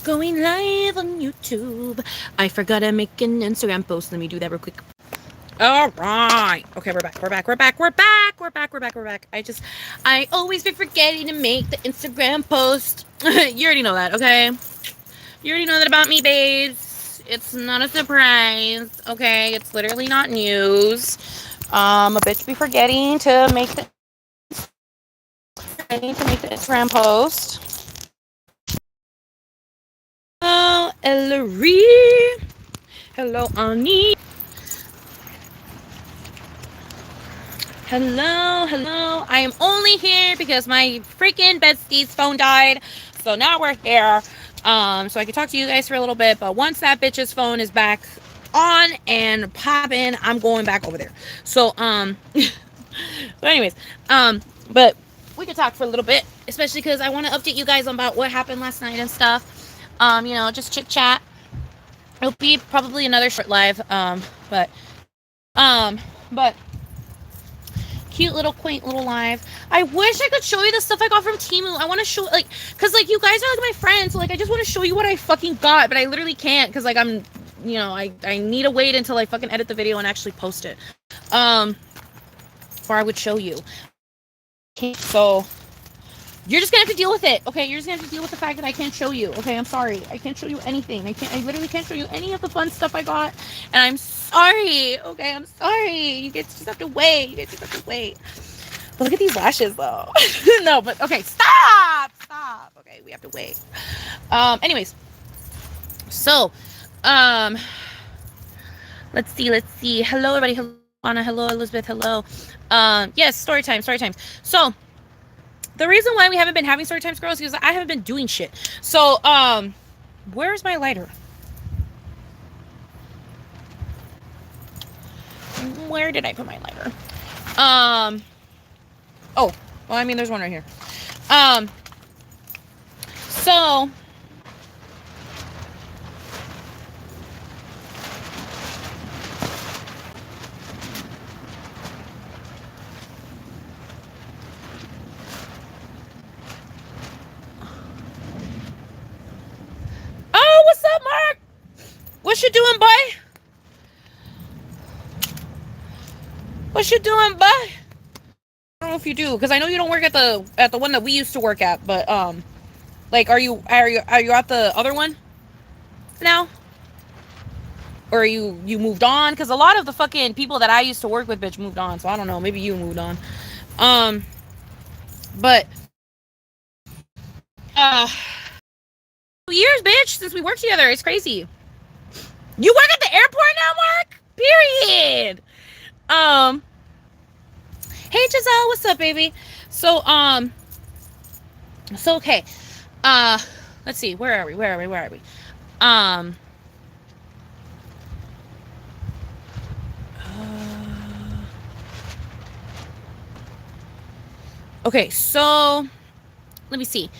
Going live on YouTube. I forgot to make an Instagram post. Let me do that real quick. All right. Okay, we're back. We're back. We're back. We're back. We're back. We're back. We're back. I always be forgetting to make the Instagram post. You already know that, okay? You already know that about me, babes. It's not a surprise, okay? It's literally not news. A bitch be forgetting to make the Instagram post. Oh, Ellery. Hello, Ani. Hello, hello. I am only here because my freaking bestie's phone died. So now we're here. So I can talk to you guys for a little bit. But once that bitch's phone is back on and popping, I'm going back over there. So, but anyways, but we could talk for a little bit, especially because I want to update you guys about what happened last night and stuff. Just chit chat. It'll be probably another short live. But cute little quaint little live. I wish I could show you the stuff I got from Temu. I want to show because you guys are my friends, so I just want to show you what I fucking got, but I literally can't because I'm I need to wait until I fucking edit the video and actually post it. Or I would show you. So you're just gonna have to deal with it, okay? You're just gonna have to deal with the fact that I can't show you, okay? I'm sorry. I can't show you anything. I literally can't show you any of the fun stuff I got. And I'm sorry, okay? I'm sorry. You guys just have to wait. But look at these lashes, though. No, but okay, stop. Okay, we have to wait. Anyways. So, let's see. Hello, everybody. Hello, Anna. Hello, Elizabeth. Hello. Yes, story time. So, the reason why we haven't been having story times, girls, is because I haven't been doing shit. So, where's my lighter? Where did I put my lighter? Oh, well, I mean, there's one right here. So, oh, what's up, Mark? What you doing, boy? What you doing, boy? I don't know if you do, because I know you don't work at the one that we used to work at, but are you at the other one now? Or you moved on? Because a lot of the fucking people that I used to work with, bitch, moved on. So I don't know. Maybe you moved on. But years, bitch, since we worked together. It's crazy. You work at the airport now, Mark? Period. Hey, Giselle, what's up, baby? So okay. Let's see. Where are we? Okay, so let me see.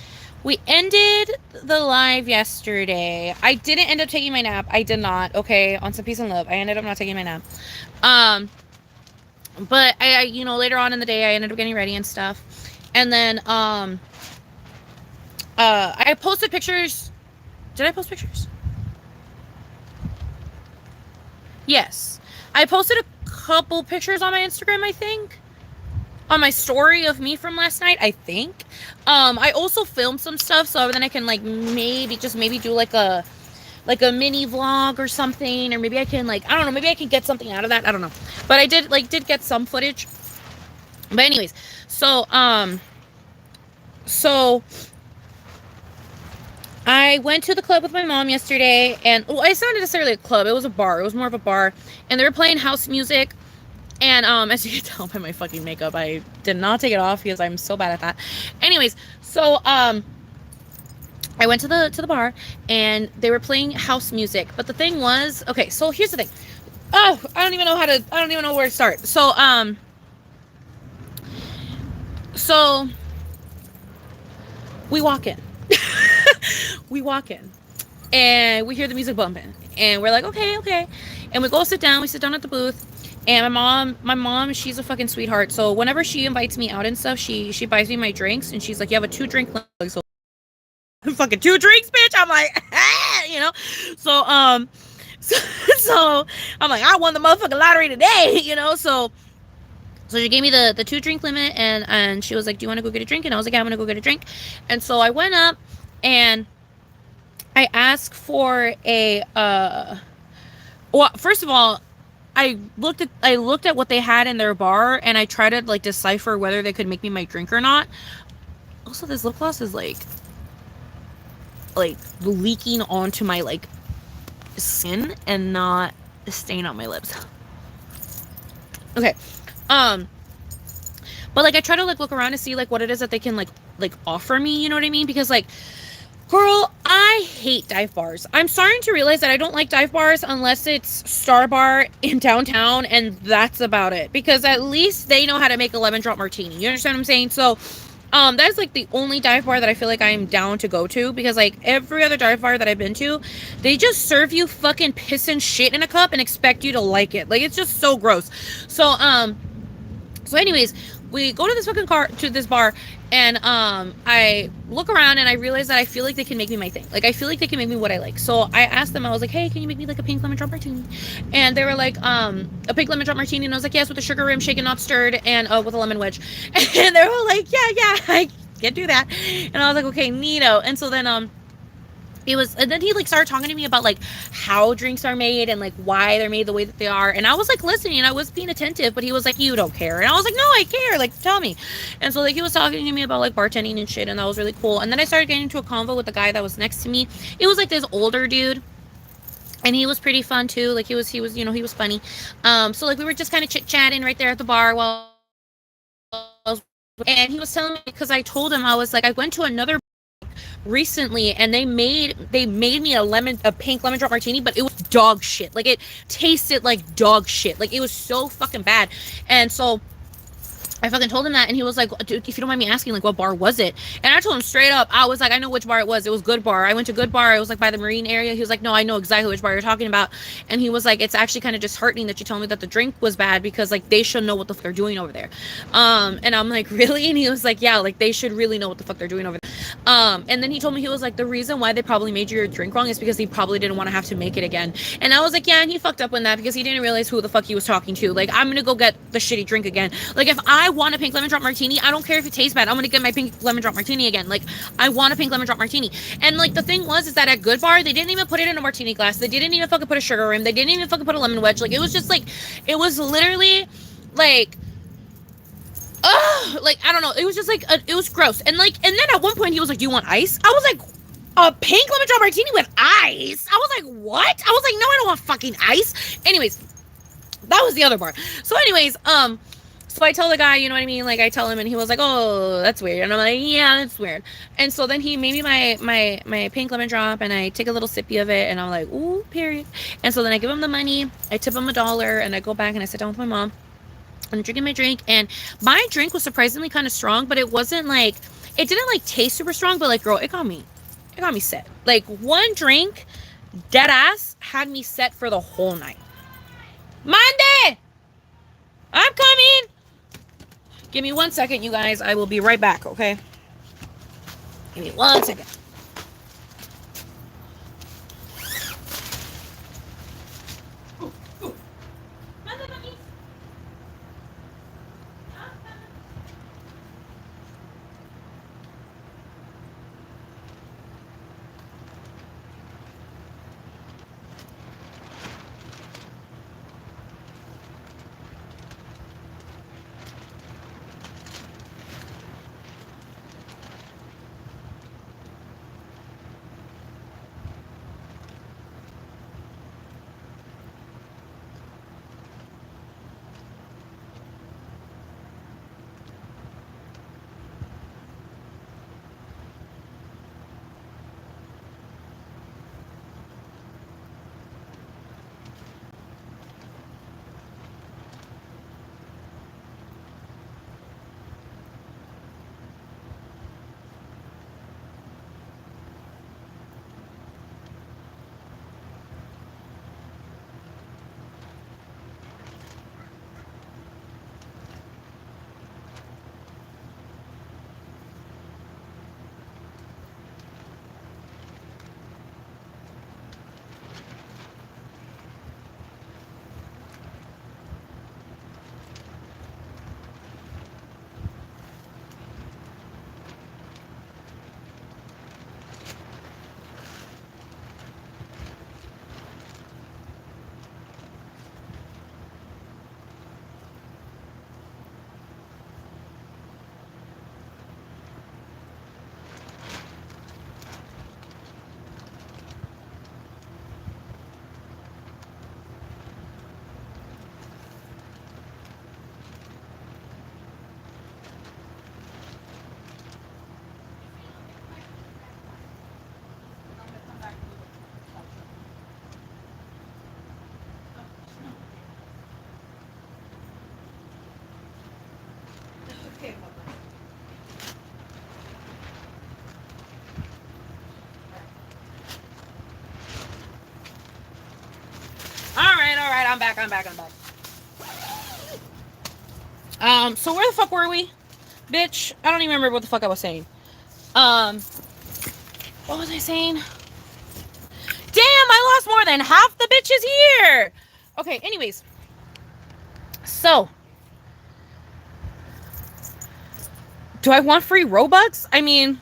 We ended the live yesterday. I didn't end up taking my nap. I did not. Okay, on some peace and love. I ended up not taking my nap. But I later on in the day, I ended up getting ready and stuff. And then, I posted pictures. Did I post pictures? Yes. I posted a couple pictures on my Instagram, I think. On my story of me from last night, I think. I also filmed some stuff, so then I can maybe do a mini vlog or something, or maybe I can I don't know, maybe I can get something out of that. I don't know. But I did get some footage. But anyways, so I went to the club with my mom yesterday, and it's not necessarily a club, it was a bar. It was more of a bar, and they were playing house music. And as you can tell by my fucking makeup, I did not take it off because I'm so bad at that. Anyways, so I went to the bar, and they were playing house music. But the thing was, okay, so here's the thing. Oh, I don't even know where to start. So we walk in. And we hear the music bumping, and we're like, okay. And we go sit down. We sit down at the booth. And my mom, she's a fucking sweetheart. So whenever she invites me out and stuff, she buys me my drinks, and she's like, you have a 2-drink limit. So fucking 2 drinks, bitch. I'm like, ah, you know. So so, so I'm like, I won the motherfucking lottery today, you know. So she gave me the 2 drink limit, and she was like, do you want to go get a drink? And I was like, yeah, I'm gonna go get a drink. And so I went up and I asked for a well, first of all, I looked at what they had in their bar, and I tried to like decipher whether they could make me my drink or not. Also, this lip gloss is like leaking onto my like skin and not staying on my lips. Okay. Um but like I try to like look around to see like what it is that they can like offer me, you know what I mean? Because like, girl, I hate dive bars. I'm starting to realize that I don't like dive bars unless it's Star Bar in downtown, and that's about it. Because at least they know how to make a lemon drop martini. You understand what I'm saying? So, that's like the only dive bar that I feel like I'm down to go to. Because like every other dive bar that I've been to, they just serve you fucking piss and shit in a cup and expect you to like it. Like, it's just so gross. So anyways, we go to this bar, and I look around and I realize that I feel like they can make me my thing. Like, I feel like they can make me what I like. So I asked them, I was like, hey, can you make me like a pink lemon drop martini? And they were like, a pink lemon drop martini. And I was like, yes, with a sugar rim, shaken, not stirred, and with a lemon wedge. And they were like, yeah, I can do that. And I was like, okay, neato. And so then and then he like started talking to me about like how drinks are made and like why they're made the way that they are. And I was like listening and I was being attentive, but he was like, you don't care. And I was like, no, I care. Like, tell me. And so like he was talking to me about like bartending and shit, and that was really cool. And then I started getting into a convo with the guy that was next to me. It was like this older dude, and he was pretty fun too. Like, he was he was funny. So like we were just kind of chit chatting right there at the bar while and he was telling me, because I told him, I was like, I went to another recently and they made me a pink lemon drop martini, but it was dog shit. Like, it tasted like dog shit. Like, it was so fucking bad. And so I fucking told him that, and he was like, dude, if you don't mind me asking, like, what bar was it? And I told him straight up, I was like, I know which bar it was. It was Good Bar. I went to Good Bar. It was like by the marine area. He was like, no, I know exactly which bar you're talking about. And he was like, it's actually kind of disheartening that you told me that the drink was bad, because like they should know what the fuck they're doing over there. And I'm like, really? And he was like, yeah, like they should really know what the fuck they're doing over there. And then he told me, he was like, the reason why they probably made your drink wrong is because he probably didn't want to have to make it again. And I was like, yeah, and he fucked up on that because he didn't realize who the fuck he was talking to. Like, I'm gonna go get the shitty drink again. Like, if I want a pink lemon drop martini, I don't care if it tastes bad. I'm gonna get my pink lemon drop martini again. Like, I want a pink lemon drop martini. And like the thing was, is that at Good Bar, they didn't even put it in a martini glass. They didn't even fucking put a sugar rim. They didn't even fucking put a lemon wedge. Like, it was just like, it was literally like, like, I don't know. It was just like, it was gross. And like, and then at one point he was like, do you want ice? I was like, a pink lemon drop martini with ice? I was like, what? I was like, no, I don't want fucking ice. Anyways, that was the other bar. So anyways, so I tell the guy, you know what I mean? Like, I tell him, and he was like, oh, that's weird. And I'm like, yeah, that's weird. And so then he made me my pink lemon drop, and I take a little sippy of it, and I'm like, ooh, period. And so then I give him the money, I tip him $1, and I go back and I sit down with my mom. I'm drinking my drink, and my drink was surprisingly kind of strong, but it wasn't like, it didn't like taste super strong, but like, girl, it got me set. Like, one drink, dead ass, had me set for the whole night. Monday! I'm coming! Give me 1 second, you guys. I will be right back, okay? Give me 1 second. So where the fuck were we? Bitch, I don't even remember what the fuck I was saying. What was I saying? Damn, I lost more than half the bitches here. Okay, anyways. So, do I want free Robux? I mean,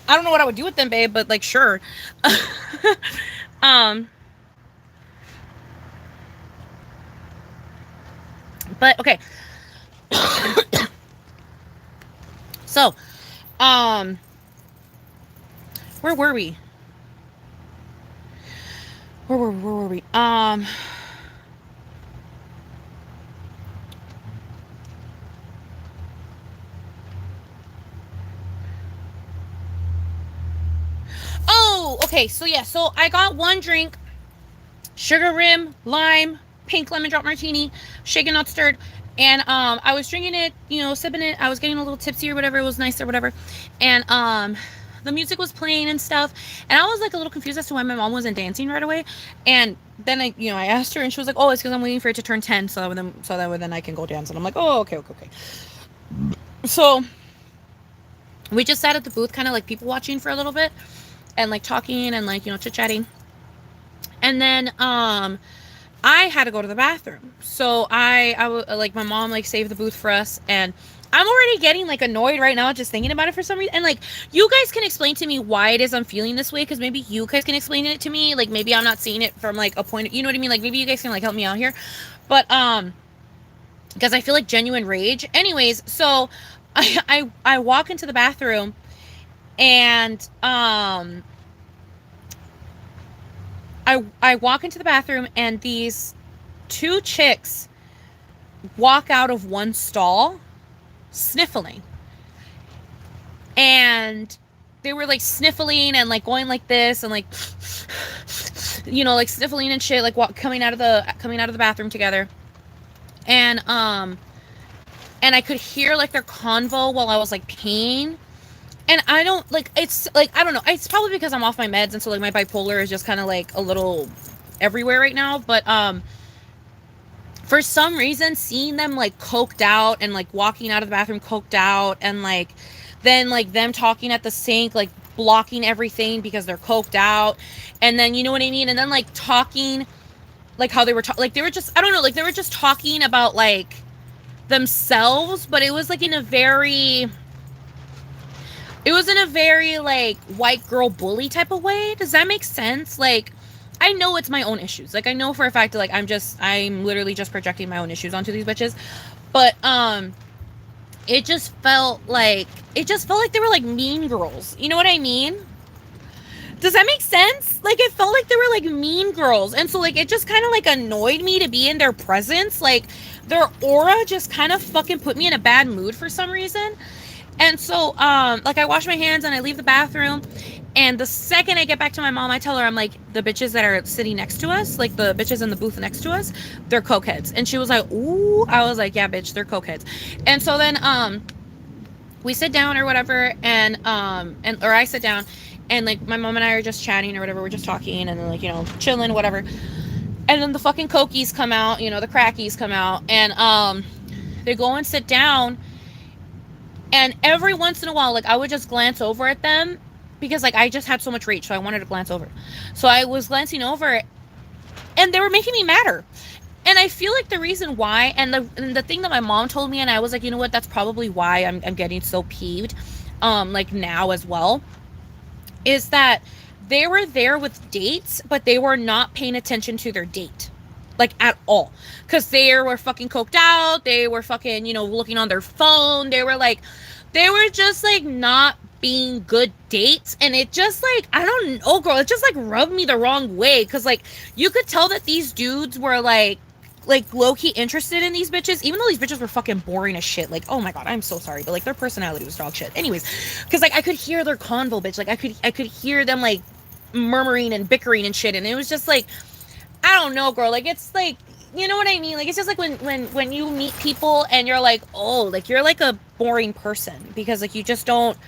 I don't know what I would do with them, babe, but like, sure. But okay. So, where were we? Where were we? Oh, okay. So yeah, so I got one drink, sugar rim, lime, pink lemon drop martini, shaken not stirred, and I was drinking it, you know, sipping it. I was getting a little tipsy or whatever. It was nice or whatever, and the music was playing and stuff, and I was like a little confused as to why my mom wasn't dancing right away. And then I asked her, and she was like, "Oh, it's because I'm waiting for it to turn 10, so that way then I can go dance." And I'm like, "Oh, okay." So we just sat at the booth, kind of like people watching for a little bit, and like talking and like chit chatting, and then I had to go to the bathroom. So I like my mom like saved the booth for us, and I'm already getting like annoyed right now just thinking about it for some reason. And like you guys can explain to me why it is I'm feeling this way, because maybe you guys can explain it to me. Like maybe I'm not seeing it from like a point, you know what I mean? Like maybe you guys can like help me out here. But because I feel like genuine rage. Anyways, so I walk into the bathroom, and I walk into the bathroom, and these two chicks walk out of one stall sniffling. And they were like sniffling and like going like this and like like sniffling and shit, like coming out of the bathroom together. And I could hear like their convo while I was like peeing. And I don't like, it's like, I don't know, it's probably because I'm off my meds, and so like my bipolar is just kind of like a little everywhere right now. But for some reason, seeing them like coked out and like walking out of the bathroom coked out, and like then like them talking at the sink, like blocking everything because they're coked out, and then you know what I mean, and then like talking like how they were like they were just, I don't know, like they were just talking about like themselves, but it was like in a very like white girl bully type of way. Does that make sense? Like, I know it's my own issues. Like, I know for a fact that like I'm literally just projecting my own issues onto these bitches. But it just felt like they were like mean girls. You know what I mean? Does that make sense? Like, it felt like they were like mean girls. And so like it just kind of like annoyed me to be in their presence. Like, their aura just kind of fucking put me in a bad mood for some reason. And so, like, I wash my hands and I leave the bathroom. And the second I get back to my mom, I tell her, I'm like, the bitches that are sitting next to us, like the bitches in the booth next to us, they're cokeheads. And she was like, ooh. I was like, yeah, bitch, they're cokeheads. And so then, we sit down or whatever, and or I sit down, and like my mom and I are just chatting or whatever. We're just talking and then like, chilling, whatever. And then the fucking cokies come out, the crackies come out, and they go and sit down. And every once in a while, like, I would just glance over at them because, like, I just had so much reach, so I wanted to glance over. So I was glancing over, and they were making me madder. And I feel like the reason why, and the thing that my mom told me, and I was like, you know what, that's probably why I'm getting so peeved, like, now as well, is that they were there with dates, but they were not paying attention to their date. Like, at all. Because they were fucking coked out. They were fucking, looking on their phone. They were just, like, not being good dates. And it just, like, I don't know, girl. It just, like, rubbed me the wrong way. Because, like, you could tell that these dudes were, like low-key interested in these bitches. Even though these bitches were fucking boring as shit. Like, oh, my God, I'm so sorry. But, like, their personality was dog shit. Anyways. Because, like, I could hear their convo, bitch. Like, I could hear them, like, murmuring and bickering and shit. And it was just, like, I don't know, girl. Like, it's like, you know what I mean? Like, it's just like when you meet people and you're like, oh, like, you're like a boring person because, like, you just don't,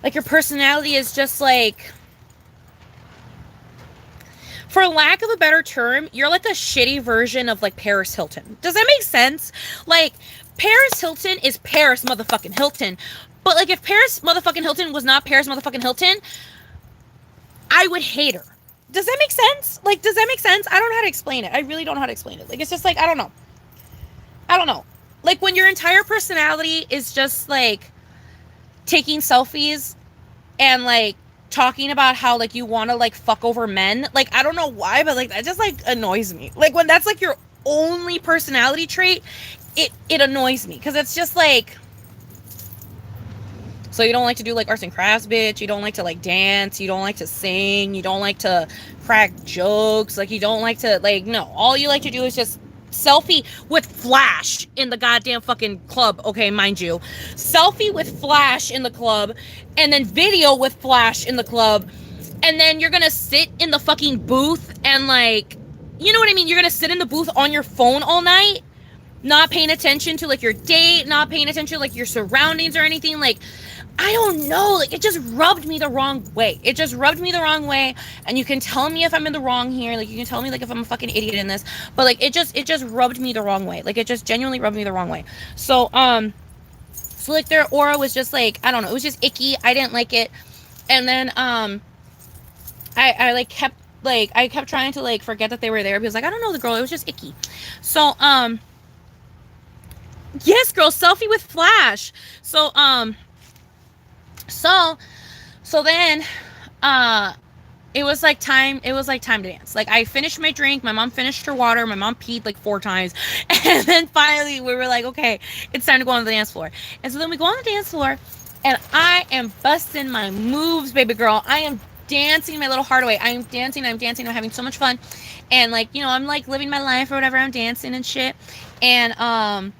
like, your personality is just like, For lack of a better term, you're like a shitty version of like Paris Hilton. Does that make sense? Like, Paris Hilton is Paris motherfucking Hilton. But like, if Paris motherfucking Hilton was not Paris motherfucking Hilton, I would hate her. Does that make sense? Like, does that make sense? I don't know how to explain it. I really don't know how to explain it. Like, it's just like, I don't know. I don't know. Like, when your entire personality is just like taking selfies and like talking about how like you want to like fuck over men, like, I don't know why, but like that just like annoys me. Like, when that's like your only personality trait, it annoys me, because it's just like, so you don't like to do like arts and crafts, bitch. You don't like to like dance. You don't like to sing. You don't like to crack jokes. Like, you don't like to like, no. All you like to do is just selfie with flash in the goddamn fucking club. Okay, mind you. Selfie with flash in the club, and then video with flash in the club. And then you're gonna sit in the fucking booth and like, you know what I mean? You're gonna sit in the booth on your phone all night, not paying attention to like your date, not paying attention to like your surroundings or anything. Like, I don't know, like, it just rubbed me the wrong way. It just rubbed me the wrong way, and you can tell me if I'm in the wrong here. Like, you can tell me, like, if I'm a fucking idiot in this, but, like, it just rubbed me the wrong way. Like, it just genuinely rubbed me the wrong way. So, like, their aura was just, like, I don't know, it was just icky. I didn't like it. And then, I kept trying to, like, forget that they were there, because, like, I don't know the girl, it was just icky. So, yes, girl, selfie with flash. So, so then it was like time to dance. Like, I finished my drink, my mom finished her water, my mom peed like 4 times, and then finally we were like, okay, it's time to go on the dance floor. And so then we go on the dance floor, and I am busting my moves, baby girl. I am dancing my little heart away. I'm dancing, I'm having so much fun. And like, you know, I'm like living my life or whatever, I'm dancing and shit. And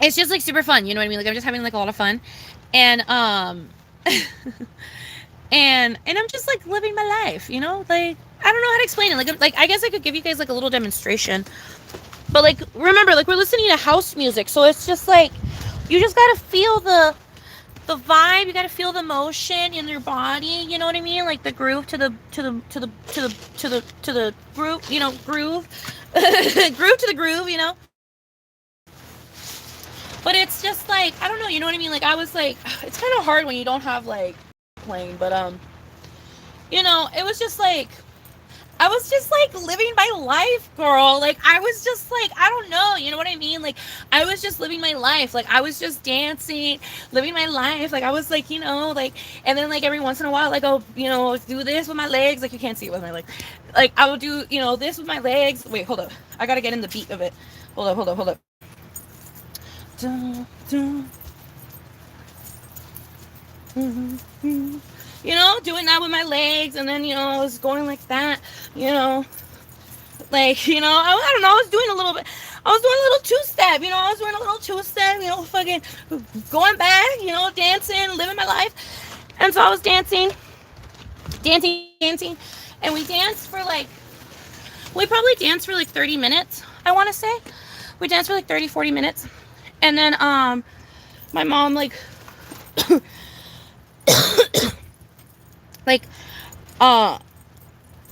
it's just like super fun, you know what I mean? Like, I'm just having like a lot of fun. And and I'm just like living my life, you know? Like, I don't know how to explain it. Like I guess I could give you guys like a little demonstration. But like, remember, like, we're listening to house music, so it's just like, you just gotta feel the vibe, you gotta feel the motion in your body, you know what I mean? Like the groove to the groove, you know, groove. Groove to the groove, you know? But it's just like, I don't know, you know what I mean? Like, I was like, it's kind of hard when you don't have like playing, but you know, it was just like, I was just like living my life, girl. Like, I was just like, I don't know, you know what I mean? Like, I was just living my life. Like, I was just dancing, living my life. Like, I was like, you know, like, and then like every once in a while, like, I'll, you know, do this with my legs. Like, you can't see it with my legs. Like, I will do, you know, this with my legs. Wait, hold up. I gotta get in the beat of it. Hold up. You know, doing that with my legs, and then, you know, I was going like that, you know, like, you know, I don't know, I was doing a little 2-step, you know, you know, fucking going back, you know, dancing, living my life. And so I was dancing, and we probably danced for like 30 minutes, I want to say. We danced for like 30, 40 minutes. And then, my mom, like, like, my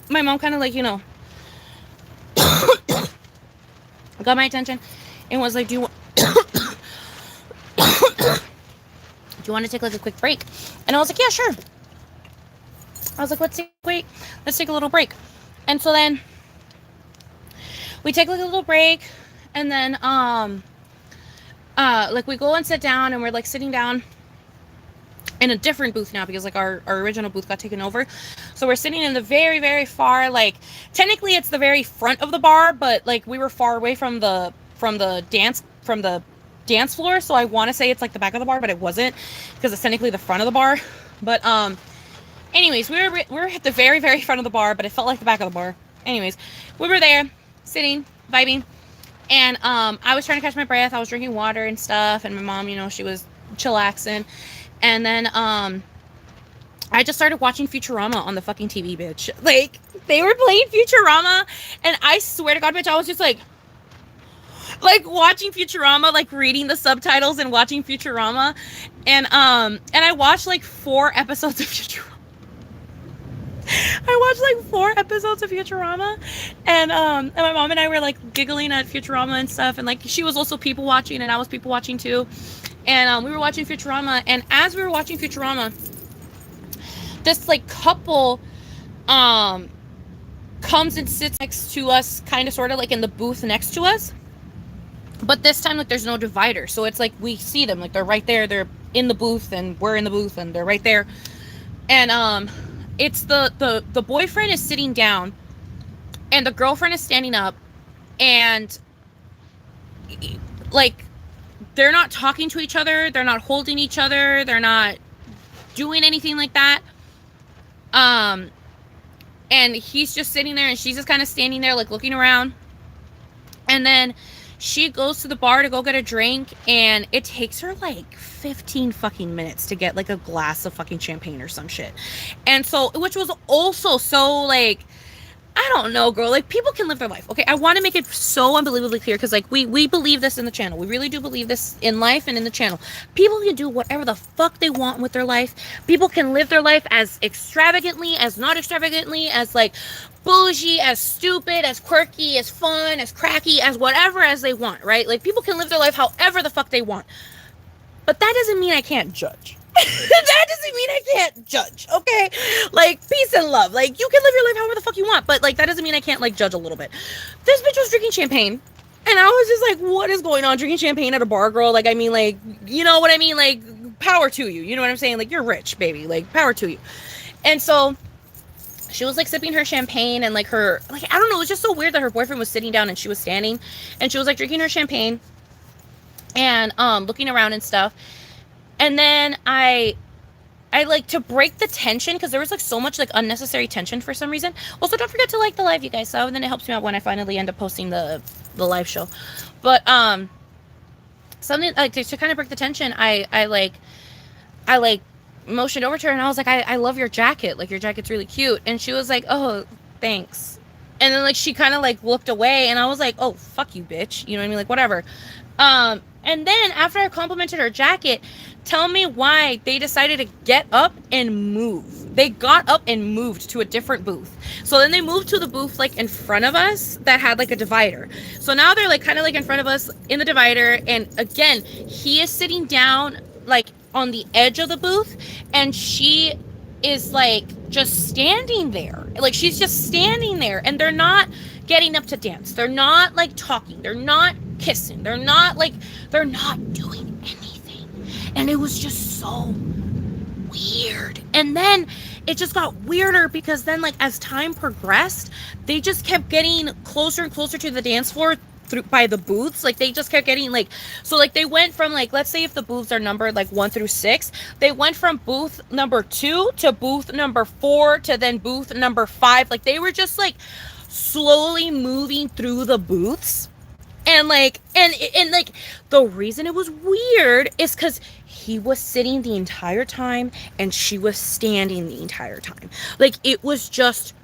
mom kind of, like, you know, got my attention and was like, do you want to take, like, a quick break? And I was like, yeah, sure. I was like, let's take a little break. And so then we take, like, a little break, and then, like, we go and sit down, and we're like sitting down in a different booth now, because like our original booth got taken over. So we're sitting in the very, very far, like, technically it's the very front of the bar, but like we were far away from the dance floor. So I want to say it's like the back of the bar, but it wasn't, because it's technically the front of the bar. But anyways, we were at the very, very front of the bar, but it felt like the back of the bar. Anyways, we were there sitting, vibing. And I was trying to catch my breath. I was drinking water and stuff. And my mom, you know, she was chillaxing. And then I just started watching Futurama on the fucking TV, bitch. Like, they were playing Futurama. And I swear to God, bitch, I was just like watching Futurama, like reading the subtitles and watching Futurama. And I watched like 4 episodes of Futurama. I watched like 4 episodes of Futurama, and my mom and I were like giggling at Futurama and stuff, and like she was also people watching, and I was people watching too, and we were watching Futurama, and as we were watching Futurama, this like couple um comes and sits next to us, kind of sort of like in the booth next to us, but this time like there's no divider, so it's like we see them, like they're right there, they're in the booth and we're in the booth and they're right there, and it's the boyfriend is sitting down and the girlfriend is standing up, and like they're not talking to each other, they're not holding each other, they're not doing anything like that. um and he's just sitting there and she's just kind of standing there like looking around, and then she goes to the bar to go get a drink, and it takes her like 15 fucking minutes to get like a glass of fucking champagne or some shit. And so, which was also so like, I don't know, girl. Like, people can live their life. Okay, I want to make it so unbelievably clear, because like we believe this in the channel. We really do believe this in life and in the channel. People can do whatever the fuck they want with their life. People can live their life as extravagantly, as not extravagantly, as like bougie, as stupid, as quirky, as fun, as cracky, as whatever as they want, right? Like, people can live their life however the fuck they want. But that doesn't mean I can't judge. That doesn't mean I can't judge, okay? Like, peace and love. Like, you can live your life however the fuck you want, but like that doesn't mean I can't like judge a little bit. This bitch was drinking champagne, and I was just like, what is going on? Drinking champagne at a bar, girl? Like, I mean, like, you know what I mean? Like, power to you. You know what I'm saying? Like, you're rich, baby. Like, power to you. And so she was like sipping her champagne, and like her, like, I don't know, it was just so weird that her boyfriend was sitting down and she was standing, and she was like drinking her champagne and looking around and stuff. And then I like, to break the tension, because there was like so much like unnecessary tension for some reason. Also, don't forget to like the live, you guys, so then it helps me out when I finally end up posting the live show. But something like to kind of break the tension, I like motioned over to her, and I was like, I love your jacket, like your jacket's really cute. And she was like, oh, thanks. And then like she kind of like looked away, and I was like, oh, fuck you, bitch, you know what I mean, like whatever. And then after I complimented her jacket, tell me why they decided to get up and move. They got up and moved to a different booth. So then they moved to the booth like in front of us that had like a divider. So now they're like kind of like in front of us in the divider, and again, he is sitting down like on the edge of the booth, and she is like just standing there. Like, she's just standing there, and they're not getting up to dance. They're not like talking. They're not kissing. They're not doing anything. And it was just so weird. And then it just got weirder, because then like as time progressed, they just kept getting closer and closer to the dance floor through by the booths. Like, they just kept getting like, so like they went from like, let's say if the booths are numbered like 1 through 6, they went from booth number 2 to booth number 4 to then booth number 5. Like, they were just like slowly moving through the booths. And like, and like, the reason it was weird is because he was sitting the entire time and she was standing the entire time. Like, it was just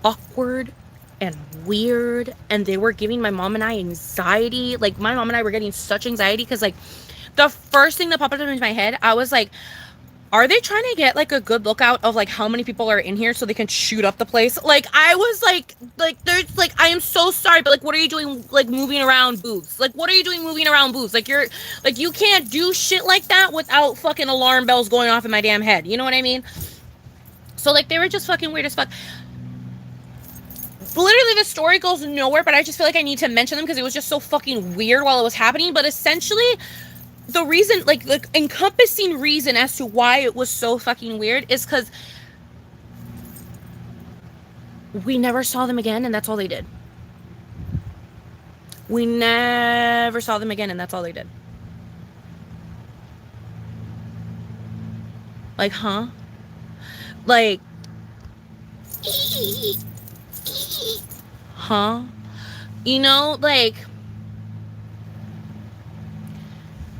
awkward and weird, and they were giving my mom and I anxiety. Like, my mom and I were getting such anxiety, because like the first thing that popped up into my head, I was like, are they trying to get like a good lookout of like how many people are in here so they can shoot up the place? Like, I was like there's like, I am so sorry, but like, what are you doing like moving around booths? Like, what are you doing moving around booths? Like, you're like, you can't do shit like that without fucking alarm bells going off in my damn head. You know what I mean? So like, they were just fucking weird as fuck. Literally, the story goes nowhere, but I just feel like I need to mention them because it was just so fucking weird while it was happening. But essentially, the reason, like the encompassing reason as to why it was so fucking weird is because we never saw them again, and that's all they did. We never saw them again, and that's all they did. Like, huh? Like, huh? You know, like,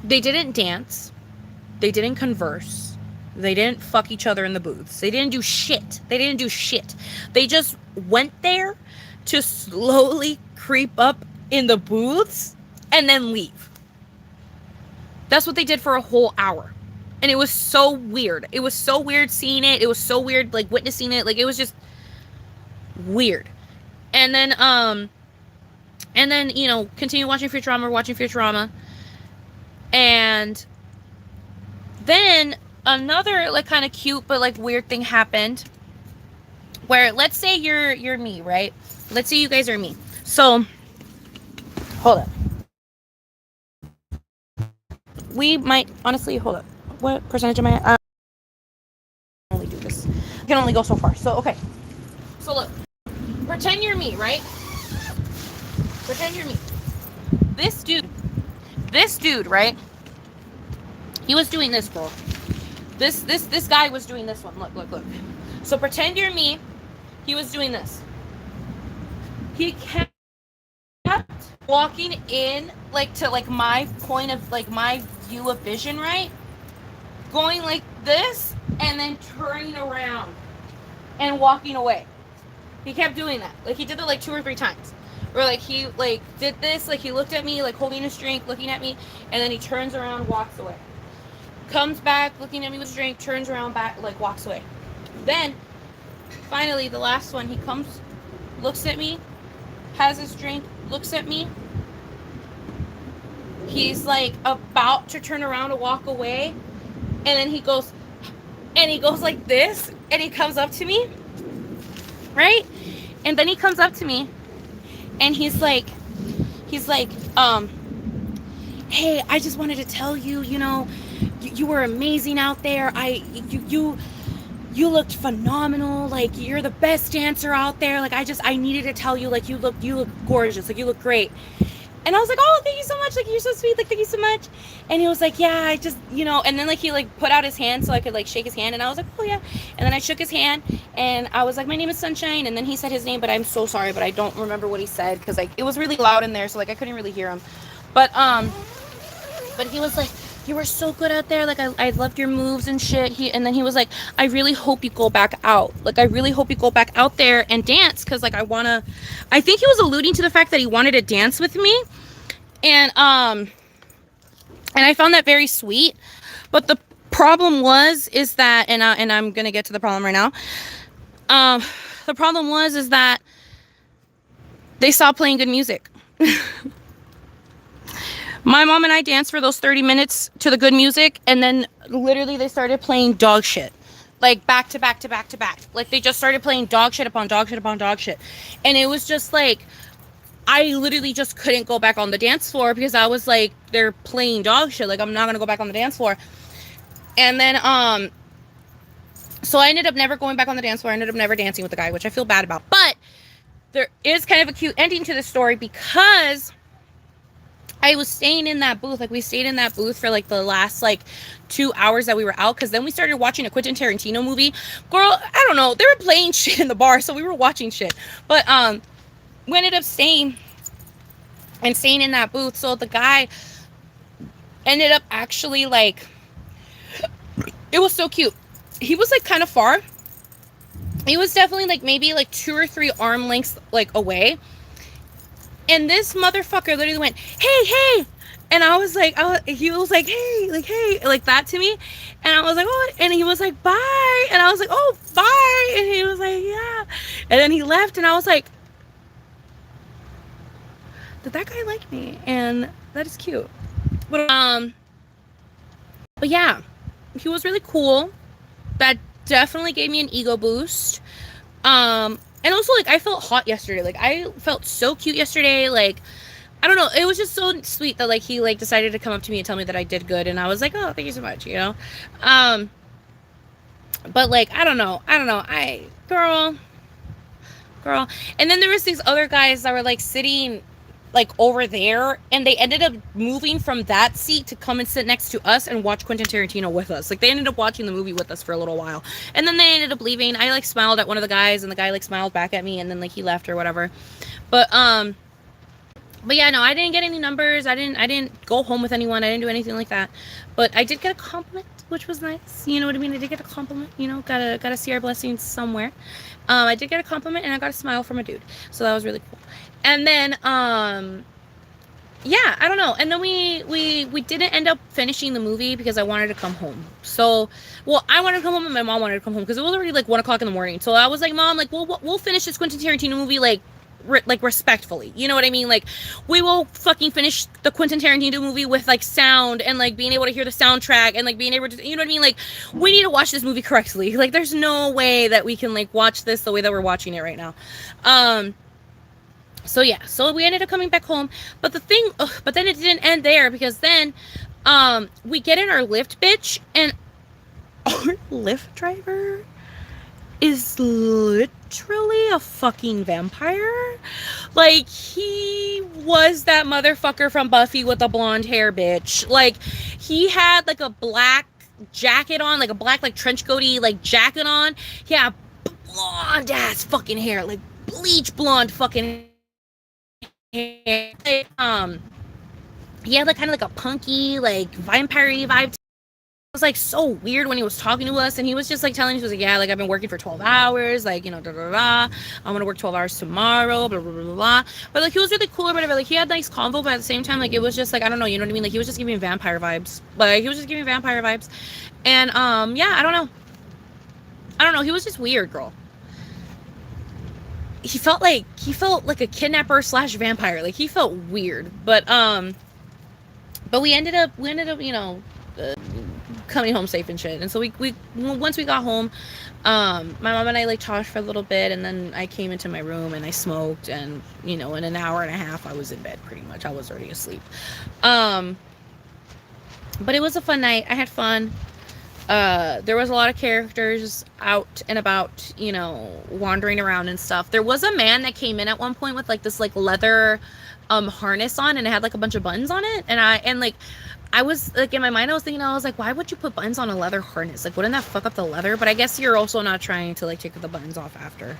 they didn't dance. They didn't converse. They didn't fuck each other in the booths. They didn't do shit. They just went there to slowly creep up in the booths and then leave. That's what they did for a whole hour. And it was so weird. It was so weird seeing it. It was so weird, like, witnessing it. Like, it was just weird. And then, you know, continue watching Futurama. And then another, like, kind of cute but, like, weird thing happened. Where, let's say you're me, right? Let's say you guys are me. So, hold up. We might, honestly, hold up. What percentage am I? Only do this. I can only go so far. So, okay. So, look. Pretend you're me, right? Pretend you're me. This dude, right? He was doing this, bro. This guy was doing this one. Look. So, pretend you're me. He was doing this. He kept walking in, like, to, like, my point of, like, my view of vision, right? Going like this, and then turning around and walking away. He kept doing that. Like, he did it, like, 2 or 3 times. Or, like, he, like, did this, like, he looked at me, like, holding his drink, looking at me, and then he turns around, walks away. Comes back, looking at me with his drink, turns around, back, like, walks away. Then, finally, the last one, he comes, looks at me, has his drink, looks at me. He's, like, about to turn around to walk away, and then he goes like this, and he comes up to me, right? And then he comes up to me, and he's like, hey, I just wanted to tell you, you know, you were amazing out there. You looked phenomenal. Like, you're the best dancer out there. Like, I needed to tell you, like, you look gorgeous. Like, you look great. And I was like, oh, thank you so much. Like, you're so sweet. Like, thank you so much. And he was like, yeah, I just, you know, and then, like, he, like, put out his hand so I could, like, shake his hand. And I was like, oh, yeah. And then I shook his hand, and I was like, my name is Sunshine. And then he said his name, but I'm so sorry, but I don't remember what he said, because, like, it was really loud in there, so, like, I couldn't really hear him. But he was like, you were so good out there. Like, I loved your moves and shit. And then he was like, I really hope you go back out. Like, I really hope you go back out there and dance, because, like, I think he was alluding to the fact that he wanted to dance with me. And I found that very sweet. But the problem is that, and I'm gonna get to the problem right now. The problem is that they stopped playing good music. My mom and I danced for those 30 minutes to the good music, and then literally they started playing dog shit. Like, back to back to back to back. Like, they just started playing dog shit upon dog shit upon dog shit. And it was just like, I literally just couldn't go back on the dance floor, because I was like, they're playing dog shit. Like, I'm not gonna go back on the dance floor. And then, so I ended up never going back on the dance floor. I ended up never dancing with the guy, which I feel bad about. But there is kind of a cute ending to the story, because I was staying in that booth. Like, we stayed in that booth for, like, the last, like, 2 hours that we were out, because then we started watching a Quentin Tarantino movie. Girl, I don't know. They were playing shit in the bar, so we were watching shit. But, we ended up staying in that booth. So the guy ended up actually, like, it was so cute. He was, like, kind of far. He was definitely, like, maybe, like, 2 or 3 arm lengths, like, away. And this motherfucker literally went, hey. And I was like, he was like, hey, like that to me. And I was like, oh, and he was like, bye. And I was like, oh, bye. And he was like, yeah. And then he left, and I was like, did that guy like me? And that is cute. But yeah, he was really cool. That definitely gave me an ego boost. And also, like, I felt hot yesterday. Like, I felt so cute yesterday. Like, I don't know. It was just so sweet that, like, he, like, decided to come up to me and tell me that I did good. And I was like, oh, thank you so much, you know? But, like, I don't know. Girl. And then there was these other guys that were, like, sitting, like, over there, and they ended up moving from that seat to come and sit next to us and watch Quentin Tarantino with us. Like, they ended up watching the movie with us for a little while, and then they ended up leaving. I, like, smiled at one of the guys, and the guy, like, smiled back at me, and then, like, he left or whatever. But yeah, no, I didn't get any numbers. I didn't go home with anyone. I didn't do anything like that. But I did get a compliment, which was nice. You know what I mean? I did get a compliment. You know, gotta see our blessings somewhere. I did get a compliment, and I got a smile from a dude, so that was really cool. And then yeah, I don't know. And then we didn't end up finishing the movie because I wanted to come home. So, well, I wanted to come home and my mom wanted to come home because it was already like 1 o'clock in the morning. So I was like, Mom, like we'll finish this Quentin Tarantino movie like like respectfully. You know what I mean? Like we will fucking finish the Quentin Tarantino movie with like sound and like being able to hear the soundtrack and like being able to, you know what I mean? Like we need to watch this movie correctly. Like there's no way that we can like watch this the way that we're watching it right now. Um so yeah, so we ended up coming back home, but the thing, but then it didn't end there because then, we get in our Lyft, bitch, and our Lyft driver is literally a fucking vampire. Like he was that motherfucker from Buffy with the blonde hair, bitch. Like he had like a black jacket on, like a black like trench coaty like jacket on. He had blonde ass fucking hair, like bleach blonde fucking hair. Like, he had like kind of like a punky, like vampire-y vibe. It was like so weird when he was talking to us, and he was just like telling us, he was like, yeah, like I've been working for 12 hours, like, you know, da da da. I'm gonna work 12 hours tomorrow, blah blah blah blah. But like he was really cool or whatever. Like he had nice convo, but at the same time, like it was just like I don't know, you know what I mean? Like he was just giving vampire vibes. Like he was just giving vampire vibes, and yeah, I don't know. I don't know. He was just weird, girl. He felt like a kidnapper slash vampire. Like he felt weird, but we ended up, you know, coming home safe and shit. And so we once we got home, my mom and I like talked for a little bit, and then I came into my room and I smoked, and you know, in an hour and a half I was in bed pretty much. I was already asleep. Um, but it was a fun night. I had fun. There was a lot of characters out and about, you know, wandering around and stuff. There was a man that came in at one point with like this like leather harness on, and it had like a bunch of buttons on it, and I was like in my mind I was thinking, I was like, why would you put buttons on a leather harness? Like wouldn't that fuck up the leather? But I guess you're also not trying to like take the buttons off after.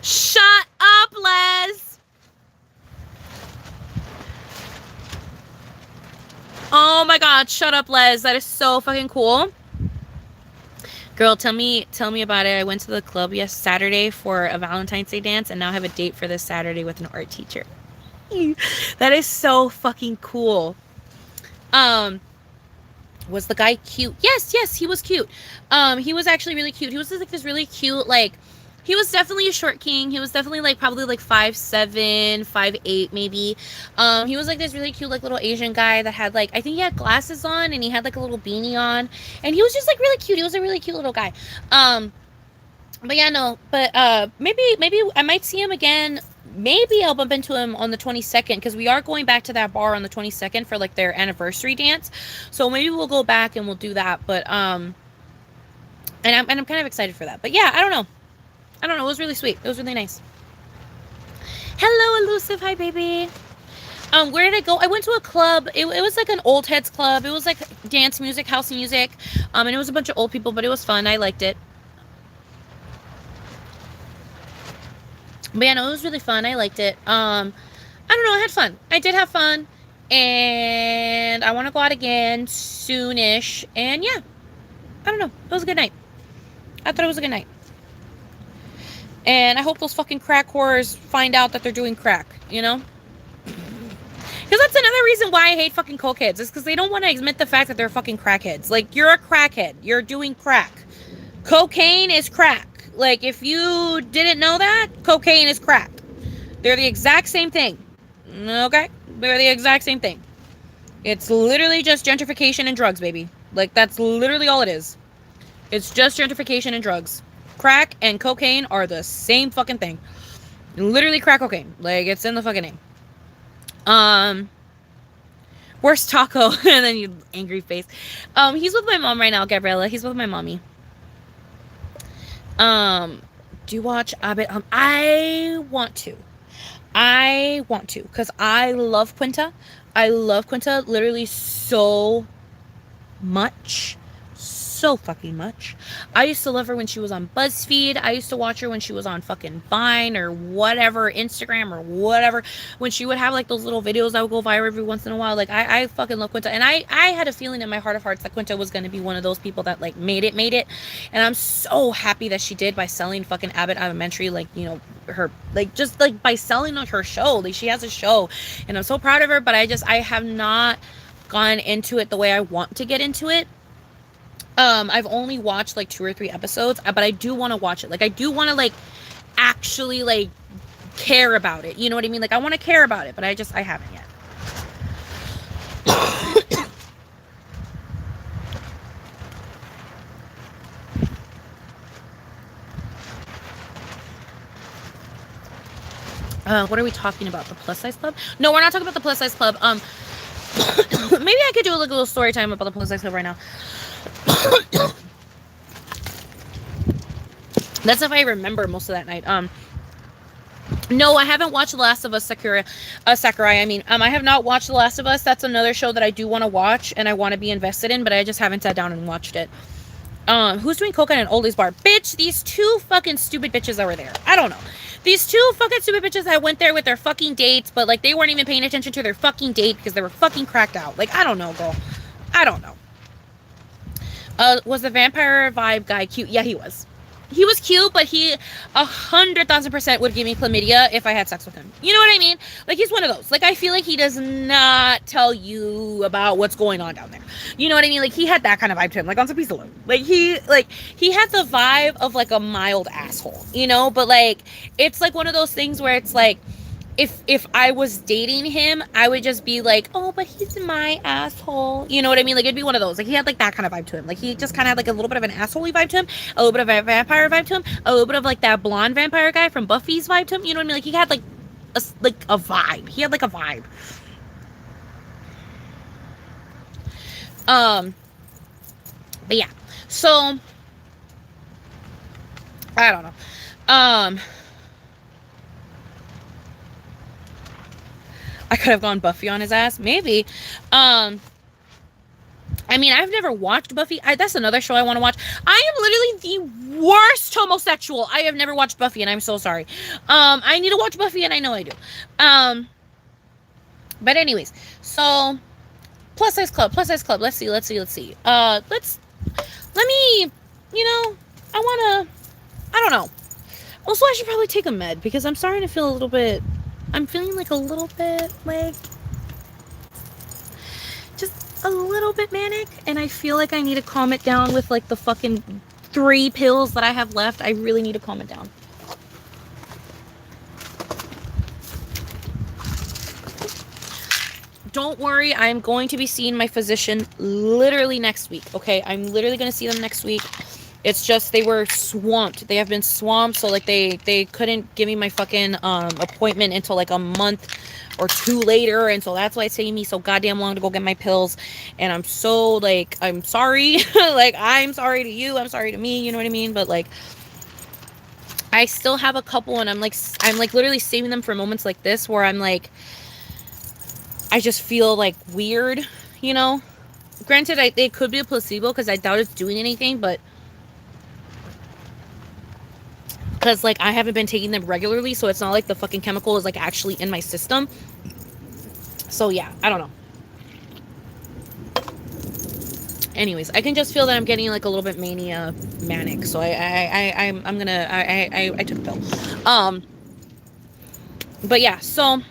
Shut up, Les. Oh my god, shut up, Les. That is so fucking cool. Girl, tell me about it. I went to the club Saturday for a Valentine's Day dance, and now I have a date for this Saturday with an art teacher. That is so fucking cool. Um, was the guy cute? Yes, he was cute. He was actually really cute. He was just like this really cute, like he was definitely a short king. He was definitely like probably like 5'7", 5'8", maybe. He was like this really cute like little Asian guy that had like I think he had glasses on and he had like a little beanie on, and he was just like really cute. He was a really cute little guy. But yeah, no, but maybe I might see him again. Maybe I'll bump into him on the 22nd because we are going back to that bar on the 22nd for like their anniversary dance. So maybe we'll go back and we'll do that. But and I'm kind of excited for that. But yeah, I don't know. It was really sweet. It was really nice. Hello, Elusive. Hi, baby. Where did I go? I went to a club. It was like an old heads club. It was like dance music, house music. And it was a bunch of old people, but it was fun. I liked it. But yeah, no, it was really fun. I liked it. I don't know. I had fun. I did have fun. And I want to go out again soonish. And yeah, I don't know. It was a good night. I thought it was a good night. And I hope those fucking crack whores find out that they're doing crack, you know? Because that's another reason why I hate fucking cokeheads. Is because they don't want to admit the fact that they're fucking crackheads. Like, you're a crackhead. You're doing crack. Cocaine is crack. Like, if you didn't know that, cocaine is crack. They're the exact same thing. Okay? They're the exact same thing. It's literally just gentrification and drugs, baby. Like, that's literally all it is. It's just gentrification and drugs. Crack and cocaine are the same fucking thing. Literally crack cocaine. Like, it's in the fucking name. Where's Taco? And then you angry face. He's with my mom right now, Gabriella. He's with my mommy. Do you watch Abbott? I want to. Because I love Quinta. I love Quinta literally so much. so fucking much. I used to love her when she was on BuzzFeed. I used to watch her when she was on fucking Vine or whatever, Instagram or whatever. When she would have like those little videos that would go viral every once in a while. Like I fucking love Quinta. And I had a feeling in my heart of hearts that Quinta was gonna be one of those people that like made it. And I'm so happy that she did by selling fucking Abbott Elementary, like, you know, her like just like by selling like her show. Like she has a show and I'm so proud of her, but I have not gone into it the way I want to get into it. I've only watched like 2 or 3 episodes, but I do want to watch it. Like I do want to like actually like care about it. You know what I mean? Like I want to care about it, but I haven't yet. What are we talking about? The plus size club? No, we're not talking about the plus size club. Maybe I could do a little story time about the plus size club right now. That's if I remember most of that night. No, I haven't watched The Last of Us Sakurai. I mean, I have not watched The Last of Us. That's another show that I do want to watch and I want to be invested in, but I just haven't sat down and watched it. Who's doing coke at an oldies bar? Bitch, these 2 fucking stupid bitches that were there. I don't know. These 2 fucking stupid bitches that went there with their fucking dates, but like they weren't even paying attention to their fucking date because they were fucking cracked out. Like, I don't know, girl. I don't know. Was the vampire vibe guy cute? Yeah, he was. He was cute, but he 100,000% would give me chlamydia if I had sex with him. You know what I mean? Like, he's one of those. Like, I feel like he does not tell you about what's going on down there. You know what I mean? Like, he had that kind of vibe to him, like on some piece of loot. Like, he had the vibe of like a mild asshole, you know? But like, it's like one of those things where it's like, if I was dating him, I would just be like, oh, but he's my asshole. You know what I mean? Like, it'd be one of those. Like, he had like that kind of vibe to him. Like, he just kind of had like a little bit of an asshole-y vibe to him, a little bit of a vampire vibe to him, a little bit of like that blonde vampire guy from Buffy's vibe to him. You know what I mean? Like, he had like a vibe. He had like a vibe. But yeah. So I don't know. I could have gone Buffy on his ass. Maybe. I mean, I've never watched Buffy. That's another show I want to watch. I am literally the worst homosexual. I have never watched Buffy, and I'm so sorry. I need to watch Buffy, and I know I do. But anyways, so plus size club. Let's see. Let me, you know, I don't know. Also, I should probably take a med because I'm starting to feel a little bit, I'm feeling like a little bit like, just a little bit manic, and I feel like I need to calm it down with like the fucking 3 pills that I have left. I really need to calm it down. Don't worry, I'm going to be seeing my physician literally next week, okay? I'm literally going to see them next week. It's just they were swamped. They have been swamped, so like they couldn't give me my fucking appointment until like a month or 2 later, and so that's why it's taking me so goddamn long to go get my pills. And I'm so like, I'm sorry. Like, I'm sorry to you, I'm sorry to me, you know what I mean? But like, I still have a couple, and I'm like literally saving them for moments like this where I'm like, I just feel like weird, you know? Granted, it could be a placebo because I doubt it's doing anything, but because like I haven't been taking them regularly, so it's not like the fucking chemical is like actually in my system. So yeah, I don't know. Anyways, I can just feel that I'm getting like a little bit manic. So I took a pill. But yeah, so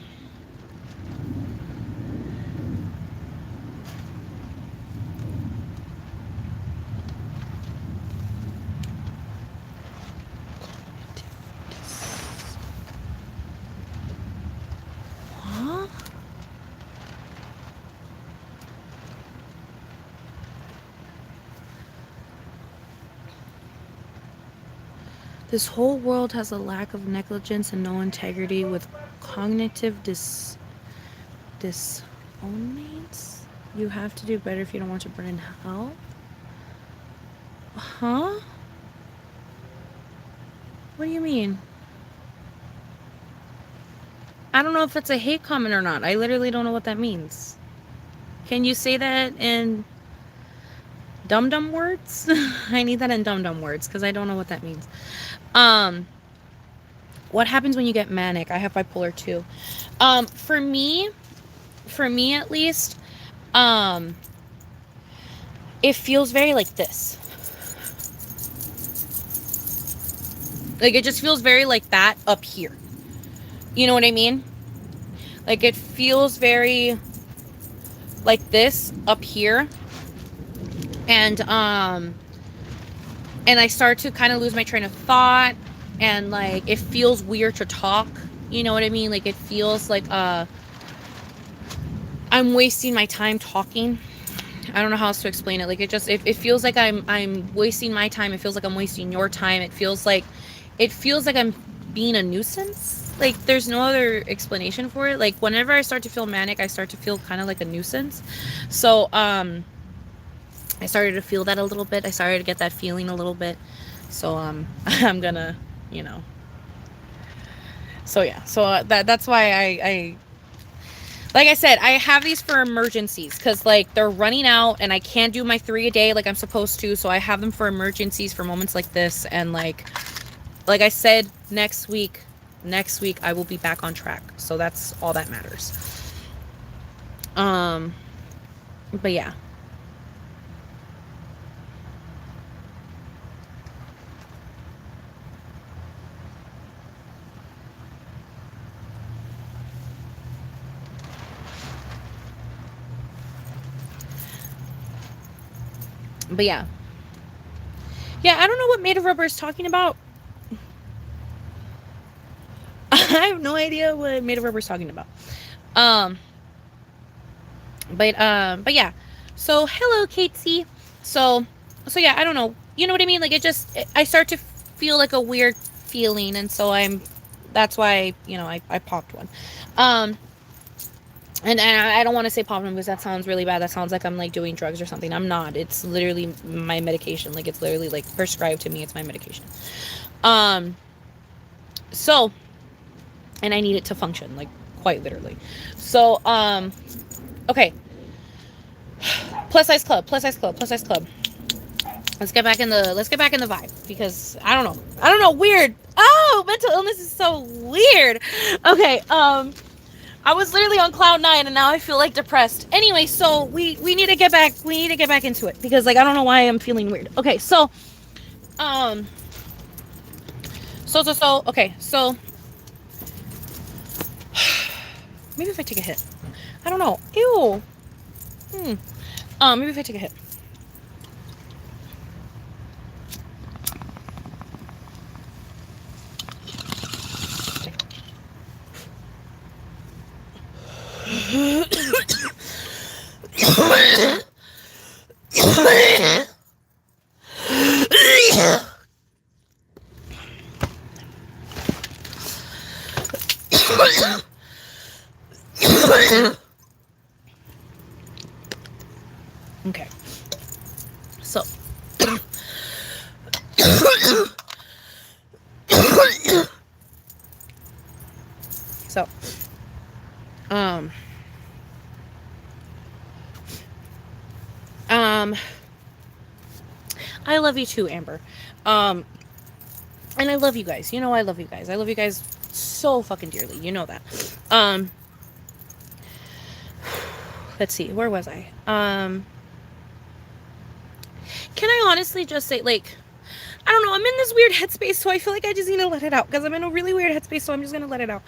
this whole world has a lack of negligence and no integrity with cognitive disonates. You have to do better if you don't want to burn in hell. Huh? What do you mean? I don't know if it's a hate comment or not. I literally don't know what that means. Can you say that in Dum dum words. I need that in dum dum words because I don't know what that means. Um, what happens when you get manic? I have bipolar too. For me, at least, um, it feels very like this. Like it just feels very like that up here. You know what I mean? Like it feels very like this up here. And and I start to kind of lose my train of thought, and like it feels weird to talk. You know what I mean? Like it feels like I'm wasting my time talking. I don't know how else to explain it. Like it feels like I'm wasting my time. It feels like I'm wasting your time. It feels like I'm being a nuisance. Like there's no other explanation for it. Like whenever I start to feel manic, I start to feel kind of like a nuisance. So I started to feel that a little bit. I started to get that feeling a little bit. So I'm gonna, you know. So yeah. So that's why I like I said, I have these for emergencies because like they're running out and I can't do my 3 a day like I'm supposed to. So I have them for emergencies, for moments like this. And like I said, next week I will be back on track. So that's all that matters. But yeah. But yeah. Yeah, I don't know what Made of Rubber is talking about. I have no idea what Made of Rubber is talking about. Um, but yeah. So hello, Katesy. So so yeah, I don't know. You know what I mean? Like I start to feel like a weird feeling, and so that's why I popped one. Um, and I don't want to say popped one because that sounds really bad. That sounds like I'm like doing drugs or something. I'm not. It's literally my medication. Like it's literally like prescribed to me. It's my medication. Um, so and I need it to function, like quite literally. So okay. Plus size club. Let's get back in the vibe because I don't know. Weird. Oh, mental illness is so weird. Okay. I was literally on cloud 9 and now I feel like depressed. Anyway, so we need to get back. We need to get back into it because like I don't know why I'm feeling weird. Okay, so okay, so maybe if I take a hit. I don't know. Ew. Maybe if I take a hit. Okay. So so I love you too, Amber. And I love you guys. You know I love you guys. I love you guys so fucking dearly. You know that. Let's see. Where was I? Can I honestly just say, like, I don't know. I'm in this weird headspace, so I feel like I just need to let it out because I'm in a really weird headspace, so I'm just gonna let it out.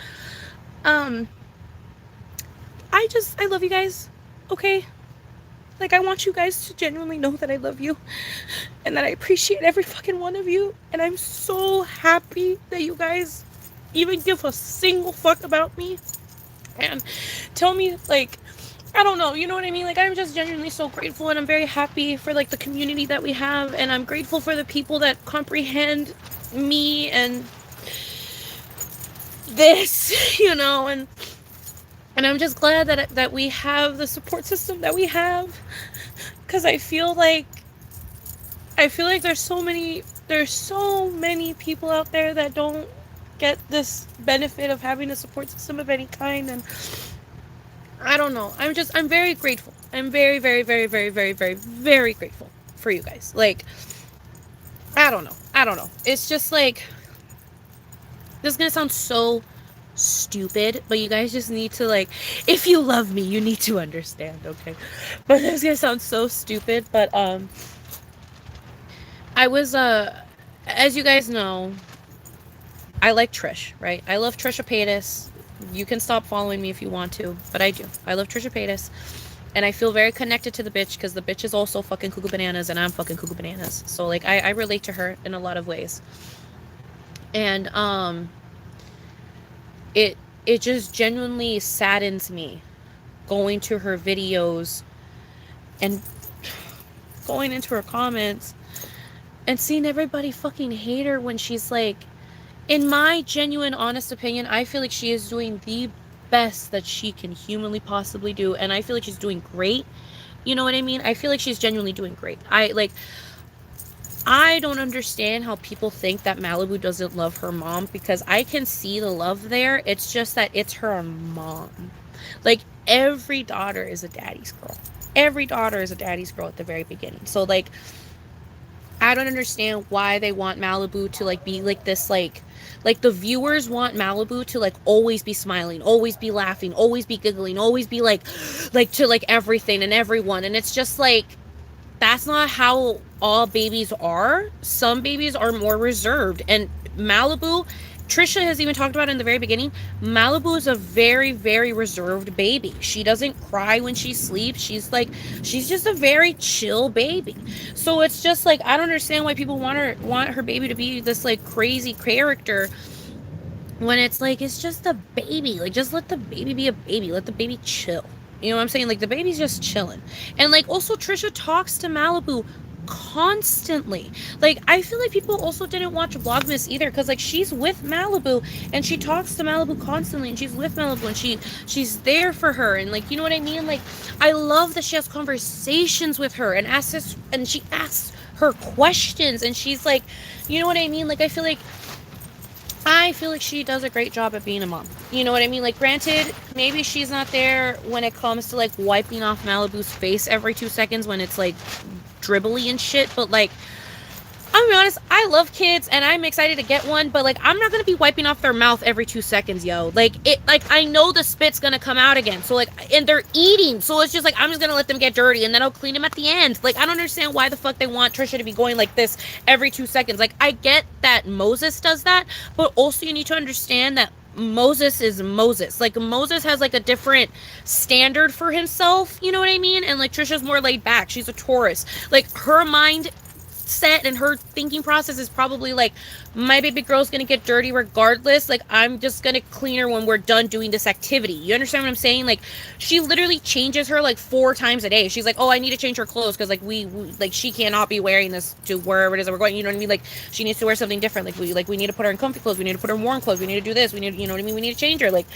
I love you guys. Okay. Like, I want you guys to genuinely know that I love you and that I appreciate every fucking one of you. And I'm so happy that you guys even give a single fuck about me and tell me, like, I don't know, you know what I mean? Like, I'm just genuinely so grateful, and I'm very happy for, like, the community that we have, and I'm grateful for the people that comprehend me and this, you know, and I'm just glad that we have the support system that we have, because I feel like there's so many people out there that don't get this benefit of having a support system of any kind, and I don't know. I'm very grateful. I'm very, very, very, very, very, very, very grateful. for you guys. Like, I don't know. I don't know. It's just like, this is gonna sound so stupid, but you guys just need to, like, if you love me, you need to understand, okay? But this is gonna sound so stupid, but I was as you guys know, I like Trish, right? I love Trisha Paytas. You can stop following me if you want to, but I do. I love Trisha Paytas. And I feel very connected to the bitch because the bitch is also fucking cuckoo bananas and I'm fucking cuckoo bananas. So like I relate to her in a lot of ways. And it it just genuinely saddens me going to her videos and going into her comments and seeing everybody fucking hate her when she's like, in my genuine honest opinion, I feel like she is doing the best that she can humanly possibly do, and I feel like she's doing great. You know what I mean? I feel like she's genuinely doing great. I don't understand how people think that Malibu doesn't love her mom, because I can see the love there. It's just that it's her mom. Like, every daughter is a daddy's girl. Every daughter is a daddy's girl at the very beginning. So like, I don't understand why they want Malibu to like be like this, like the viewers want Malibu to like always be smiling, always be laughing, always be giggling, always be like to like everything and everyone. And it's just like, that's not how all babies are. Some babies are more reserved. And Malibu, Trisha has even talked about it in the very beginning, Malibu is a very, very reserved baby. She doesn't cry when she sleeps. She's just a very chill baby. So it's just like, I don't understand why people want her baby to be this like crazy character, when it's like, it's just a baby. Like, just let the baby be a baby. Let the baby chill. You know what I'm saying? Like, the baby's just chilling. And like, also Trisha talks to Malibu constantly. Like, I feel like people also didn't watch Vlogmas either, because like, she's with Malibu and she talks to Malibu constantly, and she's with Malibu and she's there for her, and like, you know what I mean? Like, I love that she has conversations with her and she asks her questions, and she's like, you know what I mean? Like, I feel like she does a great job at being a mom. You know what I mean? Like, granted, maybe she's not there when it comes to like wiping off Malibu's face every 2 seconds when it's like dribbly and shit, but like, I'm gonna be honest, I love kids and I'm excited to get one, but like, I'm not gonna be wiping off their mouth every 2 seconds, yo. Like, I know the spit's gonna come out again. So like, and they're eating. So it's just like, I'm just gonna let them get dirty and then I'll clean them at the end. Like, I don't understand why the fuck they want Trisha to be going like this every 2 seconds. Like, I get that Moses does that, but also you need to understand that Moses is Moses. Like, Moses has like a different standard for himself, you know what I mean? And like, Trisha's more laid back. She's a Taurus. Like, her mind set and her thinking process is probably like, my baby girl's gonna get dirty regardless, like, I'm just gonna clean her when we're done doing this activity. You understand what I'm saying? Like, she literally changes her like 4 times a day. She's like, oh, I need to change her clothes because like we like, she cannot be wearing this to wherever it is that we're going. You know what I mean? Like, she needs to wear something different. Like we need to put her in comfy clothes, we need to put her in warm clothes, we need to do this, we need, you know what I mean, we need to change her. Like,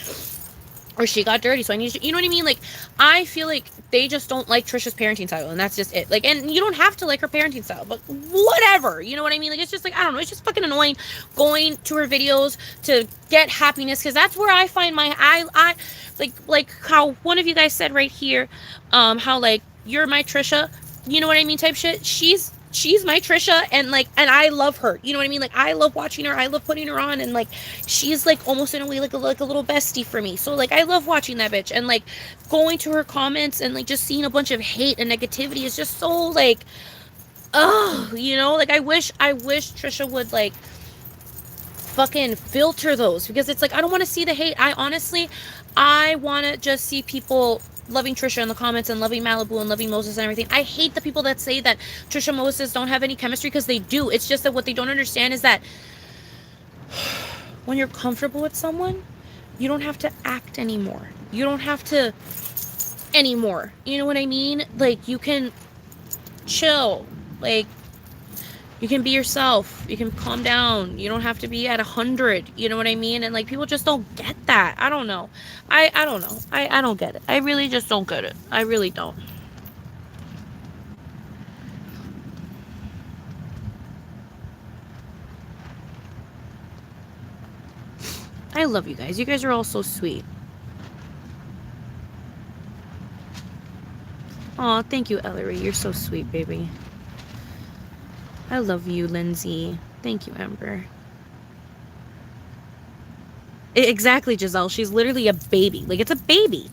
or she got dirty, so I need to, you know what I mean? Like, I feel like they just don't like Trisha's parenting style, and that's just it. Like, and you don't have to like her parenting style, but whatever, you know what I mean? Like, it's just like, I don't know, it's just fucking annoying going to her videos to get happiness, because that's where I find my, I like how one of you guys said right here, how like, you're my Trisha, you know what I mean, type shit. She's my Trisha, and like, and I love her, you know what I mean? Like, I love watching her, I love putting her on, and like, she's like almost in a way like a little bestie for me. So like, I love watching that bitch, and like, going to her comments and like just seeing a bunch of hate and negativity is just so like, you know, like, I wish Trisha would like fucking filter those, because it's like, I don't want to see the hate. I want to just see people loving Trisha in the comments and loving Malibu and loving Moses and everything. I hate the people that say that Trisha and Moses don't have any chemistry, because they do. It's just that what they don't understand is that when you're comfortable with someone, you don't have to act anymore. You don't have to anymore. You know what I mean? Like, you can chill. Like, you can be yourself. You can calm down. You don't have to be at 100. You know what I mean? And like, people just don't get that. I don't know. I don't know. I don't get it. I really just don't get it. I really don't. I love you guys. You guys are all so sweet. Aw, thank you, Ellery. You're so sweet, baby. I love you, Lindsay. Thank you, Amber. Exactly, Giselle. She's literally a baby. Like, it's a baby.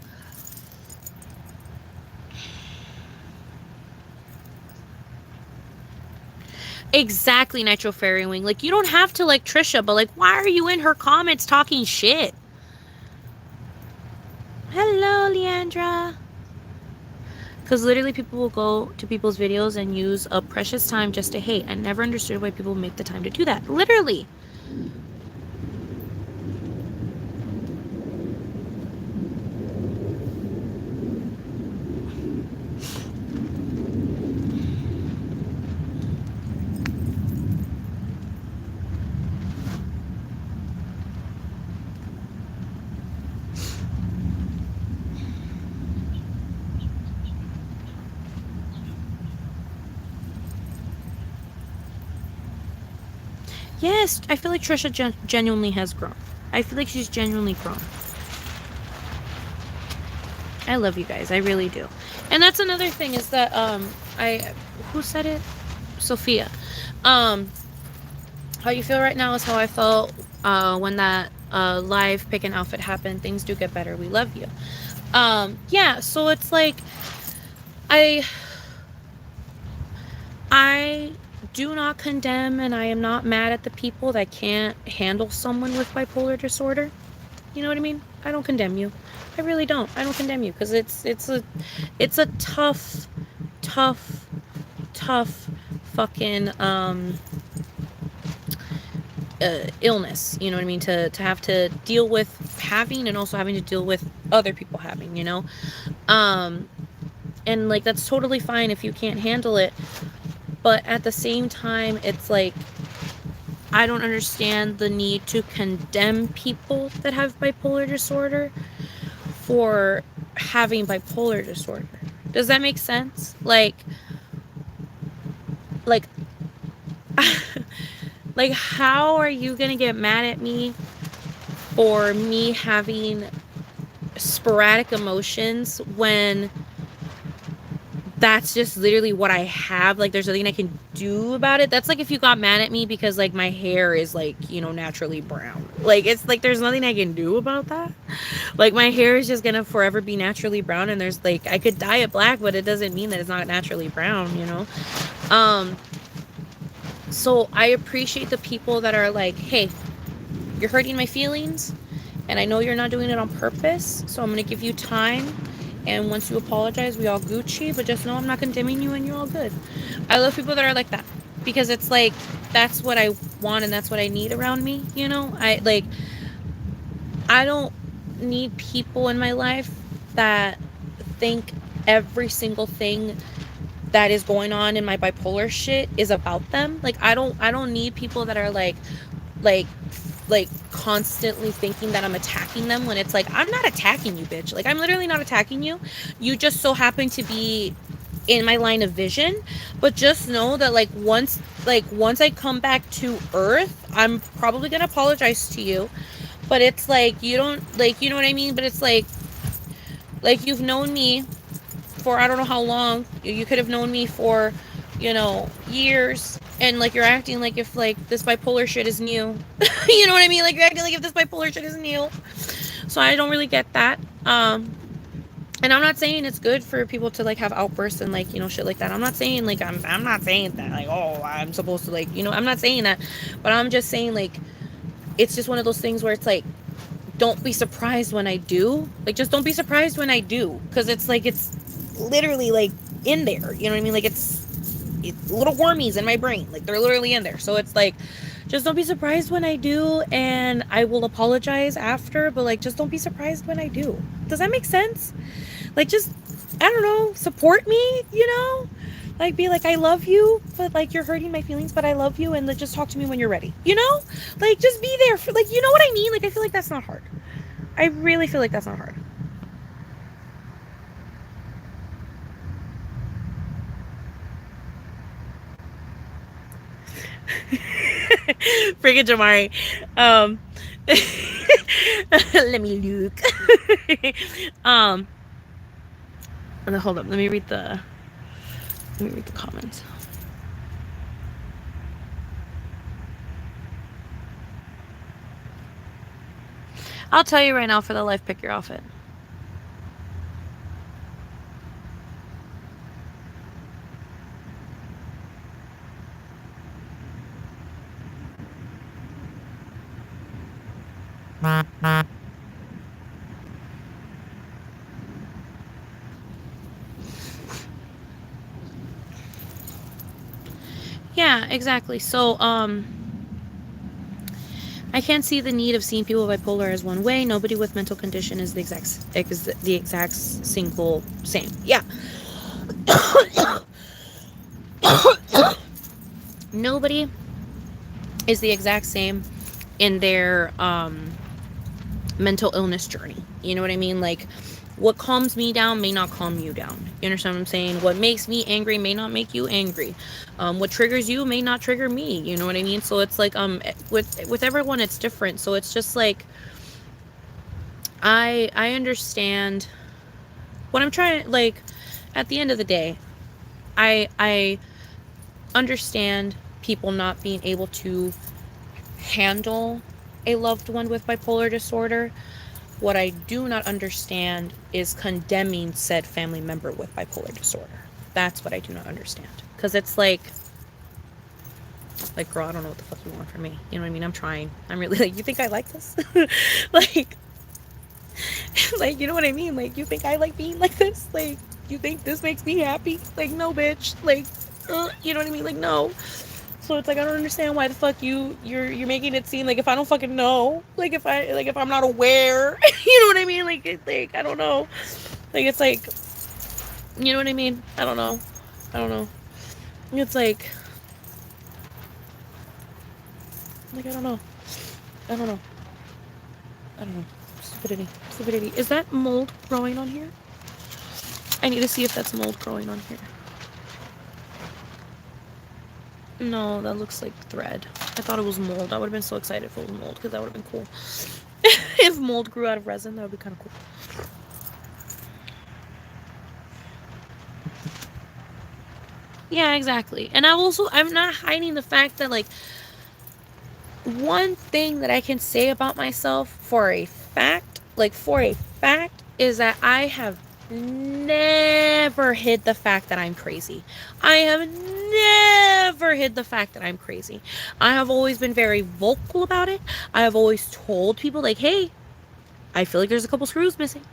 Exactly, Nitro Fairy Wing. Like, you don't have to like Trisha, but like, why are you in her comments talking shit? Hello, Leandra. Because literally, people will go to people's videos and use a precious time just to hate. I never understood why people make the time to do that. Literally. Yes, I feel like Trisha genuinely has grown. I feel like she's genuinely grown. I love you guys. I really do. And that's another thing is that who said it? Sophia. How you feel right now is how I felt when that live pick an outfit happened. Things do get better. We love you. Yeah, so it's like I do not condemn and I am not mad at the people that can't handle someone with bipolar disorder. You know what I mean? I don't condemn you. I really don't. I don't condemn you because it's a tough fucking illness, you know what I mean, to have to deal with having and also having to deal with other people having, you know. And like that's totally fine if you can't handle it, but at the same time it's like I don't understand the need to condemn people that have bipolar disorder for having bipolar disorder. Does that make sense? Like like how are you gonna get mad at me for me having sporadic emotions when that's just literally what I have? Like there's nothing I can do about it. That's like if you got mad at me because like my hair is like, you know, naturally brown. Like it's like there's nothing I can do about that. Like my hair is just gonna forever be naturally brown, and there's like I could dye it black, but it doesn't mean that it's not naturally brown, you know. So I appreciate the people that are like, hey, you're hurting my feelings and I know you're not doing it on purpose, so I'm gonna give you time, and once you apologize we all Gucci, but just know I'm not condemning you and you're all good. I love people that are like that because it's like that's what I want and that's what I need around me, you know. I don't need people in my life that think every single thing that is going on in my bipolar shit is about them. Like I don't need people that are like constantly thinking that I'm attacking them when it's like I'm not attacking you, bitch. Like I'm literally not attacking you. You just so happen to be in my line of vision, but just know that like once I come back to earth, I'm probably going to apologize to you. But it's like you don't like, you know what I mean? But it's like you've known me for I don't know how long. You could have known me for, you know, years, and like you're acting like if like this bipolar shit is new. You know what I mean? Like you're acting like if this bipolar shit is new. So I don't really get that. And I'm not saying it's good for people to like have outbursts and like, you know, shit like that. I'm not saying like I'm not saying that like, oh, I'm supposed to like, you know, I'm not saying that, but I'm just saying like it's just one of those things where it's like don't be surprised when I do. Like just don't be surprised when I do, because it's like it's literally like in there, you know what I mean? Like it's little wormies in my brain, like they're literally in there. So it's like just don't be surprised when I do, and I will apologize after, but like just don't be surprised when I do. Does that make sense? Like just I don't know, support me, you know, like be like I love you, but like you're hurting my feelings, but I love you, and like just talk to me when you're ready, you know, like just be there for like, you know what I mean? Like I feel like that's not hard. I really feel like that's not hard. Freaking Jamari. Let me look. um hold up, let me read the comments. I'll tell you right now for the life, pick your outfit. Yeah, exactly. So, I can't see the need of seeing people bipolar as one way. Nobody with mental condition is the exact single same. Yeah, nobody is the exact same in their mental illness journey. You know what I mean? Like, what calms me down may not calm you down. You understand what I'm saying? What makes me angry may not make you angry. What triggers you may not trigger me. You know what I mean? So it's like with everyone it's different. So it's just like I understand what I'm trying, like, at the end of the day, I understand people not being able to handle a loved one with bipolar disorder. What I do not understand is condemning said family member with bipolar disorder. That's what I do not understand. Because it's like, girl, I don't know what the fuck you want from me. You know what I mean? I'm trying. I'm really like, you think I like this? like, like, you know what I mean? Like, you think I like being like this? Like, you think this makes me happy? Like, no, bitch. Like, you know what I mean? Like, no. So it's like I don't understand why the fuck you're making it seem like if I don't fucking know, like if I'm not aware, you know what I mean? Like I don't know, like it's like, you know what I mean? I don't know, I don't know. It's like I don't know, I don't know, I don't know. Stupidity, stupidity. Is that mold growing on here? I need to see if that's mold growing on here. No, that looks like thread. I thought it was mold. I would have been so excited if it was mold because that would have been cool. If mold grew out of resin, that would be kind of cool. Yeah, exactly. And I'm not hiding the fact that, like, one thing that I can say about myself for a fact, is that I have never hid the fact that I'm crazy. I have never hid the fact that I'm crazy. I have always been very vocal about it. I have always told people, like, hey, I feel like there's a couple screws missing.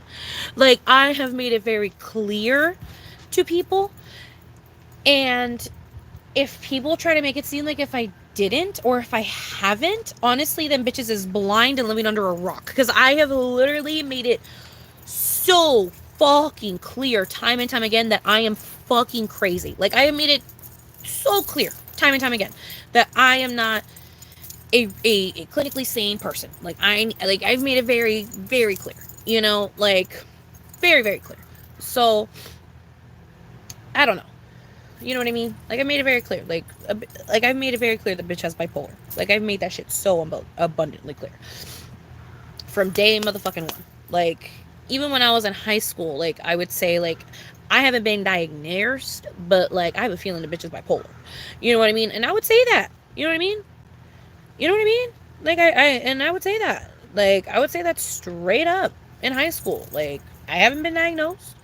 Like, I have made it very clear to people. And if people try to make it seem like if I didn't or if I haven't, honestly, them bitches is blind and living under a rock. Because I have literally made it so fucking clear time and time again that I am fucking crazy. Like, I have made it so clear time and time again that I am not a clinically sane person. I've made it very, very clear. You know, like, very, very clear. So, I don't know. You know what I mean? Like, I made it very clear. Like I've made it very clear the bitch has bipolar. Like, I've made that shit so abundantly clear from day motherfucking one. Like, even when I was in high school, like, I would say, like, I haven't been diagnosed, but, like, I have a feeling the bitch is bipolar. You know what I mean? And I would say that. You know what I mean? You know what I mean? Like, I would say that. Like, I would say that straight up in high school. Like, I haven't been diagnosed.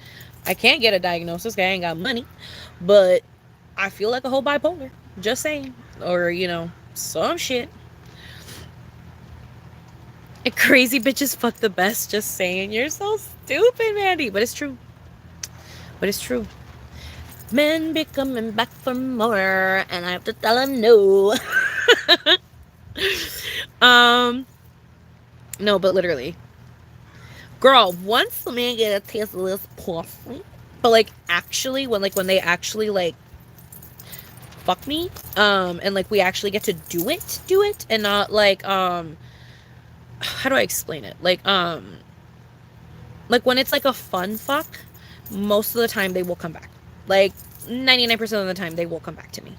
I can't get a diagnosis because I ain't got money. But I feel like a whole bipolar. Just saying. Or, you know, some shit. And crazy bitches fuck the best. Just saying. You're so stupid, Mandy. But it's true. But it's true. Men be coming back for more. And I have to tell them no. No, but literally. Girl, once the man get a taste of this pussy. But, like, actually, when they actually, like, fuck me, and, like, we actually get to do it, and not, like, how do I explain it? Like, when it's, like, a fun fuck, most of the time they will come back. Like, 99% of the time they will come back to me.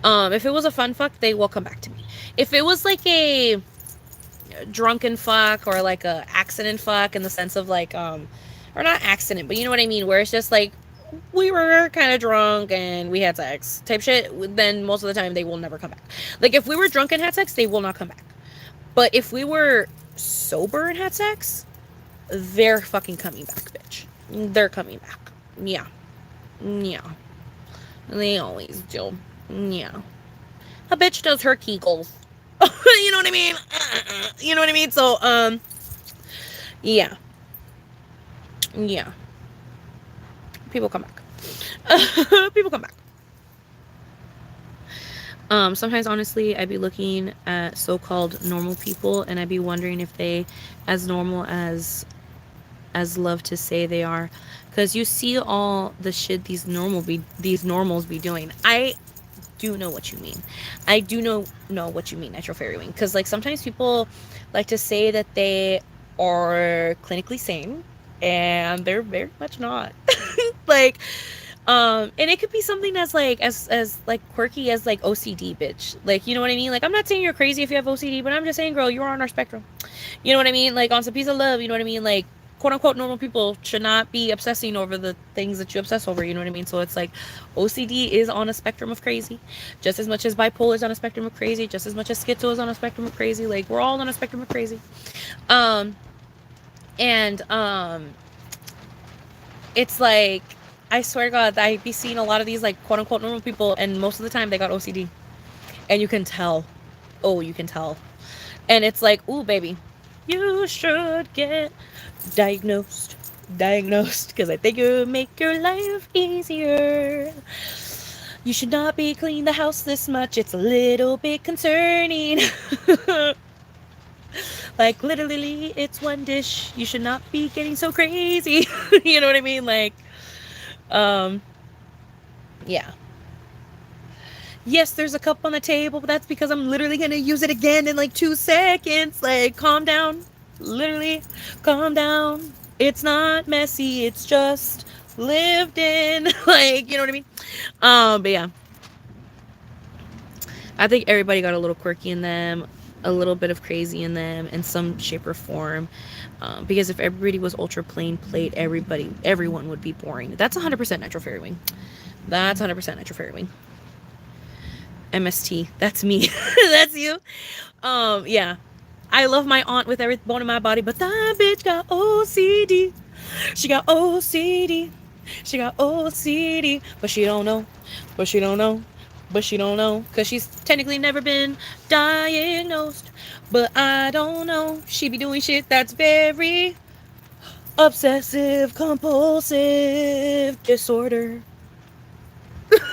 If it was a fun fuck, they will come back to me. If it was, like, a drunken fuck, or, like, a accident fuck, in the sense of, like, or not accident, but you know what I mean, where it's just, like, we were kind of drunk and we had sex type shit, then most of the time they will never come back. Like, if we were drunk and had sex, they will not come back. But if we were sober and had sex, they're fucking coming back, bitch. They're coming back. Yeah. Yeah. They always do. Yeah. A bitch does her Kegels. You know what I mean? You know what I mean? So, yeah. Yeah. People come back. People come back. Sometimes, honestly, I'd be looking at so-called normal people, and I'd be wondering if they, as normal as love to say they are, because you see all the shit these normals be doing. I do know what you mean. I do know what you mean, Natural Fairy Wing, because like sometimes people like to say that they are clinically sane, and they're very much not. Like, and it could be something as like as like quirky as like OCD, bitch. Like, you know what I mean? Like, I'm not saying you're crazy if you have OCD, but I'm just saying, girl, you're on our spectrum. You know what I mean? Like, on some piece of love, you know what I mean? Like, quote unquote normal people should not be obsessing over the things that you obsess over, you know what I mean? So it's like OCD is on a spectrum of crazy, just as much as bipolar is on a spectrum of crazy, just as much as schizo is on a spectrum of crazy. Like, we're all on a spectrum of crazy. Um and it's like, I swear to God, I be seeing a lot of these like quote unquote normal people, and most of the time they got OCD, and you can tell. Oh, you can tell. And it's like, ooh, baby, you should get diagnosed. Diagnosed, because I think it would make your life easier. You should not be cleaning the house this much. It's a little bit concerning. Like, literally, it's one dish. You should not be getting so crazy. You know what I mean? Like, um, yeah. Yes, there's a cup on the table, but that's because I'm literally going to use it again in like 2 seconds. Like, calm down. Literally, calm down. It's not messy. It's just lived in. Like, you know what I mean? But yeah. I think everybody got a little quirky in them, a little bit of crazy in them in some shape or form. Because if everybody was ultra plain plate, everyone would be boring. That's 100% Natural Fairy Wing. That's 100% Natural Fairy Wing. MST. That's me. That's you. Yeah. I love my aunt with every bone in my body, but that bitch got OCD. She got OCD. She got OCD, but she don't know. But she don't know. But she don't know, because she's technically never been diagnosed. But I don't know. She be doing shit that's very obsessive compulsive disorder.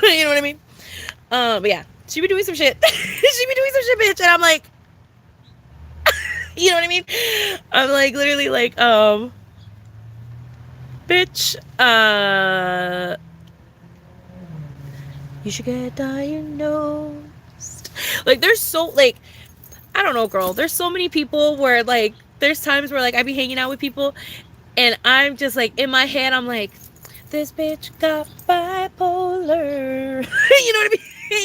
You know what I mean? But yeah, she be doing some shit. She be doing some shit, bitch. And I'm like, you know what I mean? I'm like, literally like, bitch, you should get diagnosed. Like, there's so, like, I don't know, girl. There's so many people where, like, there's times where, like, I be hanging out with people, and I'm just, like, in my head, I'm like, this bitch got bipolar. You know what I mean?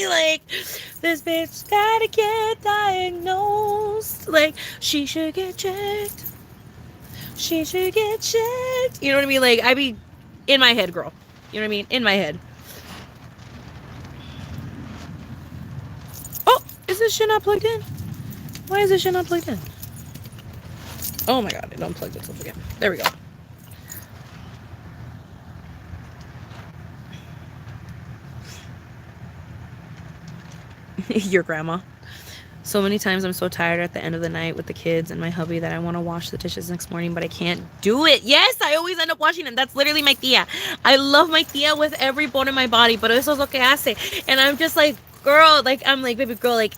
Like, this bitch gotta get diagnosed. Like, she should get checked. She should get checked. You know what I mean? Like, I be in my head, girl. You know what I mean? In my head. Oh, is this shit not plugged in? Why is this shit not plugged in? Oh my God, it unplugged itself again. There we go. Your grandma. So many times I'm so tired at the end of the night with the kids and my hubby that I want to wash the dishes next morning, but I can't do it. Yes, I always end up washing them. That's literally my tia. I love my tia with every bone in my body, but eso es lo que hace. And I'm just like, girl, like, I'm like, baby girl, like,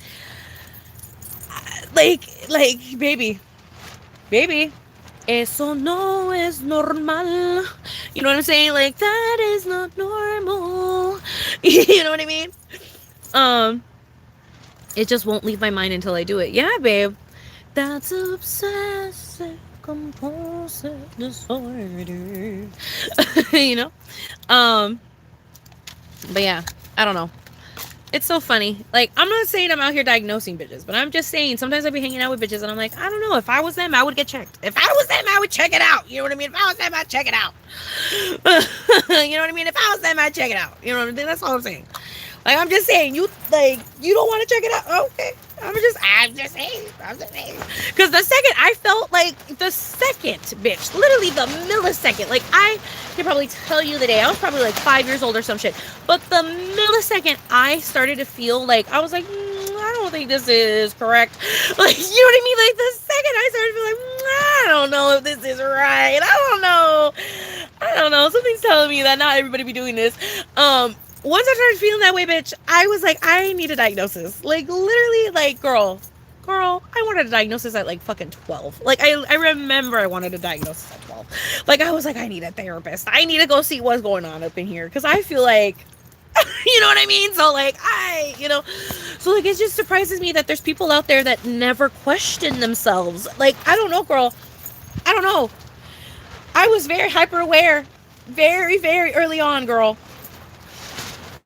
baby, eso no es normal. You know what I'm saying? Like, that is not normal. You know what I mean? It just won't leave my mind until I do it. Yeah, babe. That's obsessive compulsive disorder. You know? But yeah, I don't know. It's so funny. Like, I'm not saying I'm out here diagnosing bitches, but I'm just saying sometimes I be hanging out with bitches and I'm like, I don't know. If I was them, I would get checked. If I was them, I would check it out. You know what I mean? If I was them, I'd check it out. You know what I mean? If I was them, I'd check it out. You know what I mean? That's all I'm saying. Like, I'm just saying, you like, you don't want to check it out? Okay. I'm just saying. Because the second I felt like the second, bitch, literally the millisecond, like I can probably tell you the day. I was probably like 5 years old or some shit. But the millisecond I started to feel like, I was like, I don't think this is correct. Like, you know what I mean? Like, the second I started to feel like, I don't know if this is right. I don't know. I don't know. Something's telling me that not everybody be doing this. Once I started feeling that way, bitch, I was like, I need a diagnosis. Like, literally, like, girl, I wanted a diagnosis at like fucking 12. Like, I remember I wanted a diagnosis at 12. Like, I was like, I need a therapist. I need to go see what's going on up in here. Because I feel like, you know what I mean? So, like, so, like, it just surprises me that there's people out there that never question themselves. Like, I don't know, girl. I don't know. I was very hyper aware very, very early on, girl.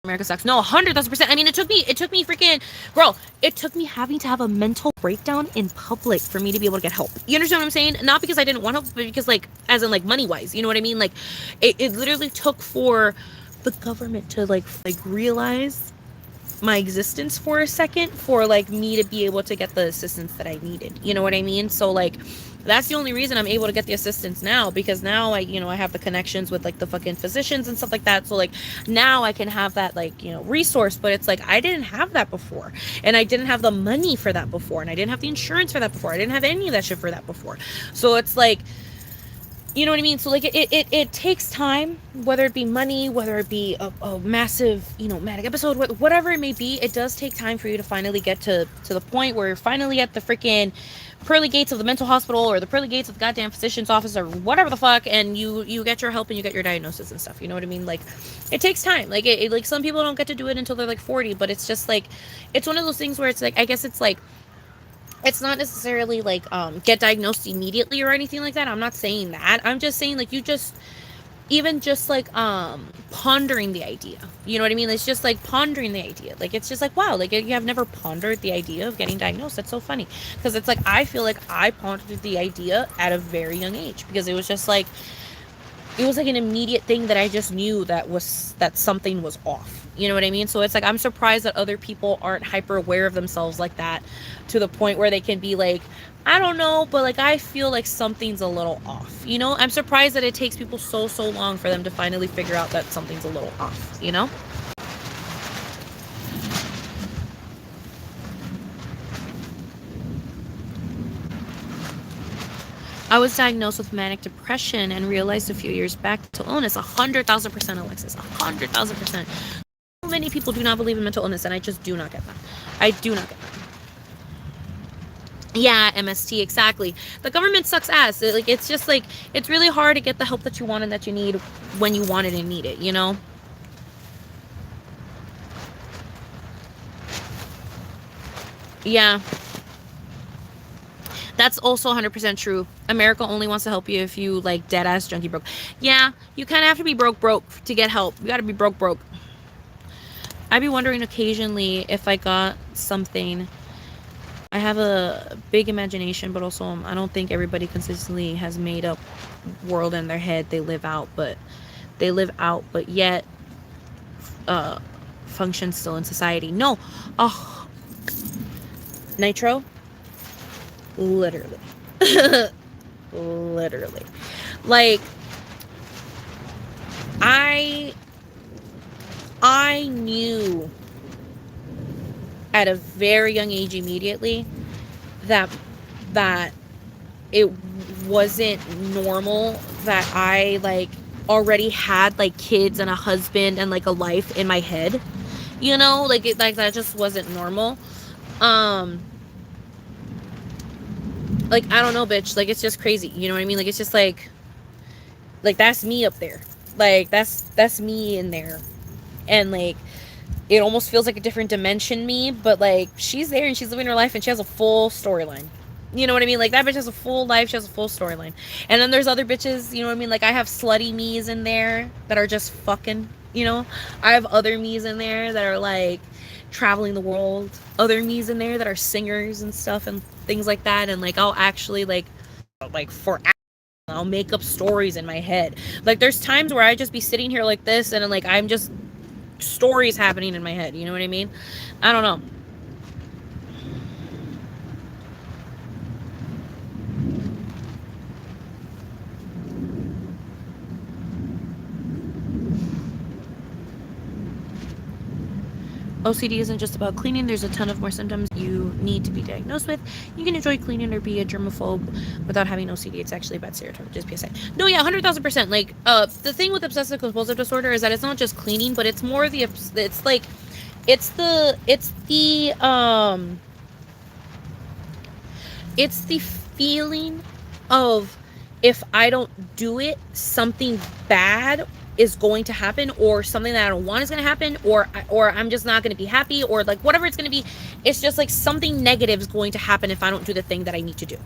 America sucks. No, 100,000%. I mean, it took me freaking, girl, it took me having to have a mental breakdown in public for me to be able to get help. You understand what I'm saying? Not because I didn't want help, but because, like, as in, like, money wise, you know what I mean? Like, it literally took for the government to, like, realize my existence for a second for, like, me to be able to get the assistance that I needed. You know what I mean? So, like, that's the only reason I'm able to get the assistance now, because now I have the connections with, like, the fucking physicians and stuff like that. So, like, now I can have that, like, resource. But it's like, I didn't have that before, and I didn't have the money for that before, and I didn't have the insurance for that before. I didn't have any of that shit for that before. So it's like, you know what I mean? So, like, it takes time, whether it be money, whether it be a massive, manic episode, whatever it may be. It does take time for you to finally get to the point where you're finally at the freaking pearly gates of the mental hospital, or the pearly gates of the goddamn physician's office, or whatever the fuck, and you get your help and you get your diagnosis and stuff. You know what I mean? Like, it takes time. Like, like, some people don't get to do it until they're like 40, but it's just like, it's one of those things where it's like, I guess it's like, it's not necessarily like get diagnosed immediately or anything like that. I'm not saying that. I'm just saying, like, you just, even just like pondering the idea, you know what I mean? It's just like pondering the idea. Like, it's just like, wow, like, you have never pondered the idea of getting diagnosed. That's so funny, because it's like, I feel like I pondered the idea at a very young age, because it was just like, it was like an immediate thing that I just knew that something was off. You know what I mean? So it's like, I'm surprised that other people aren't hyper aware of themselves like that, to the point where they can be like, I don't know, but, like, I feel like something's a little off. I'm surprised that it takes people so long for them to finally figure out that something's a little off, I was diagnosed with manic depression and realized a few years back mental illness. 100,000%, Alexis. 100,000%. So many people do not believe in mental illness, and I just do not get that. I do not get that. Yeah, MST, exactly. The government sucks ass. It's just like, it's really hard to get the help that you want and that you need when you want it and need it, Yeah. That's also 100% true. America only wants to help you if you, like, dead ass junkie broke. Yeah, you kind of have to be broke to get help. You got to be broke. I'd be wondering occasionally if I got something. I have a big imagination, but also I don't think everybody consistently has made up world in their head they live out, but yet function still in society. No. Oh, Nitro, literally. Literally. Like, I knew at a very young age immediately that it wasn't normal that I, like, already had, like, kids and a husband and, like, a life in my head, like, that just wasn't normal. Like, I don't know, bitch, like, it's just crazy, you know what I mean? Like, it's just like that's me up there, like, that's me in there, and, like, it almost feels like a different dimension me, but, like, she's there and she's living her life and she has a full storyline. You know what I mean? Like, that bitch has a full life, she has a full storyline. And then there's other bitches, you know what I mean? Like, I have slutty me's in there that are just fucking, I have other me's in there that are, like, traveling the world. Other me's in there that are singers and stuff and things like that. And, like, I'll actually, like for I'll make up stories in my head. Like, there's times where I just be sitting here like this and, like, I'm just stories happening in my head. You know what I mean? I don't know. OCD isn't just about cleaning. There's a ton of more symptoms you need to be diagnosed with. You can enjoy cleaning or be a germaphobe without having OCD. It's actually a bad stereotype. Just PSA. No, yeah, 100,000%. Like, the thing with obsessive compulsive disorder is that it's not just cleaning, but it's more the, it's like, it's the feeling of, if I don't do it, something bad is going to happen, or something that I don't want is going to happen, or I'm just not going to be happy, or like whatever it's going to be. It's just like something negative is going to happen if I don't do the thing that I need to do.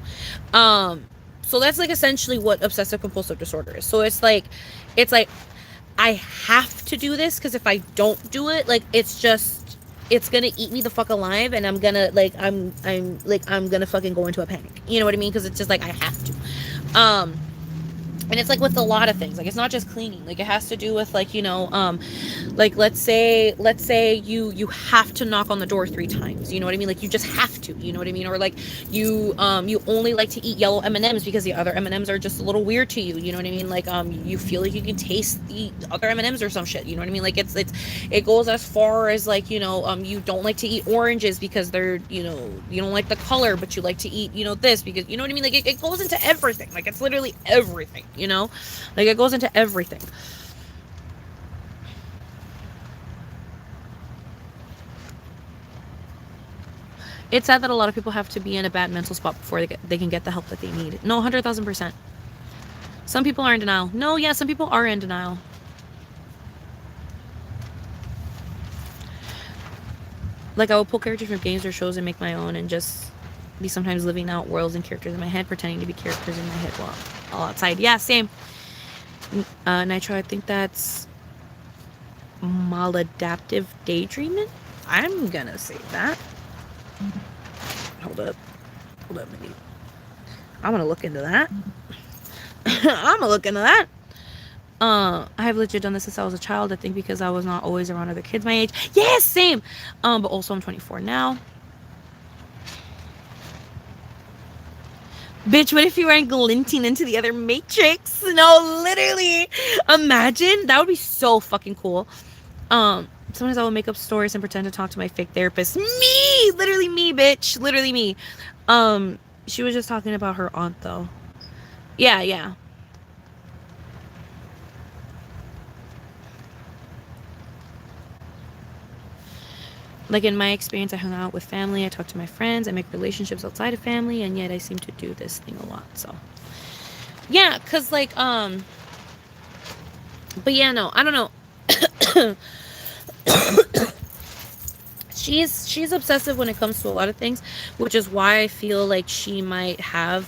So that's like essentially what obsessive compulsive disorder is. So it's like I have to do this, because if I don't do it, like it's gonna eat me the fuck alive, and I'm gonna I'm gonna fucking go into a panic. You know what I mean? Because it's just like I have to. And it's like with a lot of things, like it's not just cleaning, like it has to do with like, like let's say you have to knock on the door 3 times, you know what I mean, like you just have to, you know what I mean, or like you only like to eat yellow M&Ms because the other M&Ms are just a little weird to you, you know what I mean, like you feel like you can taste the other M&Ms or some shit, you know what I mean, like it goes as far as like, you don't like to eat oranges because they're, you don't like the color, but you like to eat, this because, you know what I mean, like it goes into everything, like it's literally everything, like it goes into everything. It's sad that a lot of people have to be in a bad mental spot before they can get the help that they need. No, 100,000%. Some people are in denial. No, yeah, some people are in denial. Like I will pull characters from games or shows and make my own, and just be sometimes living out worlds and characters in my head, pretending to be characters in my head while outside. Yeah, same. Nitro, I think that's maladaptive daydreaming. I'm gonna say that. Hold up, maybe. I'm gonna look into that. I'm gonna look into that. I have legit done this since I was a child. I think because I was not always around other kids my age. Yes, same. But also I'm 24 now. Bitch, what if you weren't glinting into the other Matrix? No, literally. Imagine. That would be so fucking cool. Sometimes I will make up stories and pretend to talk to my fake therapist. Me! Literally me, bitch. Literally me. She was just talking about her aunt, though. Yeah. Like in my experience, I hung out with family, I talk to my friends, I make relationships outside of family, and yet I seem to do this thing a lot. So yeah, cause like but yeah, no, I don't know. she's obsessive when it comes to a lot of things, which is why I feel like she might have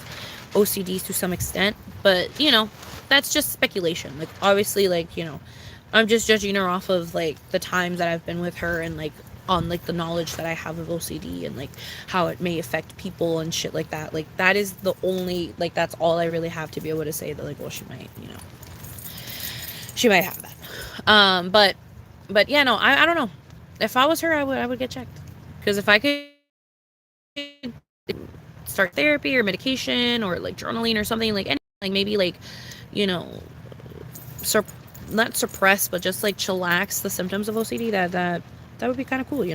OCD to some extent. But that's just speculation. Like obviously, like I'm just judging her off of like the times that I've been with her, and like on like the knowledge that I have of OCD, and like how it may affect people and shit like that. Like that is the only, like that's all I really have to be able to say that like, well, she might have that. But yeah, no, I don't know. If I was her, I would get checked, because if I could start therapy or medication or like journaling or something, like anything, like maybe like not suppress, but just like chillax the symptoms of OCD, that would be kind of cool, I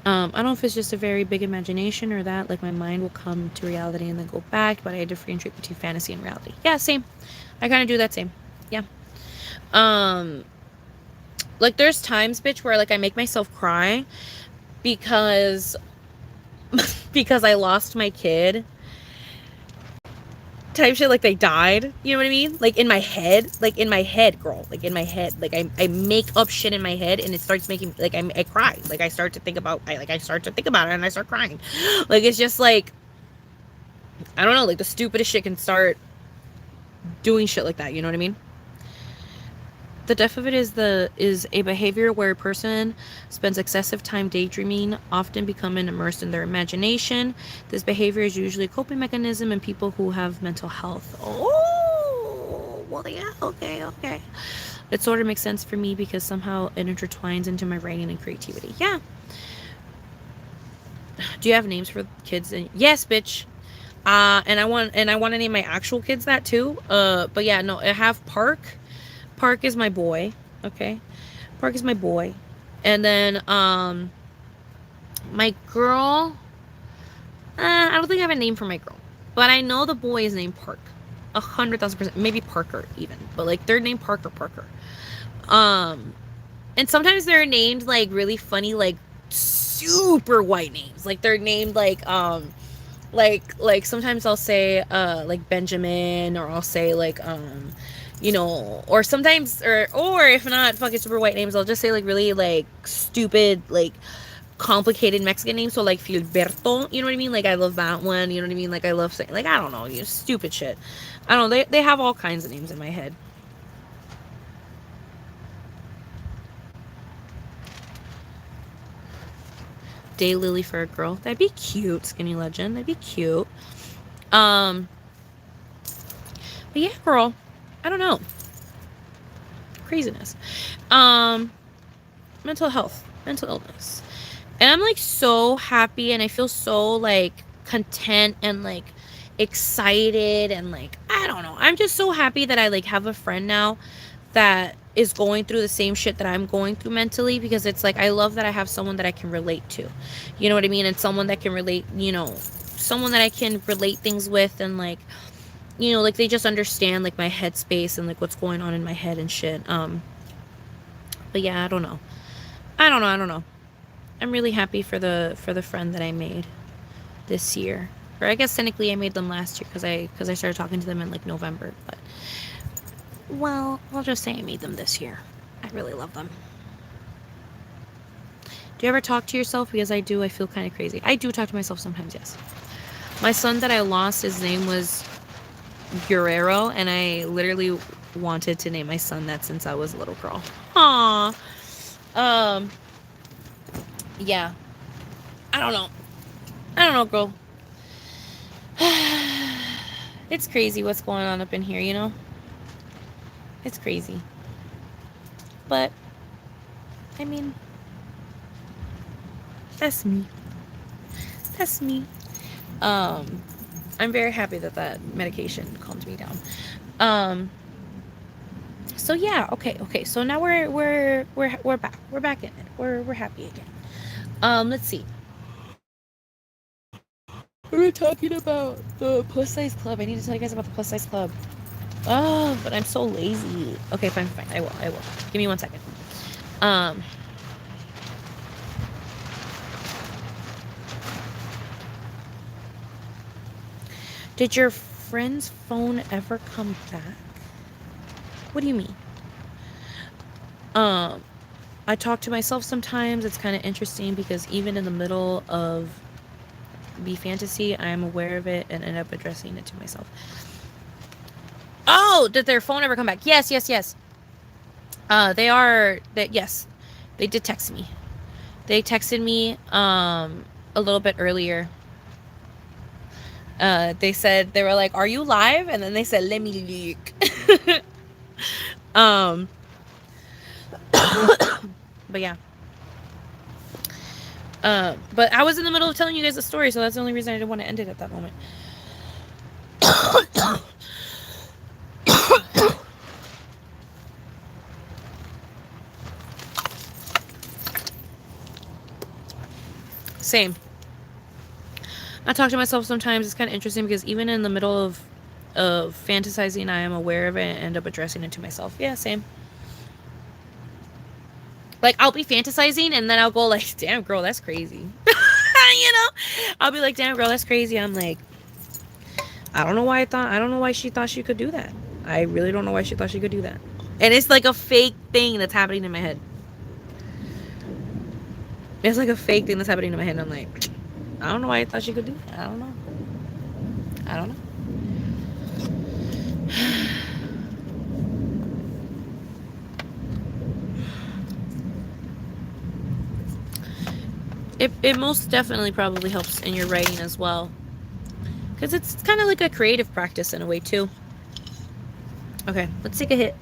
don't know if it's just a very big imagination, or that like my mind will come to reality and then go back, but I differentiate between fantasy and reality. Yeah, same. I kind of do that same. Yeah. Like there's times, bitch, where like I make myself cry because I lost my kid, type shit, like they died, you know what I mean, like in my head, girl, like in my head, like I make up shit in my head, and it starts making, like I cry, like I start to think about it and I start crying. Like it's just like, I don't know, like the stupidest shit can start doing shit like that, you know what I mean. The depth of it is a behavior where a person spends excessive time daydreaming, often becoming immersed in their imagination. This behavior is usually a coping mechanism in people who have mental health. Oh, well, yeah, okay. It sort of makes sense for me because somehow it intertwines into my writing and creativity. Yeah. Do you have names for kids? Yes, bitch. And I want to name my actual kids that too. But yeah, no, I have Park. Park is my boy. Okay. Park is my boy. And then my girl, I don't think I have a name for my girl. But I know the boy is named Park. 100,000%. Maybe Parker even. But like they're named Parker. Um and sometimes they're named like really funny, like super white names. Like they're named like sometimes I'll say like Benjamin, or I'll say like you know, or sometimes or if not fucking super white names, I'll just say like really like stupid like complicated Mexican names. So like Filberto, you know what I mean? Like I love that one, you know what I mean? Like I love saying, like, I don't know, you know, stupid shit. I don't know, they have all kinds of names in my head. Daylily for a girl. That'd be cute, Skinny Legend. That'd be cute. Um but yeah, girl. I don't know. Craziness. Um mental health, mental illness. And I'm like so happy, and I feel so like content and like excited, and like I don't know. I'm just so happy that I like have a friend now that is going through the same shit that I'm going through mentally, because it's like I love that I have someone that I can relate to. You know what I mean? And someone that can relate, you know, someone that I can relate things with, and like, you know, like they just understand like my headspace and like what's going on in my head and shit. But yeah, I don't know. I don't know. I'm really happy for the friend that I made this year. Or I guess technically I made them last year because I started talking to them in like November. But well, I'll just say I made them this year. I really love them. Do you ever talk to yourself? Because I do. I feel kind of crazy. I do talk to myself sometimes. Yes. My son that I lost, his name was Guerrero, and I literally wanted to name my son that since I was a little girl. Aww. Yeah. I don't know. I don't know, girl. It's crazy what's going on up in here, you know? It's crazy. But, I mean, that's me. That's me. I'm very happy that that medication calmed me down. So yeah, okay. So now we're back. We're back in it. We're happy again. Let's see. We were talking about the plus size club. I need to tell you guys about the plus size club. Oh, but I'm so lazy. Okay, fine. I will. Give me 1 second. Did your friend's phone ever come back? What do you mean? I talk to myself sometimes. It's kind of interesting because even in the middle of the fantasy, I'm aware of it and end up addressing it to myself. Oh, did their phone ever come back? Yes. Yes. They did text me. They texted me a little bit earlier. They said, they were like, "Are you live?" And then they said, "Let me look." But yeah. But I was in the middle of telling you guys a story, so that's the only reason I didn't want to end it at that moment. Same. I talk to myself sometimes. It's kind of interesting because even in the middle of fantasizing, I am aware of it and end up addressing it to myself. Yeah, same. Like, I'll be fantasizing and then I'll go like, "Damn, girl, that's crazy." You know? I'll be like, "Damn, girl, that's crazy." I'm like, I don't know why she thought she could do that. I really don't know why she thought she could do that. And it's like a fake thing that's happening in my head. It's like a fake thing that's happening in my head. And I'm like, I don't know why I thought she could do that. I don't know. It most definitely probably helps in your writing as well. Because it's kind of like a creative practice in a way too. Okay, let's take a hit.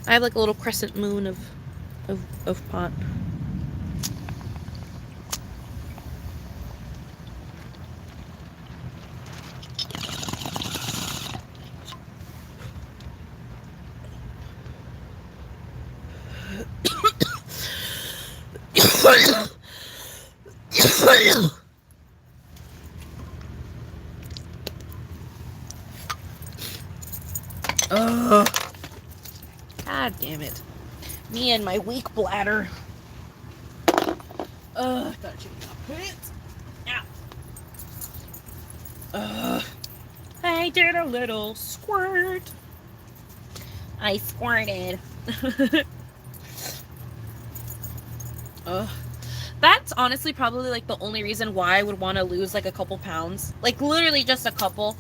I have like a little crescent moon of pot. Ugh. God damn it. Me and my weak bladder. Ugh. Gotta check it out. Ugh. I did a little squirt. I squirted. Ugh. That's honestly probably like the only reason why I would want to lose like a couple pounds. Like literally just a couple.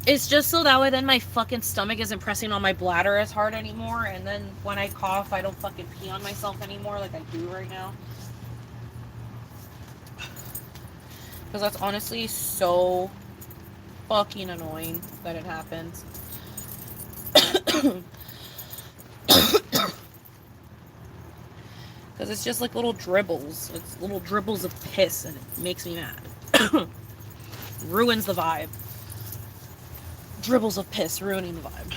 It's just so that way then my fucking stomach isn't pressing on my bladder as hard anymore. And then when I cough, I don't fucking pee on myself anymore like I do right now. Because that's honestly so fucking annoying that it happens. Because it's just like little dribbles. It's little dribbles of piss and it makes me mad. Ruins the vibe. Dribbles of piss ruining the vibe.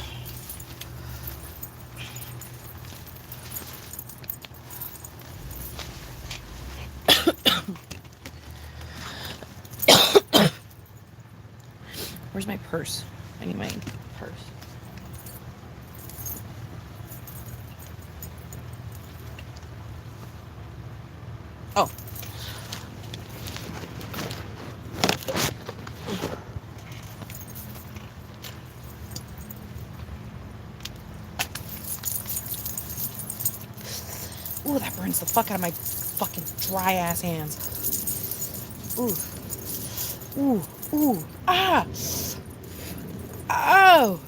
Where's my purse? I need my purse. Oh. Ooh, that burns the fuck out of my fucking dry ass hands. Ooh. Ooh. Ooh. Ah. Oh.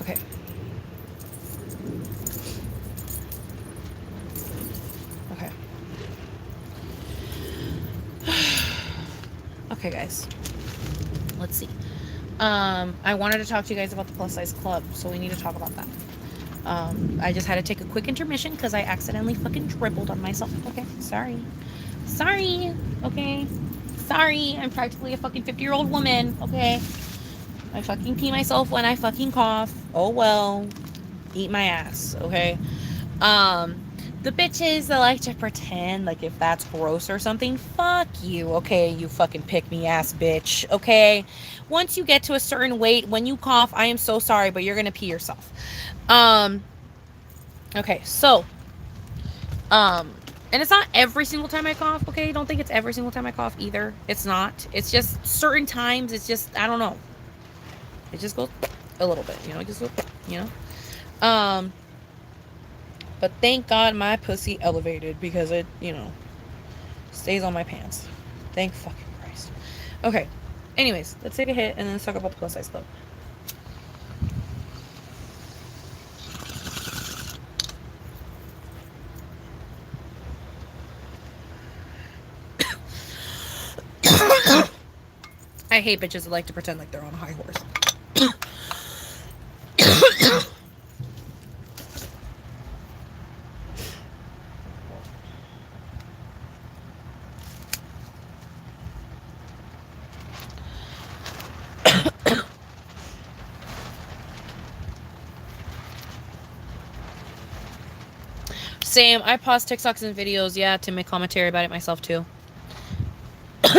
Okay. Okay. Okay, guys. Let's see. I wanted to talk to you guys about the plus size club, so we need to talk about that. I just had to take a quick intermission because I accidentally fucking dribbled on myself. Okay, sorry. Sorry. Okay. Sorry. I'm practically a fucking 50-year-old woman. Okay. I fucking pee myself when I fucking cough. Oh well. Eat my ass. Okay. The bitches that like to pretend like if that's gross or something, fuck you, okay, you fucking pick me ass bitch, okay? Once you get to a certain weight, when you cough, I am so sorry, but you're gonna pee yourself. Okay, so, and it's not every single time I cough, okay? Don't think it's every single time I cough either. It's not. It's just certain times, it's just, I don't know. It just goes a little bit, you know, it just goes, you know? But thank God my pussy elevated because it, you know, stays on my pants. Thank fucking Christ. Okay. Anyways, let's take a hit and then let's talk about the plus size club. I hate bitches that like to pretend like they're on a high horse. Same. I pause TikToks and videos, yeah, to make commentary about it myself too.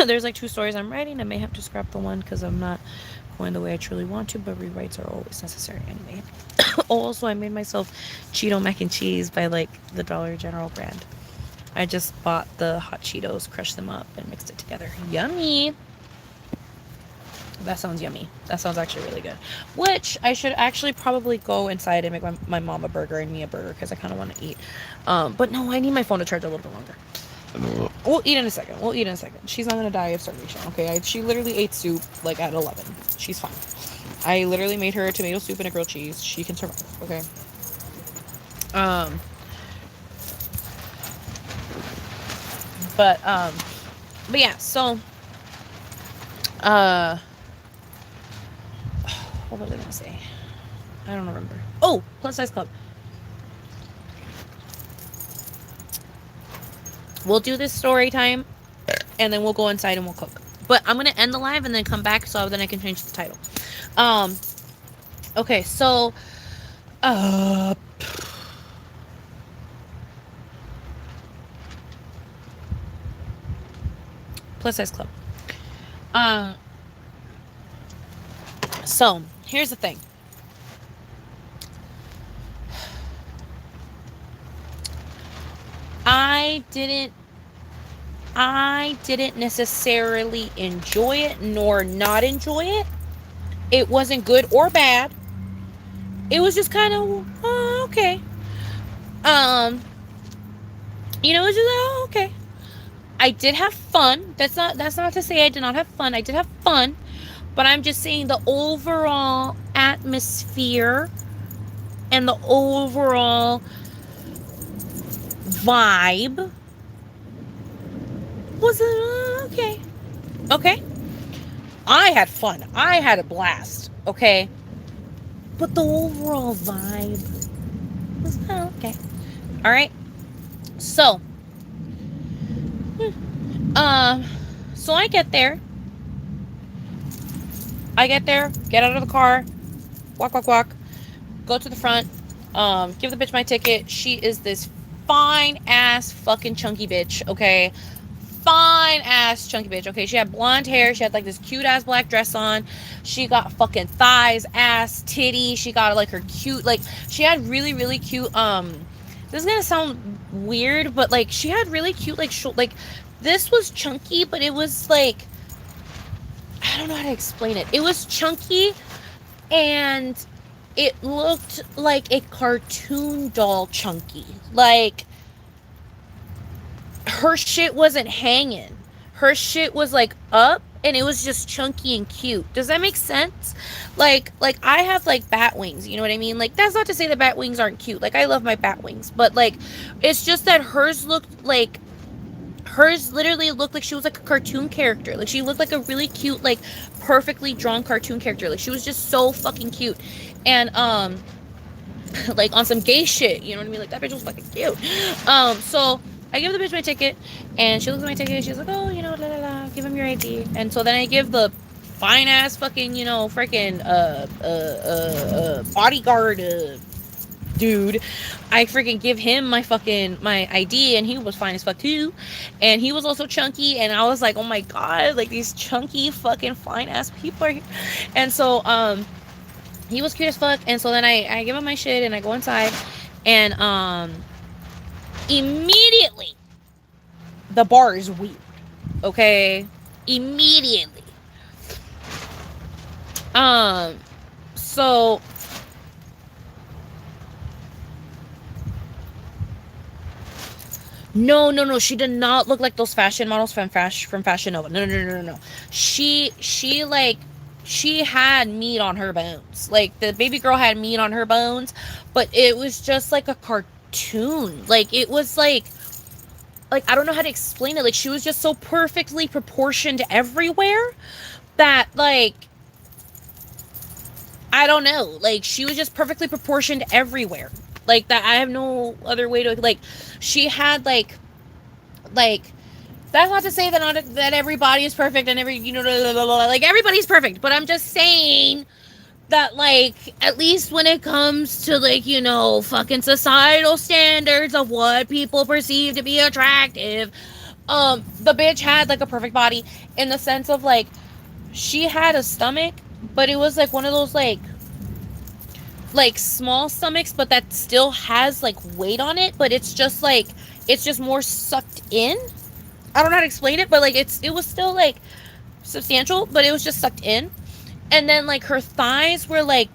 There's like 2 stories I'm writing. I may have to scrap the one because I'm not going the way I truly want to, but rewrites are always necessary anyway. Also, I made myself Cheeto mac and cheese by like the Dollar General brand. I just bought the hot Cheetos, crushed them up, and mixed it together. Yummy! That sounds yummy. That sounds actually really good. Which, I should actually probably go inside and make my mom a burger and me a burger because I kind of want to eat. But no, I need my phone to charge a little bit longer. We'll eat in a second. She's not going to die of starvation, okay? She literally ate soup, like, at 11. She's fine. I literally made her a tomato soup and a grilled cheese. She can survive, okay? But yeah, so, what was I gonna say? I don't remember. Oh, plus size club. We'll do this story time, and then we'll go inside and we'll cook. But I'm gonna end the live and then come back so then I can change the title. Um. Okay. So. Uh. Plus size club. Uh. So here's the thing. I didn't I didn't necessarily enjoy it nor not enjoy it. It wasn't good or bad. It was just kind of okay. Um, it was just okay. I did have fun. That's not to say I did not have fun. I did have fun, but I'm just saying the overall atmosphere and the overall vibe was okay. Okay. I had fun. I had a blast. Okay. But the overall vibe was okay. All right. So, um, so I get there. Get out of the car, walk, go to the front, give the bitch my ticket. She is this fine ass fucking chunky bitch, okay? Fine ass chunky bitch, okay? She had blonde hair. She had like this cute ass black dress on. She got fucking thighs, ass, titty. She got like her cute, like, she had really, really cute, this is gonna sound weird, but like, she had really cute, like, like, this was chunky, but it was like, I don't know how to explain it. It was chunky and it looked like a cartoon doll chunky. Like, her shit wasn't hanging. Her shit was like up and it was just chunky and cute. Does that make sense? Like I have like bat wings, you know what I mean? Like, that's not to say that bat wings aren't cute. Like, I love my bat wings, but like, it's just that hers literally looked like she was like a cartoon character. Like, she looked like a really cute, like, perfectly drawn cartoon character. Like, she was just so fucking cute. And like, on some gay shit, you know what I mean? Like, that bitch was fucking cute. So I give the bitch my ticket, and she looks at my ticket, and she's like, oh, la la la, give him your ID. And so then I give the fine ass fucking, freaking bodyguard dude, I freaking give him my ID, and he was fine as fuck too, and he was also chunky, and I was like, oh my god, like, these chunky fucking fine ass people are here. And so he was cute as fuck. And so then I give him my shit and I go inside, and immediately the bar is weird. Okay, immediately. So no, she did not look like those fashion models from Fashion Nova. No. She had meat on her bones. Like, the baby girl had meat on her bones, but it was just like a cartoon. Like, it was like I don't know how to explain it. Like, she was just so perfectly proportioned everywhere that, like, I don't know. Like, she was just perfectly proportioned everywhere. Like, that, I have no other way to, like, she had, like, that's not to say that everybody is perfect and like, everybody's perfect, but I'm just saying that, like, at least when it comes to, like, fucking societal standards of what people perceive to be attractive, the bitch had, like, a perfect body, in the sense of, like, she had a stomach, but it was, like, one of those, like, small stomachs, but that still has, like, weight on it, but it's just, like, it's just more sucked in. I don't know how to explain it, but, like, it was still, like, substantial, but it was just sucked in. And then, like, her thighs were, like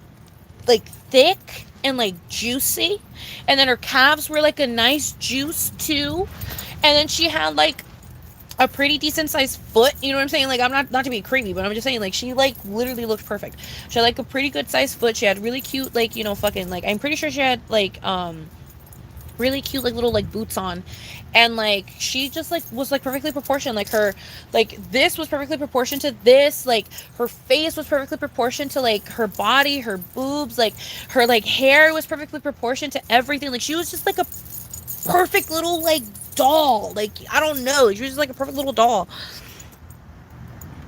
thick and, like, juicy. And then her calves were, like, a nice juice, too. And then she had, like, a pretty decent sized foot. You know what I'm saying? Like, I'm not to be creepy, but I'm just saying, like, she, like, literally looked perfect. She had, like, a pretty good sized foot. She had really cute, like, fucking, like, I'm pretty sure she had, like, really cute, like, little, like, boots on. And, like, she just, like, was, like, perfectly proportioned. Like, her, like, this was perfectly proportioned to this. Like, her face was perfectly proportioned to, like, her body, her boobs. Like, her, like, hair was perfectly proportioned to everything. Like, she was just, like, a perfect little, like, doll. Like, I don't know. She was just like a perfect little doll.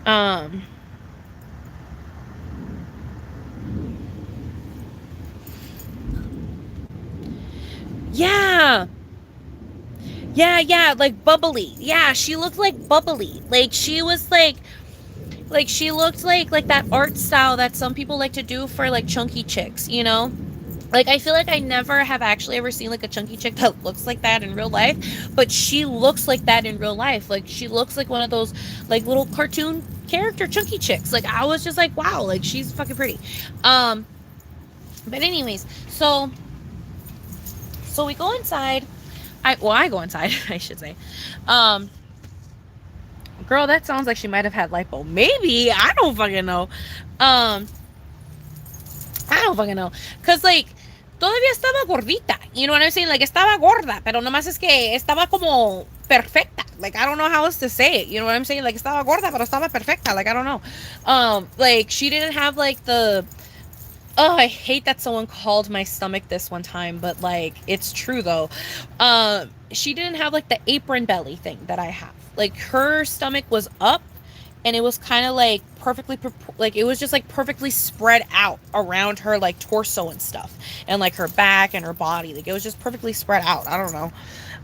Um, yeah. Yeah, like bubbly. Yeah, she looked like bubbly. Like she was like she looked like that art style that some people like to do for like chunky chicks, you know? Like I feel like I never have actually ever seen like a chunky chick that looks like that in real life, but she looks like that in real life. Like she looks like one of those like little cartoon character chunky chicks. Like I was just like, wow, like she's fucking pretty. Um but anyways, so we go inside. I go inside, I should say. Um Girl, that sounds like she might have had lipo. Maybe. I don't fucking know. Um, I don't fucking know. Cause like, todavía estaba gordita. You know what I'm saying? Like, estaba gorda. Pero nomás es que estaba como perfecta. Like, I don't know how else to say it. You know what I'm saying? Like, estaba gorda, pero estaba perfecta. Like, I don't know. Like, she didn't have like the. Oh, I hate that someone called my stomach this one time, but like, it's true though. She didn't have like the apron belly thing that I have. Like, her stomach was up and it was kind of like perfectly like it was just like perfectly spread out around her like torso and stuff, and like her back and her body, like it was just perfectly spread out. I don't know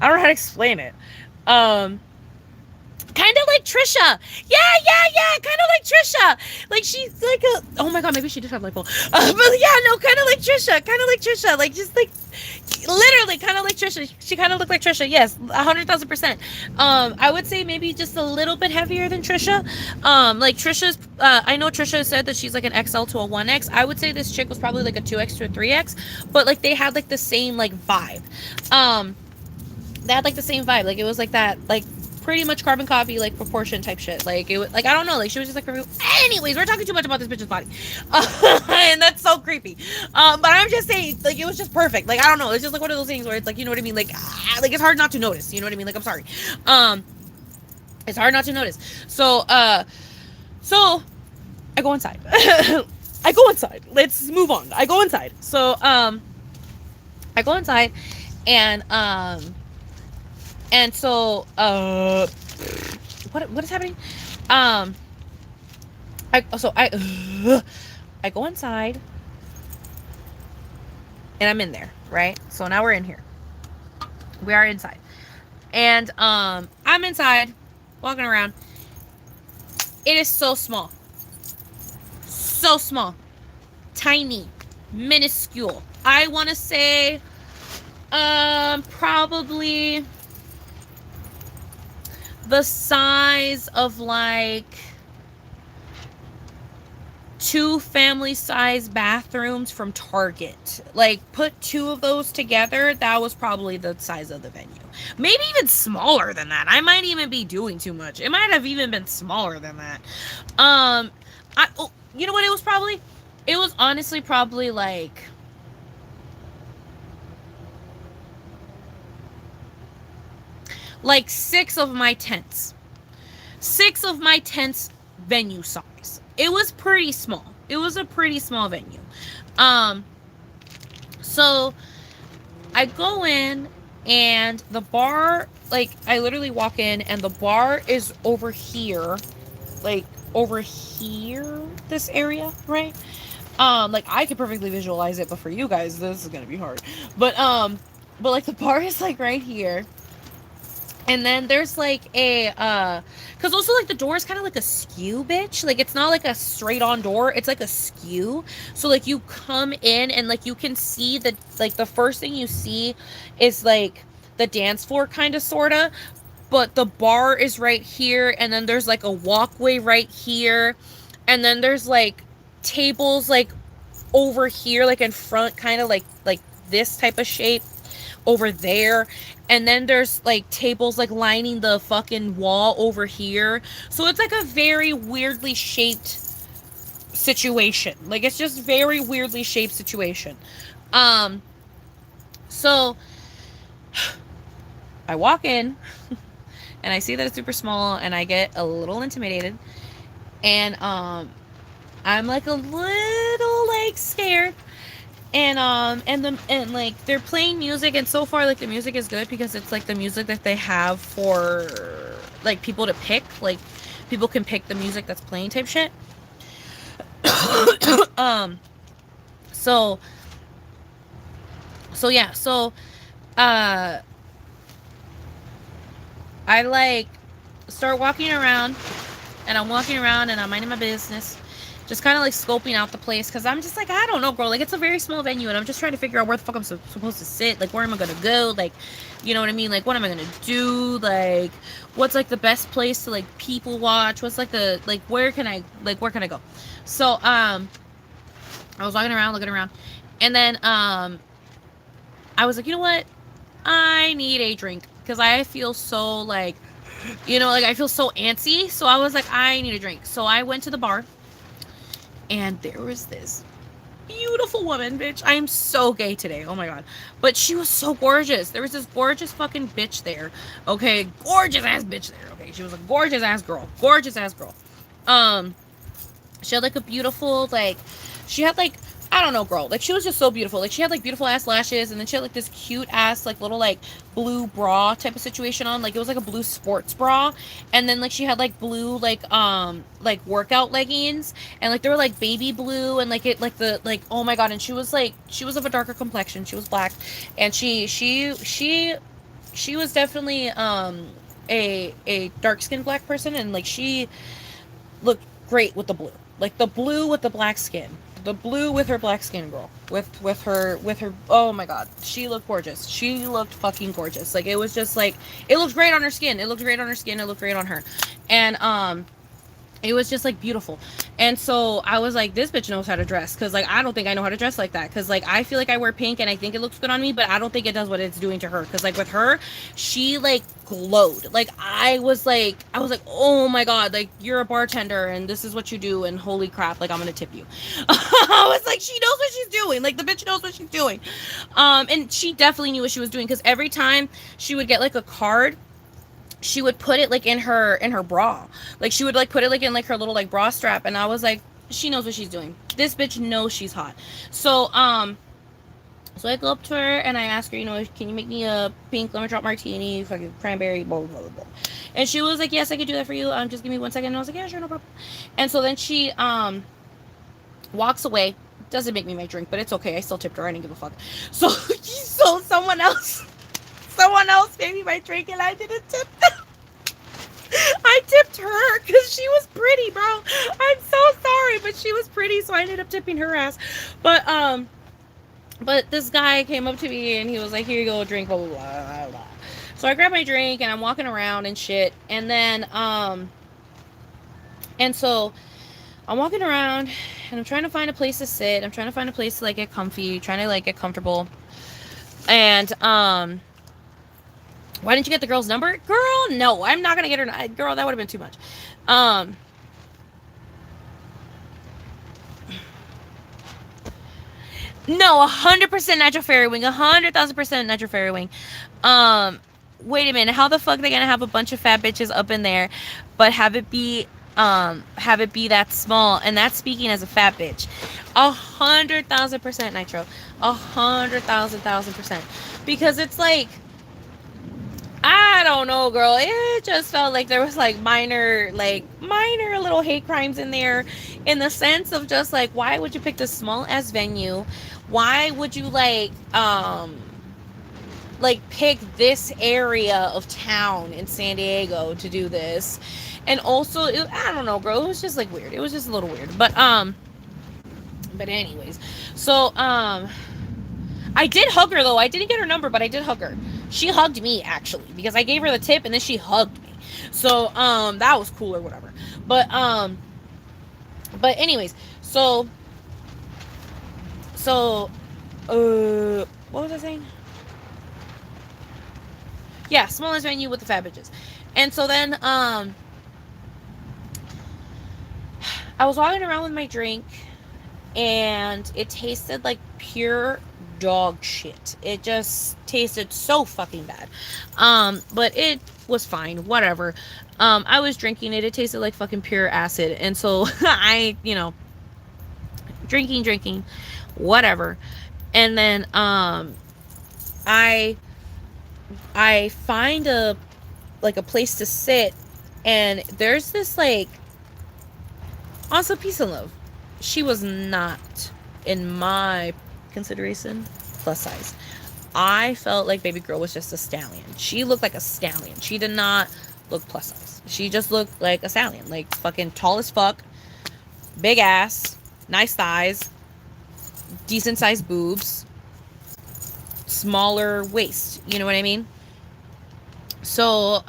how to explain it. um Kind of like Trisha. Yeah. Kind of like Trisha. Like she's like a. Oh my god, maybe she did have lipo. But yeah, no, kind of like Trisha. Kind of like Trisha. Like just like literally kind of like Trisha. She kind of looked like Trisha. Yes, 100,000%. I would say maybe just a little bit heavier than Trisha. Like Trisha's. I know Trisha said that she's like an XL to a 1X. I would say this chick was probably like a 2X to a 3X. But like they had like the same like vibe. They had like the same vibe. Like it was like that like pretty much carbon copy like proportion type shit. Like it was like I don't know. Like she was just like anyways, we're talking too much about this bitch's body, and that's so creepy. But I'm just saying like it was just perfect. Like I don't know. It's just like one of those things where it's like you know what I mean. Like it's hard not to notice. You know what I mean. Like I'm sorry. It's hard not to notice. So I go inside. I go inside. Let's move on. I go inside. So I go inside and and so, what is happening? I go inside, and I'm in there, right? So now we're in here. We are inside, and I'm inside, walking around. It is so small, tiny, minuscule. I want to say, probably the size of like 2 family size bathrooms from Target. Like put 2 of those together, that was probably the size of the venue. Maybe even smaller than that. I might even be doing too much. It might have even been smaller than that. You know what it was probably? It was honestly probably like 6 of my tents. 6 of my tents venue size. It was pretty small. It was a pretty small venue. So I go in and the bar, like I literally walk in and the bar is over here. Like over here, this area, right? Like I could perfectly visualize it, but for you guys, this is gonna be hard. But like the bar is like right here. And then there's like cause also like the door is kind of like a skew, bitch. Like it's not like a straight on door. It's like a skew. So like you come in and like you can see that like the first thing you see is like the dance floor kind of sorta. But the bar is right here, and then there's like a walkway right here. And then there's like tables like over here, like in front, kind of like this type of shape over there, and then there's like tables like lining the fucking wall over here. So it's like a very weirdly shaped situation. Like it's just very weirdly shaped situation. So I walk in and I see that it's super small and I get a little intimidated, and I'm like a little like scared. And like they're playing music, and so far like the music is good because it's like the music that they have for like people to pick, like people can pick the music that's playing type shit. um so yeah, so uh I like start walking around, and I'm walking around and I'm minding my business, just kind of like scoping out the place because I'm just like, I don't know, girl. Like, it's a very small venue, and I'm just trying to figure out where the fuck I'm supposed to sit. Like, where am I gonna go? Like, you know what I mean? Like, what am I gonna do? Like, what's like the best place to like people watch? What's like the like where can I go? So I was walking around, looking around, and then I was like, you know what? I need a drink because I feel so like, like I feel so antsy. So I was like, I need a drink. So I went to the bar, and there was this beautiful woman, bitch. I am so gay today. Oh my god. But she was so gorgeous. There was this gorgeous fucking bitch there. Okay, gorgeous ass bitch there. Okay, she was a gorgeous ass girl. Gorgeous ass girl. Um, she had like a beautiful like, she had like, I don't know, girl. Like, she was just so beautiful. Like, she had like beautiful ass lashes, and then she had like this cute ass like little like blue bra type of situation on. Like, it was like a blue sports bra, and then like she had like blue like workout leggings, and like they were like baby blue, and like it like the like, oh my god. And she was of a darker complexion. She was black, and she was definitely a dark skinned black person, and like she looked great with the blue. Like the blue with the black skin. The blue with her black skin, girl. With her oh my god. She looked gorgeous. She looked fucking gorgeous. Like, it was just like, it looked great on her skin. It looked great on her skin. It looked great on her. And it was just like beautiful. And so I was like, this bitch knows how to dress, because like I don't think I know how to dress like that, because like I feel like I wear pink and I think it looks good on me, but I don't think it does what it's doing to her, because like with her, she like glowed. Like I was like, oh my god, like you're a bartender and this is what you do, and holy crap, like I'm gonna tip you. I was like, she knows what she's doing. Like, the bitch knows what she's doing. And she definitely knew what she was doing, because every time she would get like a card, she would put it like in her bra. Like, she would like put it like in like her little like bra strap, and I was like, she knows what she's doing. This bitch knows she's hot. So I go up to her and I ask her, can you make me a pink lemon drop martini, fucking cranberry, blah blah blah blah. And she was like, yes, I could do that for you. Just give me 1 second. And I was like, yeah, sure, no problem. And so then she walks away. Doesn't make me my drink, but it's okay. I still tipped her. I didn't give a fuck. So someone else gave me my drink, and I didn't tip them. I tipped her because she was pretty, bro. I'm so sorry, but she was pretty, so I ended up tipping her ass. But this guy came up to me and he was like, here you go, drink, blah blah blah blah blah. So I grabbed my drink and I'm walking around and shit, and then and so I'm walking around and I'm trying to find a place to sit. I'm trying to find a place to like get comfy, trying to like get comfortable. And why didn't you get the girl's number? Girl, no, I'm not gonna get her. Girl, that would have been too much. No, 100% natural fairy wing. 100,000% natural fairy wing. Wait a minute. How the fuck they gonna have a bunch of fat bitches up in there, but have it be that small? And that's speaking as a fat bitch. 100,000% nitro. 100,000,000%. Because it's like, I don't know, girl. It just felt like there was like minor little hate crimes in there, in the sense of just like, why would you pick this small ass venue? Why would you like pick this area of town in San Diego to do this? And also, I don't know, girl. It was just like weird. It was just a little weird. But anyways, so I did hug her though. I didn't get her number, but I did hug her. She hugged me actually, because I gave her the tip and then she hugged me. So that was cool or whatever. But anyways, so what was I saying? Yeah, smallest venue with the fat bitches. And so then I was walking around with my drink, and it tasted like pure dog shit. It just tasted so fucking bad. But it was fine, whatever. I was drinking it. It tasted like fucking pure acid. And so I, drinking, whatever. And then I I find a like a place to sit, and there's this like also peace and love. She was not, in my consideration, plus size. I felt like baby girl was just a stallion. She looked like a stallion. She did not look plus size. She just looked like a stallion, like fucking tall as fuck, big ass, nice thighs, decent sized boobs, smaller waist. You know what I mean? So,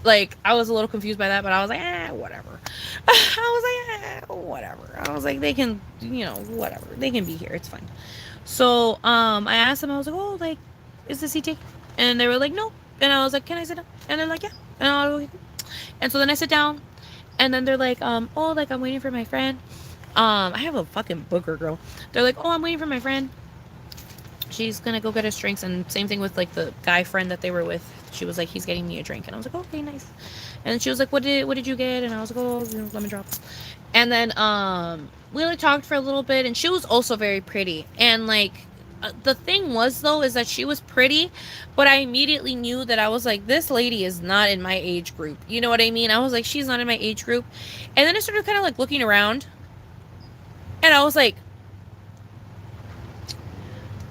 like I was a little confused by that, but I was like, whatever. I was like, whatever. I was like, they can, whatever. They can be here. It's fine. So, I asked them. I was like, oh, like, is the seat taken? And they were like, no. And I was like, can I sit down? And they're like, yeah. And I was like, and so then I sit down, and then they're like, oh, like I'm waiting for my friend. I have a fucking booger girl. They're like, oh, I'm waiting for my friend. She's gonna go get us drinks, and same thing with like the guy friend that they were with. She was like, he's getting me a drink, and I was like, okay, nice. And then she was like, what did you get? And I was like, oh, lemon drops. And then we like talked for a little bit, and she was also very pretty. And like the thing was though is that she was pretty, but I immediately knew that I was like, this lady is not in my age group. You know what I mean? I was like, she's not in my age group. And then I started kind of like looking around, and I was like,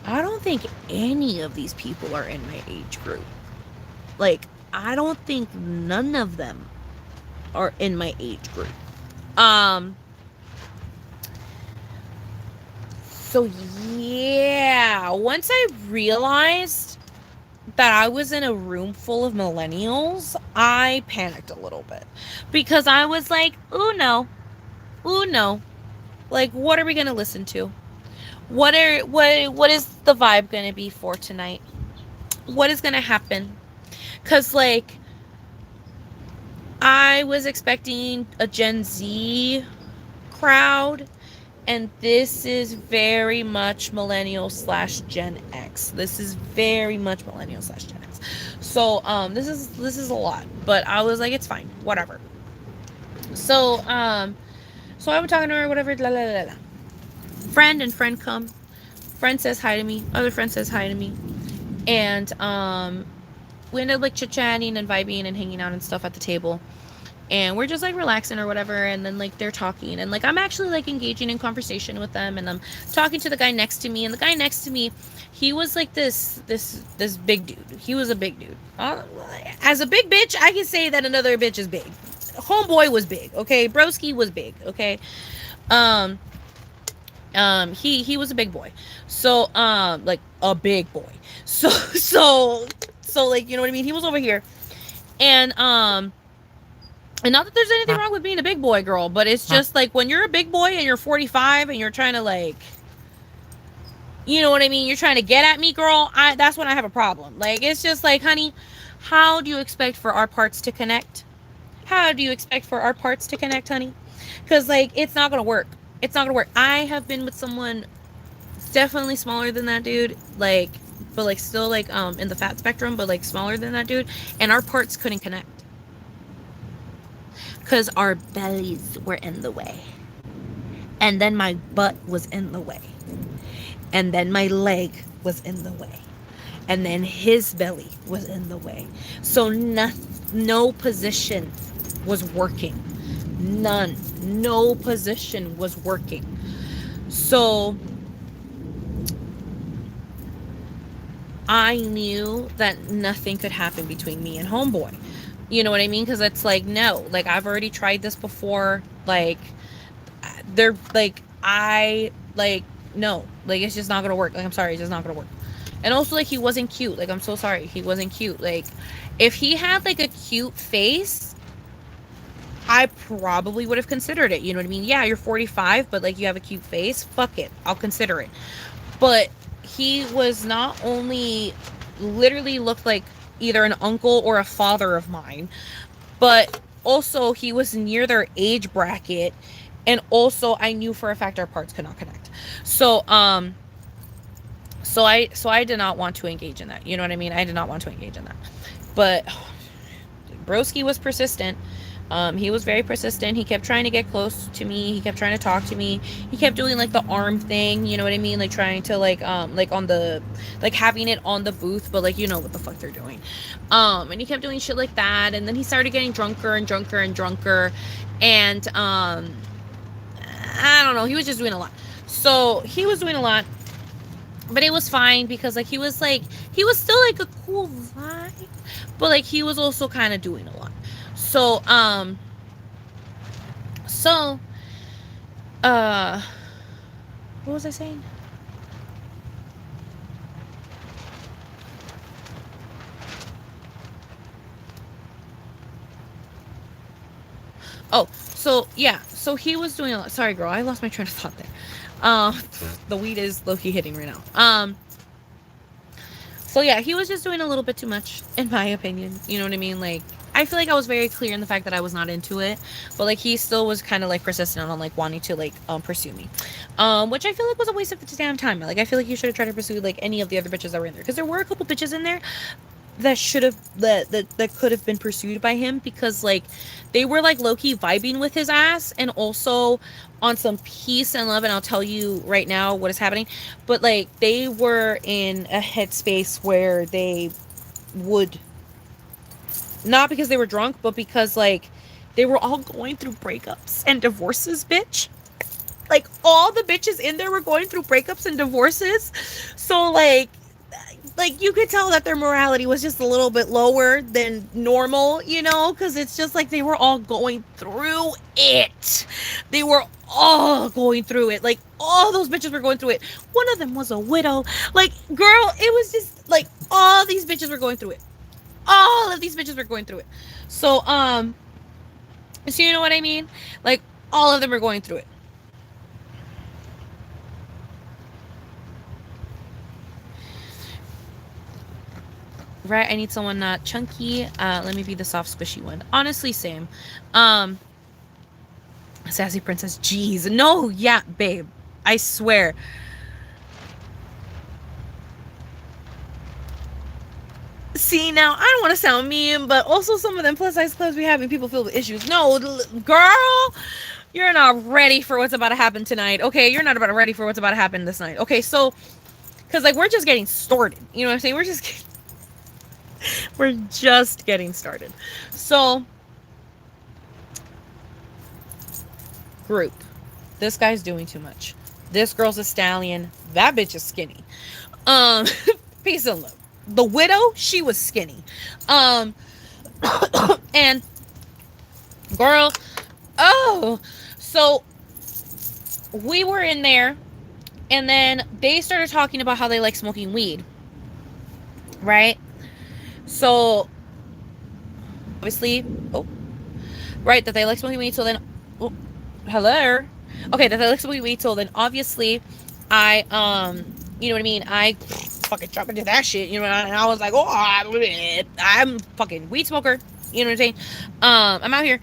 I don't think any of these people are in my age group. Like, I don't think none of them are in my age group. Um, so yeah, once I realized that I was in a room full of millennials, I panicked a little bit because I was like, ooh no. Like, what are we gonna listen to? What is the vibe gonna be for tonight? What is gonna happen? Cause like I was expecting a Gen Z crowd, and this is very much millennial slash Gen X. This is very much millennial slash Gen X. So this is a lot, but I was like, it's fine, whatever. So so I'm talking to her, whatever. La la la la. Friend and friend come. Friend says hi to me. Other friend says hi to me, and we ended up like chit chatting and vibing and hanging out and stuff at the table. And we're just like relaxing or whatever, and then like they're talking, and like I'm actually like engaging in conversation with them, and I'm talking to the guy next to me, and the guy next to me, he was like this big dude. He was a big dude. As a big bitch, I can say that another bitch is big. Homeboy was big, okay? Broski was big, okay? um he was a big boy. So like a big boy. So like, you know what I mean? He was over here. And and not that there's anything wrong with being a big boy, girl, but it's just like when you're a big boy and you're 45 and you're trying to like, you know what I mean? You're trying to get at me, girl. That's when I have a problem. Like, it's just like, honey, how do you expect for our parts to connect? How do you expect for our parts to connect, honey? Because like, it's not gonna work. It's not gonna work. I have been with someone definitely smaller than that dude, like, but like still like in the fat spectrum, but like smaller than that dude, and our parts couldn't connect because our bellies were in the way, and then my butt was in the way, and then my leg was in the way, and then his belly was in the way. So no position was working. None. No position was working. So I knew that nothing could happen between me and homeboy. You know what I mean? Because it's like, no, like I've already tried this before. Like, they're like, no, like it's just not gonna work. Like, I'm sorry, it's just not gonna work. And also, like, he wasn't cute. Like, I'm so sorry, he wasn't cute. Like, if he had like a cute face, I probably would have considered it. You know what I mean? Yeah, you're 45, but like you have a cute face. Fuck it, I'll consider it. But he was not only literally looked like either an uncle or a father of mine, but also he was near their age bracket, and also I knew for a fact our parts could not connect. So so I did not want to engage in that. You know what I mean? I did not want to engage in that. But Broski was persistent. He was very persistent. He kept trying to get close to me. He kept trying to talk to me. He kept doing like the arm thing, you know what I mean? Like trying to like on the like having it on the booth, but like you know what the fuck they're doing. And he kept doing shit like that, and then he started getting drunker and drunker and drunker, and I don't know, he was just doing a lot. So he was doing a lot, but it was fine because like he was still like a cool vibe, but like he was also kind of doing a lot. So so uh what was I saying? Oh, so yeah, so he was doing a lot. Sorry, girl, I lost my train of thought there. Um, the weed is low key hitting right now. So yeah, he was just doing a little bit too much, in my opinion. You know what I mean? Like, I feel like I was very clear in the fact that I was not into it, but like he still was kind of like persistent on like wanting to like pursue me, which I feel like was a waste of the damn time. Like, I feel like you should have tried to pursue like any of the other bitches that were in there, because there were a couple bitches in there that should have that could have been pursued by him, because like they were like low-key vibing with his ass, and also on some peace and love, and I'll tell you right now what is happening. But like they were in a headspace where they would, not because they were drunk, but because like they were all going through breakups and divorces, bitch. Like all the bitches in there were going through breakups and divorces. So like you could tell that their morality was just a little bit lower than normal, you know, because it's just like they were all going through it. They were all going through it. Like all those bitches were going through it. One of them was a widow. Like, girl, it was just like all these bitches were going through it. All of these bitches were going through it. So so you know what I mean? Like all of them were going through it. Right, I need someone not chunky. Let me be the soft, squishy one. Honestly, same. Um, Sassy Princess. Jeez, no, yeah, babe. I swear. See, now I don't want to sound mean, but also some of them plus size clubs be having people filled with issues. No, girl, you're not ready for what's about to happen tonight. Okay, you're not about ready for what's about to happen this night. Okay, so because like we're just getting started. You know what I'm saying? We're just getting started. So, group. This guy's doing too much. This girl's a stallion. That bitch is skinny. Um, peace and love. The widow, she was skinny. Um, and girl, oh, so we were in there, and then they started talking about how they like smoking weed, right? So obviously, oh, right, that they like smoking weed. So then, oh, hello, okay, that they like smoking weed. So then, obviously, I you know what I mean? I fucking jump into that shit, you know. And I was like, oh, I'm fucking weed smoker. You know what I'm saying? I'm out here.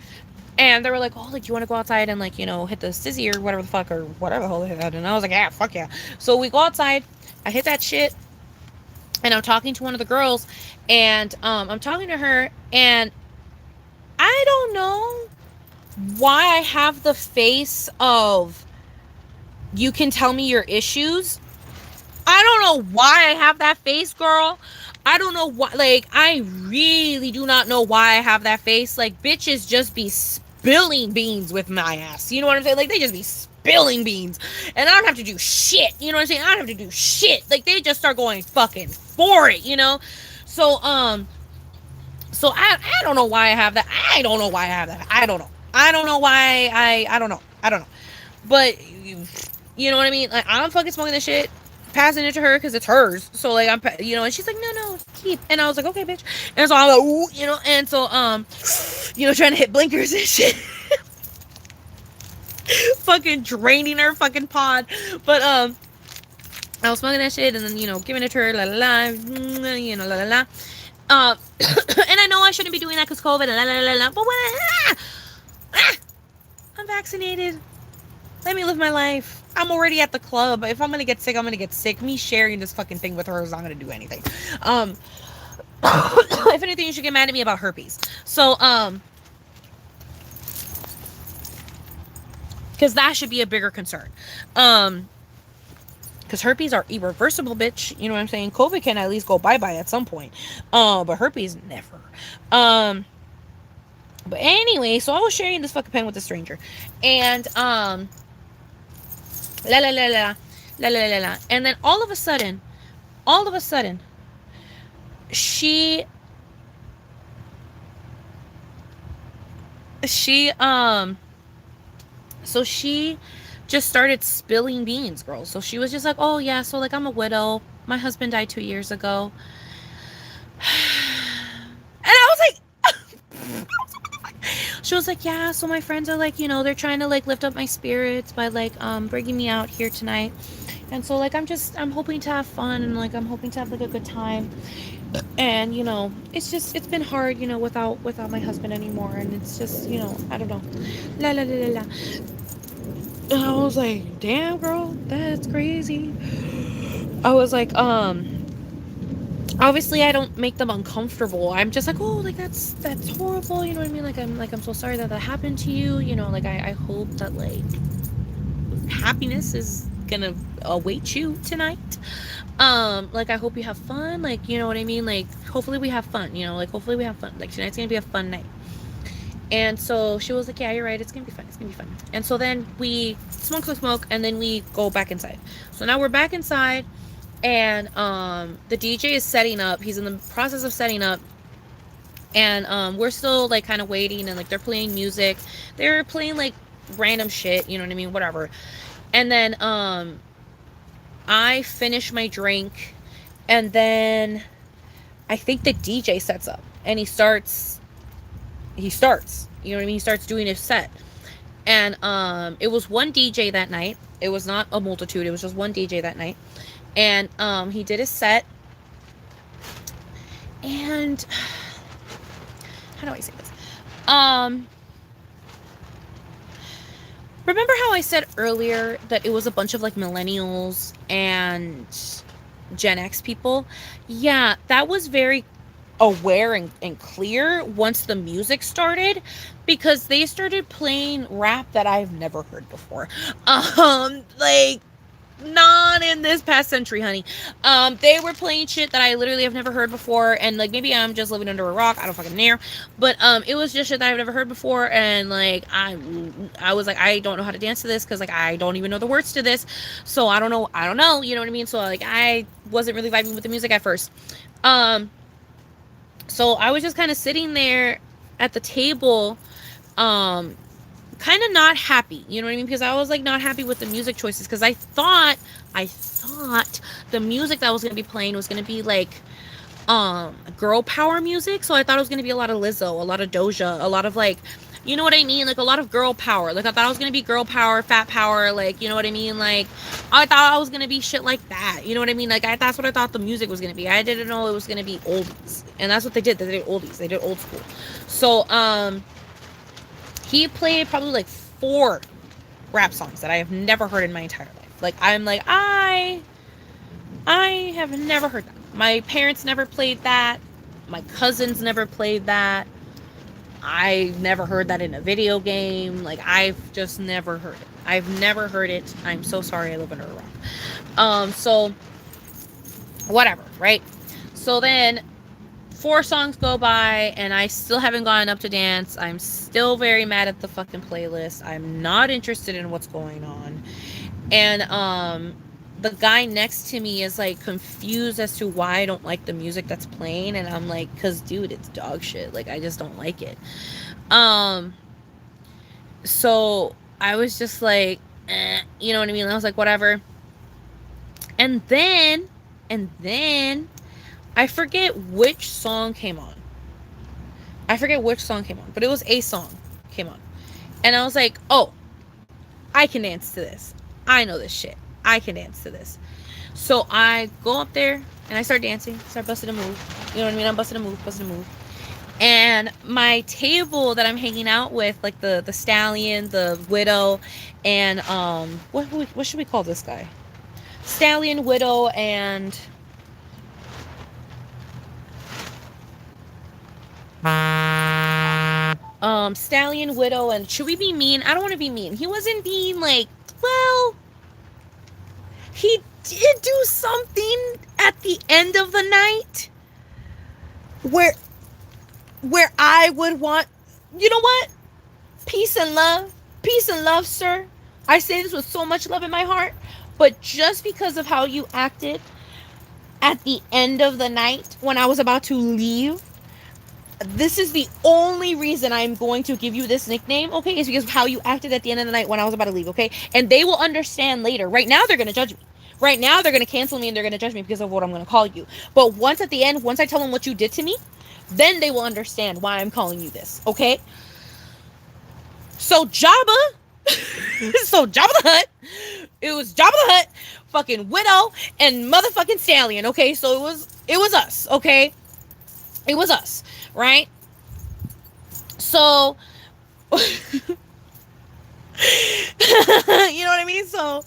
And they were like, oh, like, you want to go outside and, like, you know, hit the sizzy or whatever the fuck, or whatever the hell they had. And I was like, yeah, fuck yeah. So we go outside. I hit that shit. And I'm talking to one of the girls. And I'm talking to her. And I don't know why I have the face of, you can tell me your issues. I don't know why I have that face, girl. I don't know why. Like, I really do not know why I have that face. Like, bitches just be spilling beans with my ass. You know what I'm saying? Like, they just be spilling beans. And I don't have to do shit. You know what I'm saying? I don't have to do shit. Like, they just start going fucking for it, you know? So, I don't know why I have that. I don't know why I have that. I don't know. I don't know why I don't know. I don't know. But, you know what I mean? Like, I'm fucking smoking this shit, passing it to her because it's hers. So like you know, and she's like, no, keep. And I was like, okay, bitch. And so I'm like, ooh, you know, and so you know, trying to hit blinkers and shit, fucking draining her fucking pod. But I was smoking that shit and then, you know, giving it to her, la la la, you know, la la la. And I know I shouldn't be doing that because COVID, la la la la. But when I'm vaccinated, let me live my life. I'm already at the club. If I'm gonna get sick, I'm gonna get sick. Me sharing this fucking thing with her is not gonna do anything. If anything, you should get mad at me about herpes. So because that should be a bigger concern. Um, because herpes are irreversible, bitch. You know what I'm saying? COVID can at least go bye bye at some point. But herpes never. Um, but anyway, so I was sharing this fucking pen with a stranger, and la la la la la la la la, and then all of a sudden, she she so she just started spilling beans, girl. So she was just like, oh yeah, so like I'm a widow. My husband died 2 years ago. And I was like, she was like, yeah, so my friends are like, they're trying to like lift up my spirits by like bringing me out here tonight. And so like I'm hoping to have fun, and like I'm hoping to have like a good time. And it's been hard, without my husband anymore, and it's just, I don't know. La la la la la. And I was like, damn, girl, that's crazy. I was like, obviously I don't make them uncomfortable. I'm just like, oh, like that's horrible. You know what I mean? Like I'm so sorry that happened to you. Like I hope that like happiness is gonna await you tonight. Like I hope you have fun. Like, you know what I mean? Like hopefully we have fun. Like hopefully we have fun. Like tonight's gonna be a fun night. And so she was like, yeah, you're right. It's going to be fun. It's going to be fun. And so then we smoke, and then we go back inside. So now we're back inside, and the DJ is setting up. He's in the process of setting up. And we're still like kind of waiting, and like they're playing music. They're playing like random shit, you know what I mean? Whatever. And then I finish my drink, and then I think the DJ sets up, and he starts, you know what I mean? He starts doing his set. And it was one DJ that night. It was not a multitude. It was just one DJ that night. And he did his set. And how do I say this? Remember how I said earlier that it was a bunch of like millennials and Gen X people? Yeah, that was very aware and clear once the music started, because they started playing rap that I've never heard before. Like not in this past century, honey. They were playing shit that I literally have never heard before, and like maybe I'm just living under a rock. I don't fucking know. But it was just shit that I've never heard before, and like I was like, I don't know how to dance to this, because like I don't even know the words to this, so I don't know. You know what I mean? So like I wasn't really vibing with the music at first. So I was just kind of sitting there at the table, kind of not happy, you know what I mean? Because I was like not happy with the music choices, because I thought the music that was going to be playing was going to be like girl power music. So I thought it was going to be a lot of Lizzo, a lot of Doja, a lot of like, you know what I mean? Like a lot of girl power. Like I thought it was going to be girl power, fat power, like, you know what I mean? Like I thought I was going to be shit like that. You know what I mean? Like that's what I thought the music was going to be. I didn't know it was going to be oldies. And that's what they did. They did oldies. They did old school. So he played probably like 4 rap songs that I have never heard in my entire life. Like I'm like, I have never heard that. My parents never played that. My cousins never played that. I never heard that in a video game. Like I've just never heard it. I've never heard it. I'm so sorry I live under a rock. So whatever, right? So then 4 songs go by, and I still haven't gotten up to dance. I'm still very mad at the fucking playlist. I'm not interested in what's going on. And the guy next to me is like confused as to why I don't like the music that's playing, and I'm like, cause dude, it's dog shit. Like I just don't like it. So I was just like, you know what I mean? I was like, whatever. And then I forget which song came on. But it was a song came on. And I was like, oh, I can dance to this. I know this shit. I can dance to this. So I go up there and I start dancing, start busting a move. You know what I mean? I'm busting a move. And my table that I'm hanging out with, like the stallion, the widow, and what should we call this guy? Stallion, widow, and Stallion, Widow, and should we be mean? I don't want to be mean. He wasn't being like, well, he did do something at the end of the night where I would want, you know what? Peace and love. Peace and love, sir. I say this with so much love in my heart, but just because of how you acted at the end of the night when I was about to leave, this is the only reason I'm going to give you this nickname, okay? Is because of how you acted at the end of the night when I was about to leave, okay? And they will understand later. Right now, they're going to judge me. Right now, they're going to cancel me and they're going to judge me because of what I'm going to call you. But once at the end, once I tell them what you did to me, then they will understand why I'm calling you this, okay? So Jabba, so Jabba the Hutt, it was Jabba the Hutt, fucking Widow, and motherfucking Stallion, okay? So it was us, okay? It was us, right? So, you know what I mean? So,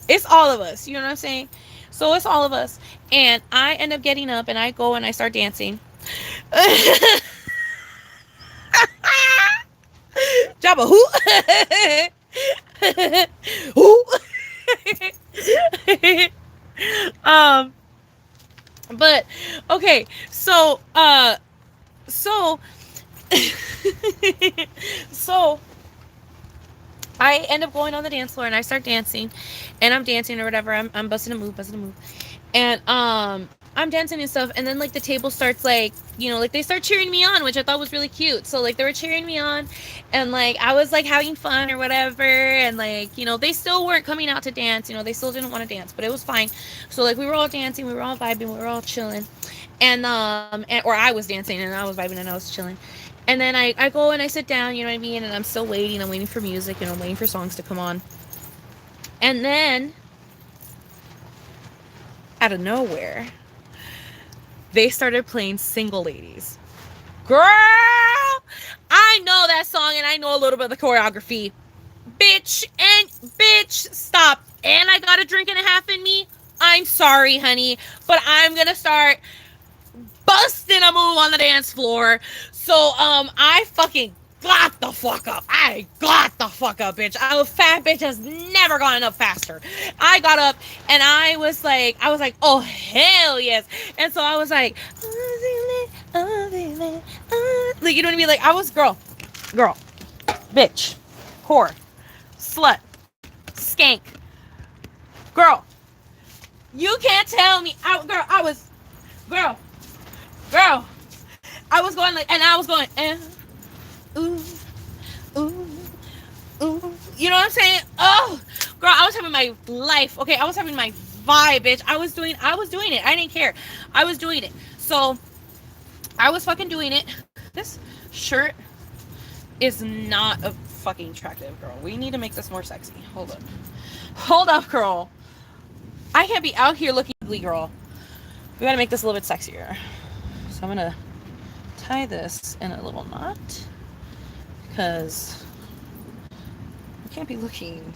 it's all of us, you know what I'm saying? So, it's all of us. And I end up getting up and I go and I start dancing. Jabba who? Who? But okay, so so so I end up going on the dance floor and I start dancing and I'm dancing or whatever. I'm busting a move. And I'm dancing and stuff, and then like the table starts like, you know, like they start cheering me on, which I thought was really cute. So like they were cheering me on, and like I was like having fun or whatever, and like, you know, they still weren't coming out to dance, you know, they still didn't want to dance, but it was fine. So like we were all dancing, we were all vibing, we were all chilling, or I was dancing and I was vibing and I was chilling. And then I go and I sit down, you know what I mean, and I'm still waiting, I'm waiting for music and I'm waiting for songs to come on. And then out of nowhere, they started playing Single Ladies. Girl, I know that song and I know a little bit of the choreography. Bitch, stop. And I got a drink and a half in me. I'm sorry, honey, but I'm gonna start busting a move on the dance floor. So, I fucking got the fuck up. I got the fuck up, bitch. A fat bitch has never gotten up faster. I got up and I was like, oh hell yes. And so I was like, like, you know what I mean? Like I was girl, bitch, whore, slut, skank, girl. You can't tell me, girl. I was going like, and I was going, ooh, ooh, ooh. You know what I'm saying? Oh, girl, I was having my life. Okay, I was having my vibe, bitch. I was doing it. I didn't care. I was doing it. So, I was fucking doing it. This shirt is not a fucking attractive, girl. We need to make this more sexy. Hold up, girl. I can't be out here looking ugly, girl. We gotta make this a little bit sexier. So I'm gonna tie this in a little knot because I can't be looking.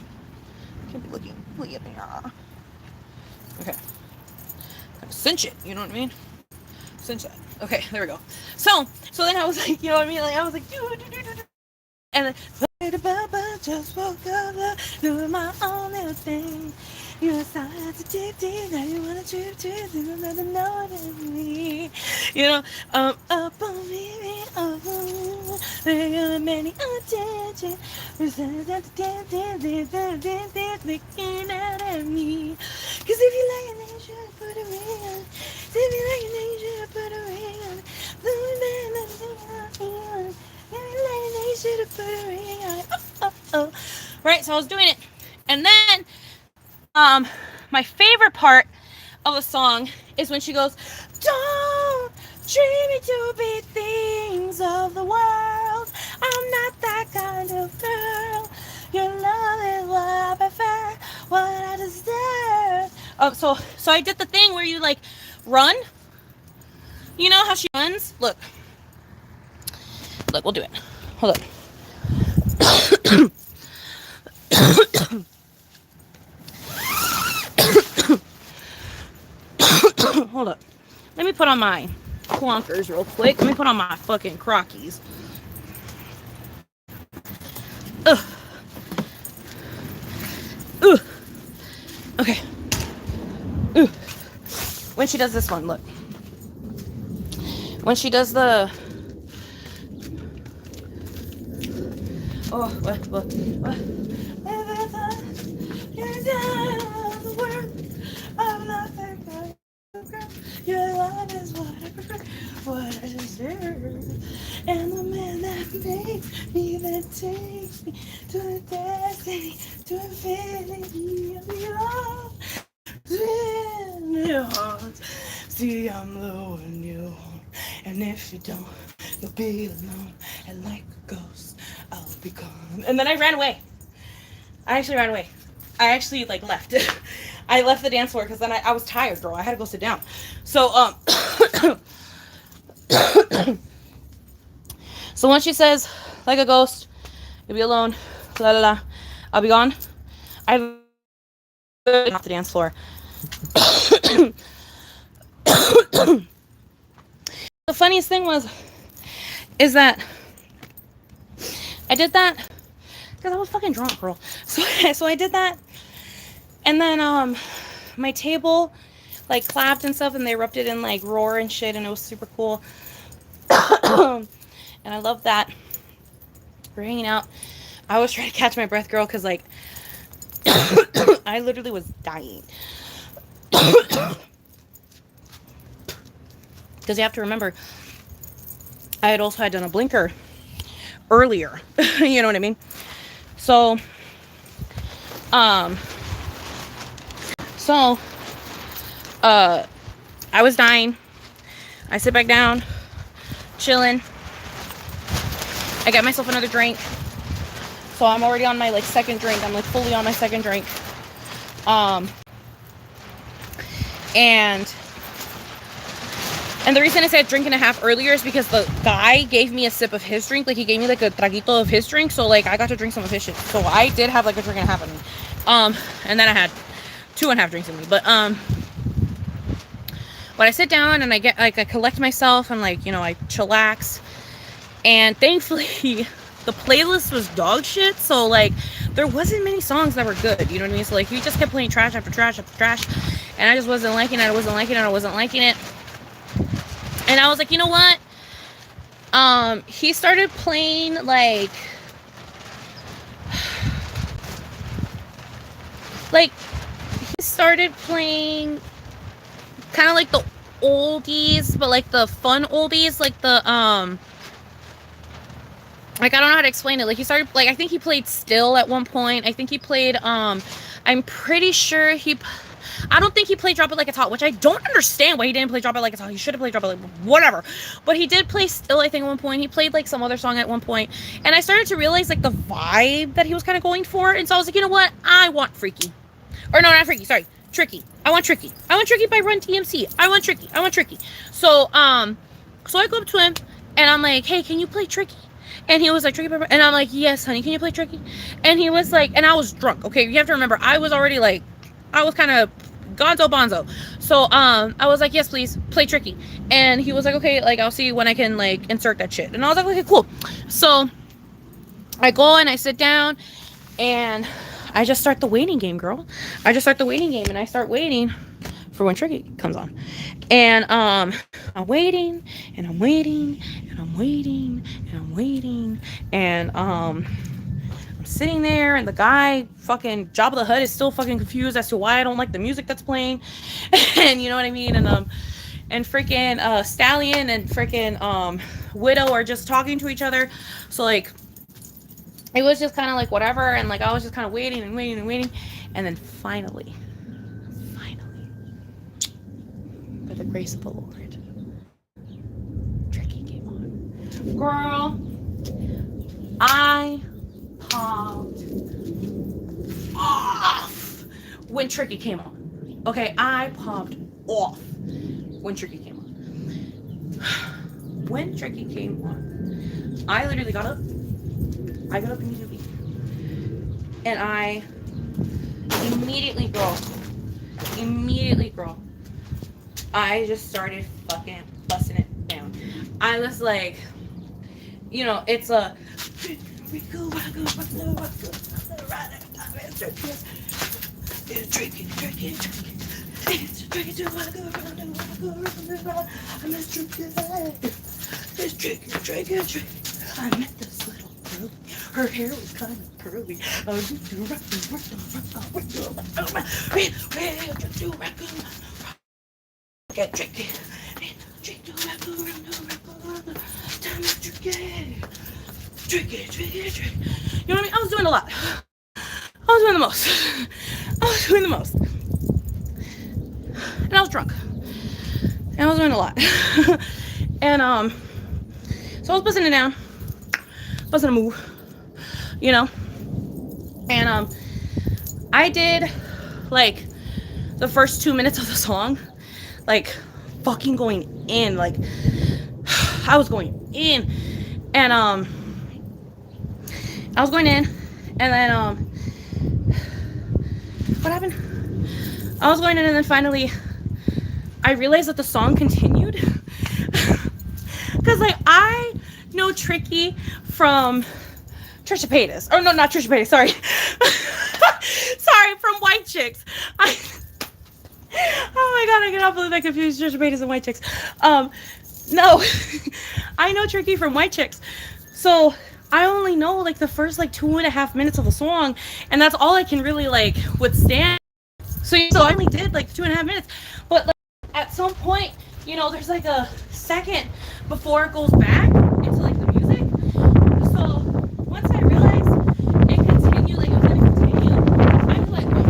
Look at me. Okay. Cinch it. You know what I mean? Cinch that. Okay, there we go. So then I was like, you know what I mean? Like I was like, and then just woke up, doing my own little thing. You started to dig, now you wanna trip, another know me. You know, up on me, they're gonna many attention. Looking out at me. Cause if you like it, then you should put a ring on. If you like it, then you should put a ring on. If you like it, then you should have put a ring on. Oh. Right, so I was doing it. And then my favorite part of the song is when she goes, don't treat me to be things of the world. I'm not that kind of girl. Your love is what I prefer, what I deserve. So I did the thing where you like run. You know how she runs? Look, we'll do it. Hold up. Hold up. Let me put on my clunkers real quick. Let me put on my fucking Crockies. when she does this one, look. When she does the... Oh, what? Your love is what I prefer, what I deserve. And the man that makes me, that takes me to the destiny, to infinity and beyond. See, I'm the one you want, and if you don't, you'll be alone, and like a ghost, I'll be gone. And then I ran away. I actually ran away. I actually like left. I left the dance floor because then I was tired, girl. I had to go sit down. So so when she says like a ghost, you'll be alone, la la la, I'll be gone, I off the dance floor. The funniest thing is that I did that because I was fucking drunk, girl. So I did that, and then my table like clapped and stuff, and they erupted in like roar and shit, and it was super cool. And I love that. We're hanging out. I was trying to catch my breath, girl, because like I literally was dying. Because you have to remember, I had also done a blinker earlier. You know what I mean? So, I was dying. I sit back down, chilling. I got myself another drink. So I'm already on my like second drink. I'm like fully on my second drink. And the reason I said drink and a half earlier is because the guy gave me a sip of his drink. Like, he gave me, like, a traguito of his drink. So, like, I got to drink some of his shit. So, I did have, like, a drink and a half of me. And then I had 2.5 drinks in me. But, when I sit down and I get, like, I collect myself and, like, you know, I chillax. And thankfully, the playlist was dog shit. So, like, there wasn't many songs that were good. You know what I mean? So, like, he just kept playing trash after trash after trash. And I just wasn't liking it. I wasn't liking it. And I was like, you know what? He started playing, like, he started playing kind of like the oldies, but like the fun oldies, like the, like, I don't know how to explain it. Like, he started, like, I think he played Still at one point. I think he played, I'm pretty sure I don't think he played Drop It Like It's Hot, which I don't understand why he didn't play Drop It Like It's Hot. He should have played Drop It Like, whatever. But he did play Still, I think, at one point. He played, like, some other song at one point. And I started to realize, like, the vibe that he was kind of going for. And so I was like, you know what? I want Freaky. Or no, not Freaky. Sorry. Tricky. I want Tricky. I want Tricky by Run TMC. I want Tricky. So, so I go up to him, and I'm like, hey, can you play Tricky? And he was like, Tricky, and I'm like, yes, honey, can you play Tricky? And he was like, and I was drunk. Okay, you have to remember, I was already, like, I was kind of gonzo bonzo. So, I was like, yes, please, play Tricky. And he was like, okay, like, I'll see when I can, like, insert that shit. And I was like, okay, cool. So, I go and I sit down, and I just start the waiting game, girl. I just start the waiting game, and I start waiting for when Tricky comes on. And, I'm waiting, and I'm waiting, and I'm waiting, and I'm waiting, and, I'm sitting there, and the guy, fucking Jabba the Hutt, is still fucking confused as to why I don't like the music that's playing. And you know what I mean? And freaking, Stallion and freaking, Widow are just talking to each other. So, like, it was just kind of like whatever, and, like, I was just kind of waiting and waiting and waiting. And then finally, by the grace of the Lord, Tricky came on. Girl, I popped off when Tricky came on. Okay, I popped off when Tricky came on. When Tricky came on, I literally got up. I got up immediately. And I immediately, girl, I just started fucking busting it down. I was like, you know, it's a Dance, tricky, do I go around, do I go around, I miss tricky, it's tricky, tricky, tricky. I met this little girl, her hair was kind of curly. Get tricky, tricky, tricky, tricky, tricky. You know what I mean? I was doing a lot. I was doing the most. I was doing the most. And I was drunk. And I was doing a lot. And so I was bussing it down. Bussing a move. You know? And I did like the first 2 minutes of the song, like fucking going in. Like I was going in. And I was going in, and then what happened? I was going in, and then finally I realized that the song continued. Because like I know Tricky from Trisha Paytas. Oh no, not Trisha Paytas, sorry. Sorry, from White Chicks. Oh my god, I cannot believe I confused Trisha Paytas and White Chicks. No. I know Tricky from White Chicks. So I only know like the first like 2.5 minutes of the song, and that's all I can really like withstand. So I only did like 2.5 minutes, but like at some point, you know, there's like a second before it goes back into like the music. So once I realized it continued, like it was gonna continue, I was like, no.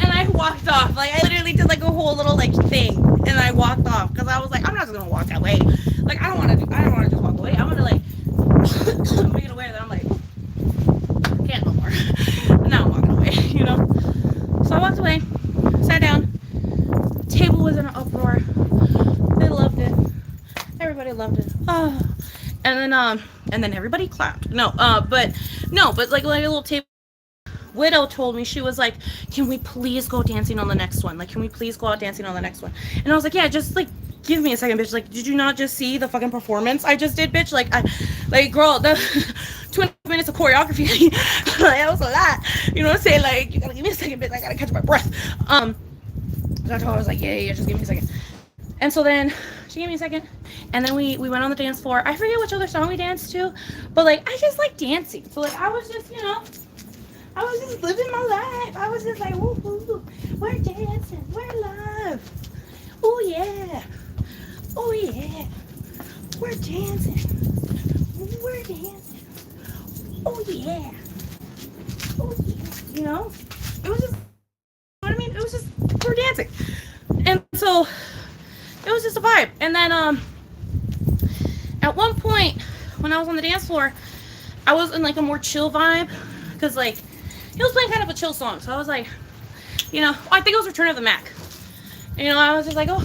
And I walked off. Like I literally did like a whole little like thing, and I walked off because I was like, I'm not just gonna walk away. Like I don't want to just walk away. I want to like make it aware that I'm like, can't no more. Now I'm walking away, you know. So I walked away, sat down. Table was in an uproar. They loved it. Everybody loved it. Oh. And then everybody clapped. But like a little table. Widow told me, she was like, can we please go dancing on the next one? Like, can we please go out dancing on the next one? And I was like, yeah, just like give me a second, bitch. Like, did you not just see the fucking performance I just did, bitch? Like, girl, the 20 minutes of choreography, like, that was a lot. You know what I'm saying? Like, you gotta give me a second, bitch. I gotta catch my breath. So I told her, I was like, yeah, just give me a second. And so then she gave me a second, and then we went on the dance floor. I forget which other song we danced to, but like, I just like dancing. So like, I was just, you know, I was just living my life. I was just like, woo, woo, we're dancing, we're love. Oh yeah. Oh yeah. We're dancing. We're dancing. Oh yeah. Oh yeah. You know? It was just, you know what I mean? It was just, we're dancing. And so it was just a vibe. And then at one point when I was on the dance floor, I was in like a more chill vibe. Cause like he was playing kind of a chill song. So I was like, you know, I think it was Return of the Mac. You know, I was just like, oh,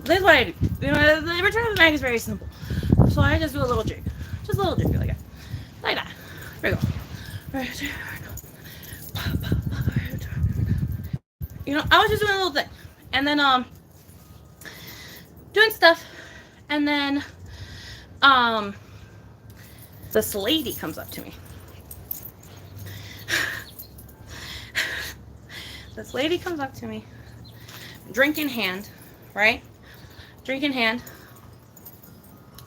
this is what I do. You know, the Return of the Mac is very simple. So I just do a little jig. Just a little jig like that. Like that. There we go. You know, I was just doing a little thing. And then doing stuff. And then this lady comes up to me. This lady comes up to me, drink in hand, right? Drink in hand.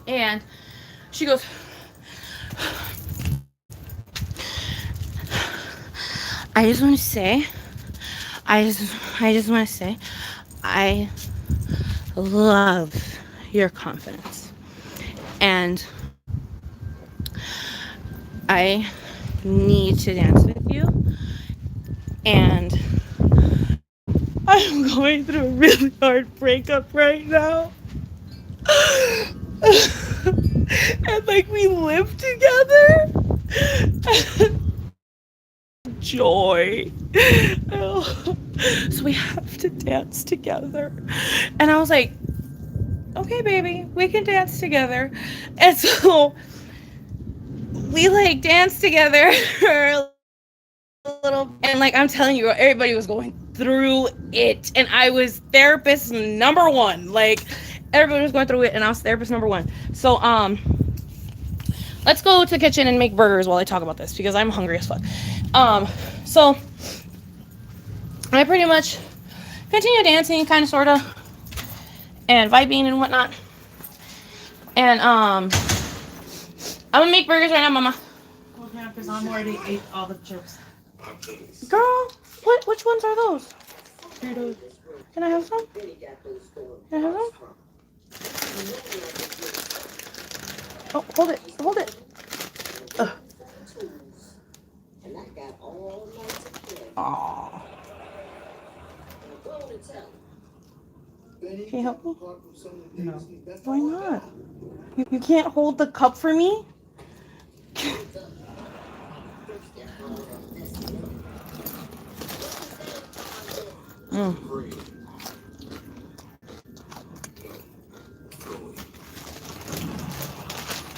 And she goes, I just want to say, I love your confidence. And I need to dance with you. And I'm going through a really hard breakup right now. And like we live together. Joy. So we have to dance together. And I was like, okay, baby, we can dance together. And so we like danced together for a little, and like I'm telling you, everybody was going through it, and I was therapist number one. Like everybody was going through it, and I was therapist number one. So let's go to the kitchen and make burgers while I talk about this because I'm hungry as fuck. So I pretty much continue dancing, kind of, sort of, and vibing and whatnot. And I'm gonna make burgers right now, Mama. Well, yeah, because I'm already ate all the chips. Girl, what? Which ones are those? Can I have some? Can I have some? Oh, hold it, hold it. Ugh. Aww. Can you help me? No. Why not? You can't hold the cup for me?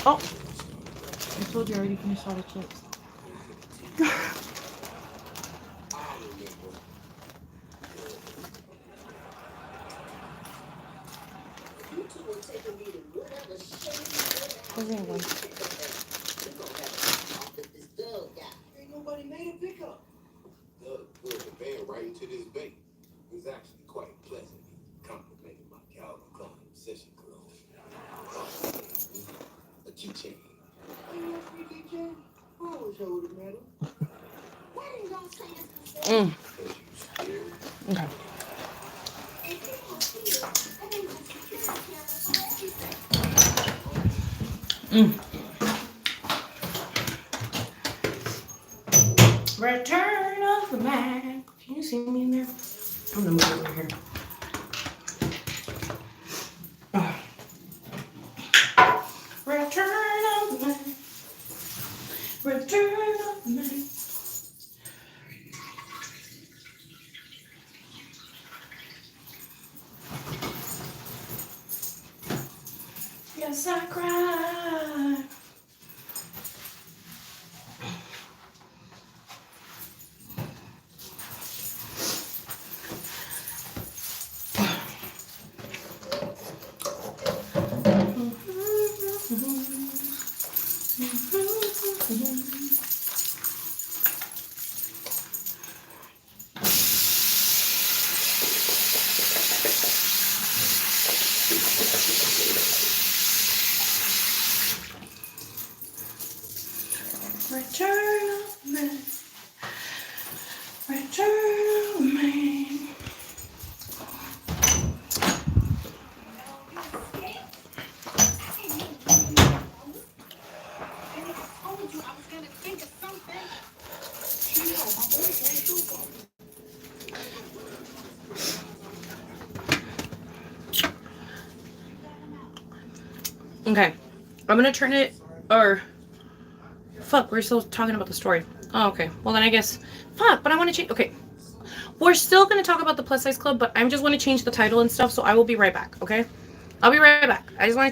Oh. I told you I already finished all the chips. Where's the other one? Ain't nobody made a pickup. Doug pulled the van right into this bait. It was actually quite pleasant. He complimented my Calvin Klein obsession clothes. A keychain. Oh, you want free keychain? I always hold it, madam. Why didn't y'all say this before? Because you scared. Okay. Return of the Mac. Can you see me in there? I'm gonna move it over here. Return of the Mac. Return of the Mac. Yes, I cried. Return of man. Return of man. Okay, I'm gonna turn it, or fuck, we're still talking about the story. Oh, okay, well then I guess, fuck, but I want to change. Okay, we're still gonna talk about the plus size club, but I just want to change the title and stuff, so I will be right back. Okay, I'll be right back. I just want to change